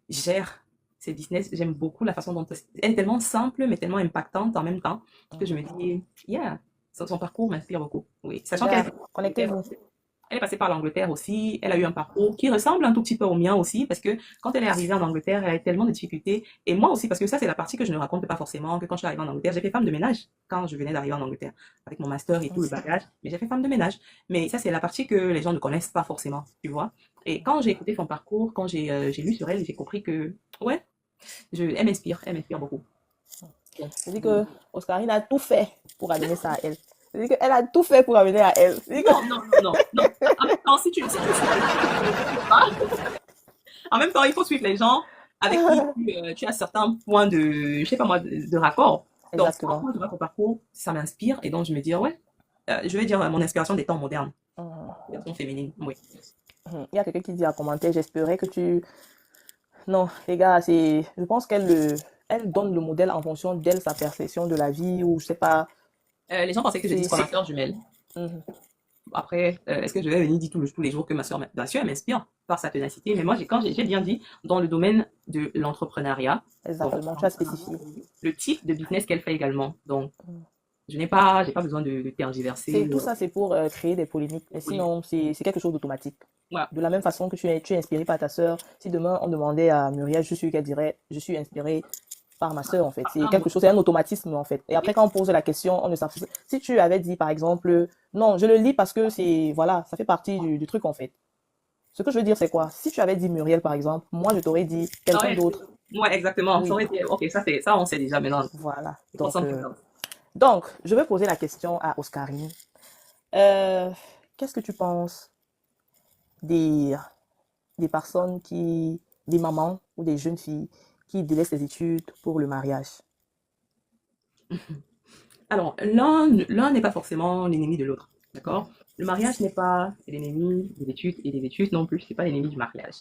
gère ses business. J'aime beaucoup la façon dont elle est tellement simple, mais tellement impactante en même temps que je me dis, yeah, son parcours m'inspire beaucoup. Oui, Les sachant gars, connectez-vous. elle est passée par l'Angleterre aussi. Elle a eu un parcours qui ressemble un tout petit peu au mien aussi, parce que quand elle est arrivée en Angleterre, elle a eu tellement de difficultés. Et moi aussi, parce que ça, c'est la partie que je ne raconte pas forcément, que quand je suis arrivée en Angleterre, j'ai fait femme de ménage quand je venais d'arriver en Angleterre, avec mon master et tout le bagage. Mais j'ai fait femme de ménage. Mais ça, c'est la partie que les gens ne connaissent pas forcément, tu vois. Et quand j'ai écouté son parcours, quand j'ai lu sur elle, j'ai compris que, ouais, elle m'inspire beaucoup. Donc, Je dis que Oscarine a tout fait pour amener ça à elle. Je dis qu'elle a tout fait pour amener à elle. Je dis que... non, non, non, non, non. En même temps, si tu en même temps, il faut suivre les gens avec qui tu as certains points de, je sais pas moi, de raccord. Donc, quand Exactement. moi, je vois ton parcours, ça m'inspire et donc je me dis, ouais, je vais dire mon inspiration des temps modernes, des temps féminines, oui. Il y a quelqu'un qui dit à commenter, j'espérais que tu... Non, les gars, c'est... Je pense elle donne le modèle en fonction d'elle, sa perception de la vie, ou je sais pas. Les gens pensaient que je C'est... disais ma soeur jumelle. Mhm. Après, est-ce que je vais venir dire tous les jours que ma soeur, bien sûr, elle m'inspire par sa ténacité, mais moi, quand j'ai bien dit, dans le domaine de l'entrepreneuriat, donc, Exactement, tu as spécifié. le type de business qu'elle fait également. Donc, j'ai pas besoin de tergiverser. Tout ça, c'est pour créer des polémiques. Mais Oui. sinon, c'est quelque chose d'automatique. Voilà. De la même façon que tu es inspiré par ta sœur, si demain on demandait à Muriel, je suis sûre qu'elle dirait, je suis inspiré par ma sœur, en fait. C'est quelque chose, c'est un automatisme, en fait. Et après, quand on pose la question, on ne sait pas. Si tu avais dit, par exemple, non, je le lis parce que c'est, voilà, ça fait partie du truc, en fait. Ce que je veux dire, c'est quoi? Si tu avais dit Muriel, par exemple, moi, je t'aurais dit quelqu'un Ouais, d'autre. ouais, exactement. Ça Oui, aurait été, ok, ça, on sait déjà maintenant. voilà. C'est pour ça que Donc, je vais poser la question à Oscarine. Qu'est-ce que tu penses des, des personnes des mamans ou des jeunes filles qui délaissent les études pour le mariage? alors, l'un n'est pas forcément l'ennemi de l'autre. D'accord? Le mariage n'est pas l'ennemi de l'étude et des études non plus, c'est pas l'ennemi du mariage.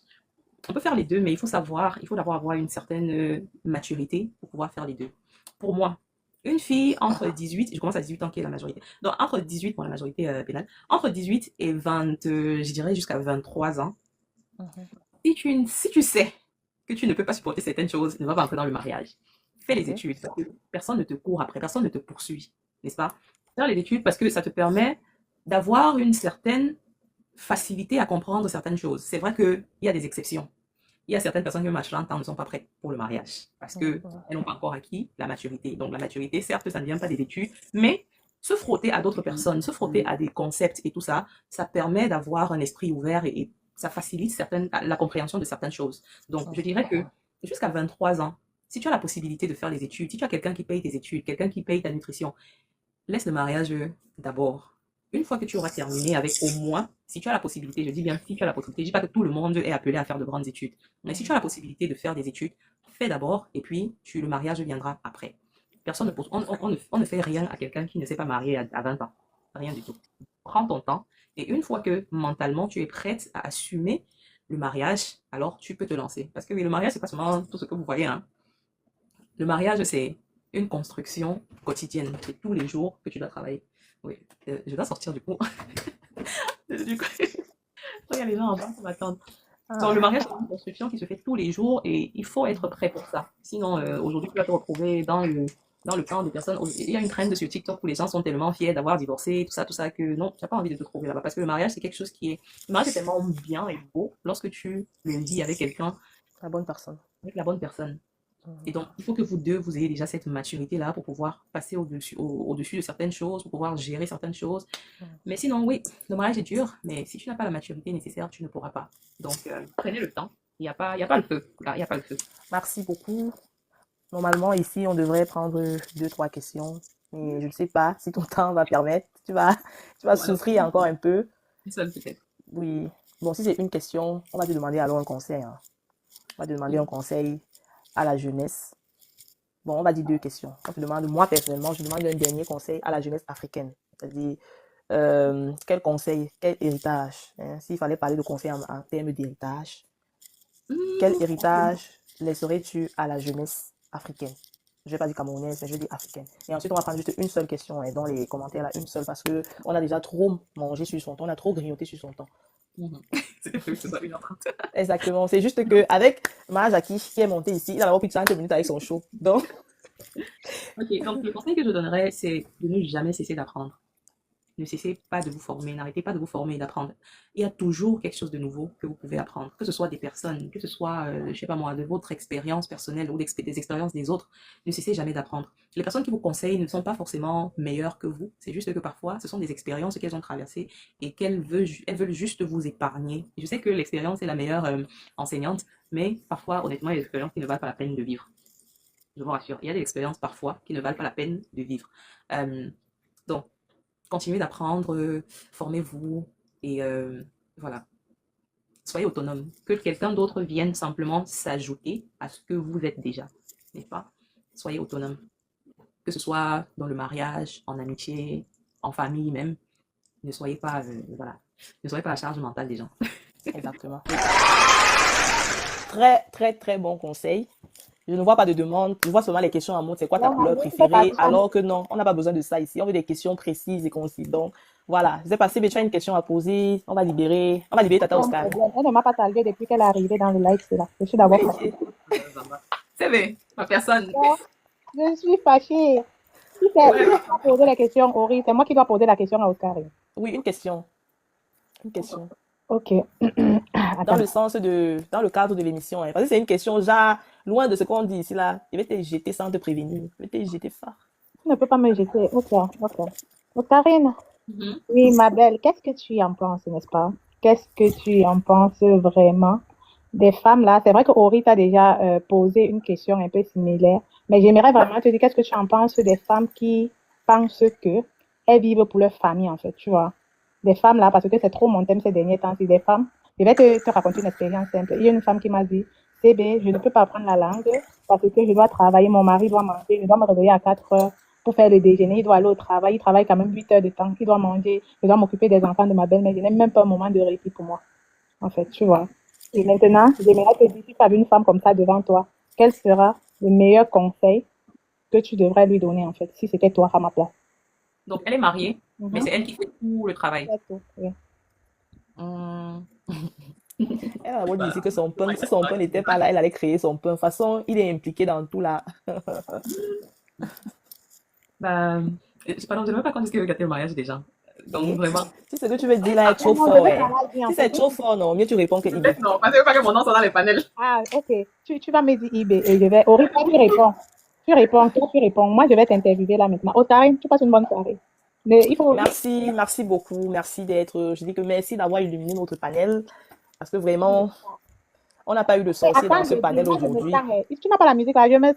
On peut faire les deux, mais il faut d'abord avoir une certaine maturité pour pouvoir faire les deux. Pour moi, une fille entre 18, je commence à 18 ans qui est la majorité. Donc, entre 18, pour la majorité pénale, entre 18 et 20, je dirais jusqu'à 23 ans, si tu sais que tu ne peux pas supporter certaines choses, ne va pas entrer dans le mariage. Fais les Ok. études, parce que personne ne te court après, personne ne te poursuit, n'est-ce pas? Faire les études parce que ça te permet d'avoir une certaine facilité à comprendre certaines choses. C'est vrai qu'il y a des exceptions. Il y a certaines personnes qui, même à 30 ans, ne sont pas prêtes pour le mariage parce qu'elles n'ont pas encore acquis la maturité. Donc, la maturité, certes, ça ne vient pas des études, mais se frotter à d'autres personnes, se frotter à des concepts et tout ça, ça permet d'avoir un esprit ouvert et ça facilite la compréhension de certaines choses. Donc, je dirais que jusqu'à 23 ans, si tu as la possibilité de faire les études, si tu as quelqu'un qui paye tes études, quelqu'un qui paye ta nutrition, laisse le mariage d'abord. une fois que tu auras terminé avec au moins, si tu as la possibilité, je dis bien si tu as la possibilité, je dis pas que tout le monde est appelé à faire de grandes études, mais si tu as la possibilité de faire des études, fais d'abord et puis le mariage viendra après. Personne ne pose, on ne fait rien à quelqu'un qui ne s'est pas marié à 20 ans. Rien du tout. Prends ton temps et une fois que mentalement tu es prête à assumer le mariage, alors tu peux te lancer. Parce que oui, le mariage, c'est pas seulement tout ce que vous voyez, hein. Le mariage, c'est une construction quotidienne. C'est tous les jours que tu dois travailler. Oui, je dois sortir du coup. Du coup, il y a les gens en bas qui m'attendent. Donc, le Ah, mariage, c'est une construction qui se fait tous les jours et il faut être prêt pour ça. Sinon, aujourd'hui, tu vas te retrouver dans le camp de personnes. Il y a une trend sur TikTok où les gens sont tellement fiers d'avoir divorcé, tout ça, que non, tu n'as pas envie de te trouver là-bas. Parce que le mariage, c'est quelque chose qui est. Le mariage, c'est tellement bien et beau lorsque tu le vis avec quelqu'un, la bonne personne. avec la bonne personne. Et Mhm. donc, il faut que vous deux, vous ayez déjà cette maturité-là pour pouvoir passer au-dessus de certaines choses, pour pouvoir gérer certaines choses. Mhm. Mais sinon, oui, le mariage est dur, mais si tu n'as pas la maturité nécessaire, tu ne pourras pas. Donc, prenez le temps. Il y a pas le feu. Là, il n'y a pas le feu. Merci beaucoup. Normalement, ici, on devrait prendre deux, trois questions. Mais je ne sais pas si ton temps va permettre. Tu vas Voilà, souffrir encore un peu. une seule peut-être. Oui. Bon, si c'est une question, on va te demander alors un conseil, hein. On va te demander un conseil à la jeunesse. Bon, on va dire deux questions. On te demande, moi personnellement, je demande un dernier conseil à la jeunesse africaine. C'est-à-dire, quel conseil, quel héritage, hein, s'il fallait parler de conseil en termes d'héritage, quel héritage laisserais-tu à la jeunesse africaine? Je ne vais pas dire camerounaise, mais je vais dire africaine. Et ensuite, on va prendre juste une seule question, hein, dans les commentaires, là, une seule, parce qu'on a déjà trop mangé sur son temps, on a trop grignoté sur son temps. C'était prévu que ce soit 1h30. Exactement. C'est juste qu'avec Mahajaki, qui est monté ici, il a d'abord plus de 30 minutes avec son show. Donc, Ok, donc le conseil que je donnerais, c'est de ne jamais cesser d'apprendre. Ne cessez pas de vous former, n'arrêtez pas de vous former et d'apprendre. Il y a toujours quelque chose de nouveau que vous pouvez apprendre, que ce soit des personnes, que ce soit, je sais pas moi, de votre expérience personnelle ou des expériences des autres. Ne cessez jamais d'apprendre. Les personnes qui vous conseillent ne sont pas forcément meilleures que vous. C'est juste que parfois, ce sont des expériences qu'elles ont traversées et elles veulent juste vous épargner. Je sais que l'expérience est la meilleure enseignante, mais parfois, honnêtement, il y a des expériences qui ne valent pas la peine de vivre. Je vous rassure, il y a des expériences parfois qui ne valent pas la peine de vivre. Euh, donc, continuez d'apprendre, formez-vous et voilà, soyez autonome. Que quelqu'un d'autre vienne simplement s'ajouter à ce que vous êtes déjà, n'est-ce pas? Soyez autonome. Que ce soit dans le mariage, en amitié, en famille même, ne soyez pas, voilà, ne soyez pas la charge mentale des gens. exactement. Très, très, très bon conseil. Je ne vois pas de demande. Je vois seulement les questions en mode c'est quoi ta Non, couleur je ne sais pas préférée? ça. Alors que non, on n'a pas besoin de ça ici. On veut des questions précises et concises. Donc, voilà. Je sais pas si tu as une question à poser. On va libérer Tata Pas un Oscar. problème. Elle ne m'a pas tagué depuis qu'elle est arrivée dans le live, c'est là. Je suis d'abord fâchée. C'est vrai, ma personne. Non, je suis fâchée. Si Ouais. c'est moi qui dois poser la question, Ori, c'est moi qui dois poser la question à Oscar. Oui, une question. Une question. Ok. Dans le Attends. sens dans le cadre de l'émission, hein. Parce que c'est une question, genre, loin de ce qu'on dit ici, là. Je vais te jeter sans te prévenir. Je vais te jeter fort. Tu ne peux pas me jeter. Ok, ok. Oscarine, Mhm. oui, ma belle, qu'est-ce que tu en penses, n'est-ce pas? Qu'est-ce que tu en penses vraiment des femmes là? C'est vrai que Ori t'a déjà posé une question un peu similaire, mais j'aimerais vraiment te dire qu'est-ce que tu en penses des femmes qui pensent que elles vivent pour leur famille, en fait, tu vois? Des femmes là, parce que c'est trop mon thème ces derniers temps, c'est des femmes. Je vais te raconter une expérience simple. Il y a une femme qui m'a dit, CB, je ne peux pas apprendre la langue parce que je dois travailler, mon mari doit manger, je dois me réveiller à 4 heures pour faire le déjeuner, il doit aller au travail, il travaille quand même 8 heures de temps, il doit manger, je dois m'occuper des enfants de ma belle-mère, je n'ai même pas un moment de répit pour moi, en fait, tu vois. Et maintenant, j'aimerais te dire, si tu avais une femme comme ça devant toi, quel sera le meilleur conseil que tu devrais lui donner, en fait, si c'était toi à ma place? Donc, elle est mariée, mais Mhm. c'est elle qui fait tout le travail. C'est tout, oui. Hum, Elle a d'abord dit ici que son pain, ouais, si son pain n'était pas là, elle allait créer son pain. De toute façon, il est impliqué dans tout là. bah, pardon, je ne sais même pas quand est-ce que regarder le mariage des gens. Donc, Et vraiment. si ce que tu veux dire là est Non, trop non, je fort, veux hein. qu'on aille bien, Si en fait. c'est trop fort, non, mieux tu réponds que IB. Peut-être non, parce que je veux pas que mon nom soit dans les panels. Ah, ok. Tu vas me dire IB et je vais. Ori, toi, tu réponds. Tu réponds, toi, tu réponds. Moi, je vais t'interviewer là maintenant. Otarim, tu passes une bonne soirée. Mais il faut. Merci, merci beaucoup. Merci d'être. Je dis que merci d'avoir illuminé notre panel. Parce que vraiment, on n'a pas eu de Mais sorcier dans attends, ce je dis, panel moi, je me aujourd'hui. sens. Si tu n'as pas la musique là, je me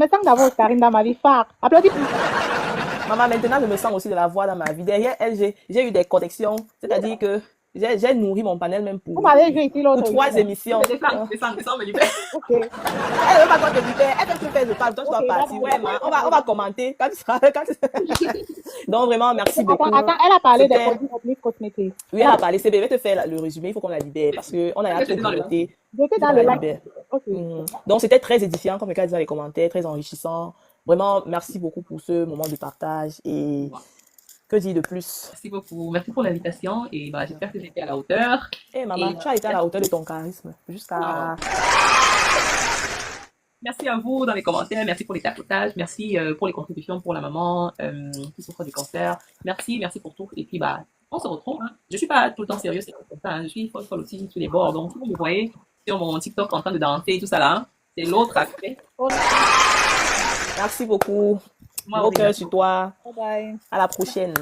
sens d'avoir Oscarine dans ma vie phare. Applaudis pour moi. Maman, maintenant, je me sens aussi de la voix dans ma vie. Derrière elle, j'ai eu des connexions. C'est-à-dire que j'ai nourri mon panel même Vous pour m'avez joué ici l'autre 3 jour. émissions. Descends, me libère. Ok. Elle ne veut pas toi te libérer. Elle veut que tu fasses le parle. Toi, tu dois Ok, partir. d'accord. Ouais, on va commenter. Donc, vraiment, merci beaucoup. Attends, elle a parlé des C'était... produits Oblique cosmétiques. Oui, elle a parlé. C'est bébé te faire le résumé. Il faut qu'on la libère parce qu'on a trop piloté. J'étais Il faut dans qu'on le la live. libère. Ok. Donc, c'était très édifiant, comme le cas disait dans les commentaires, très enrichissant. Vraiment, merci beaucoup pour ce moment de partage. Et que dire de plus? Merci beaucoup. Merci pour l'invitation et bah, j'espère que j'ai été à la hauteur. Eh maman, tu as été à la hauteur de ton charisme. Jusqu'à... Merci à vous dans les commentaires. Merci pour les tapotages. Merci pour les contributions pour la maman qui souffre du cancer. Merci pour tout. Et puis, bah, on se retrouve. Hein. Je suis pas tout le temps sérieuse, c'est comme ça. Hein. Je suis folle aussi sur les bords. Donc, si vous me voyez sur mon TikTok en train de danser et tout ça là, c'est l'autre aspect. Merci beaucoup. Moi, Gros cœur sur toi. Bye bye. À la prochaine.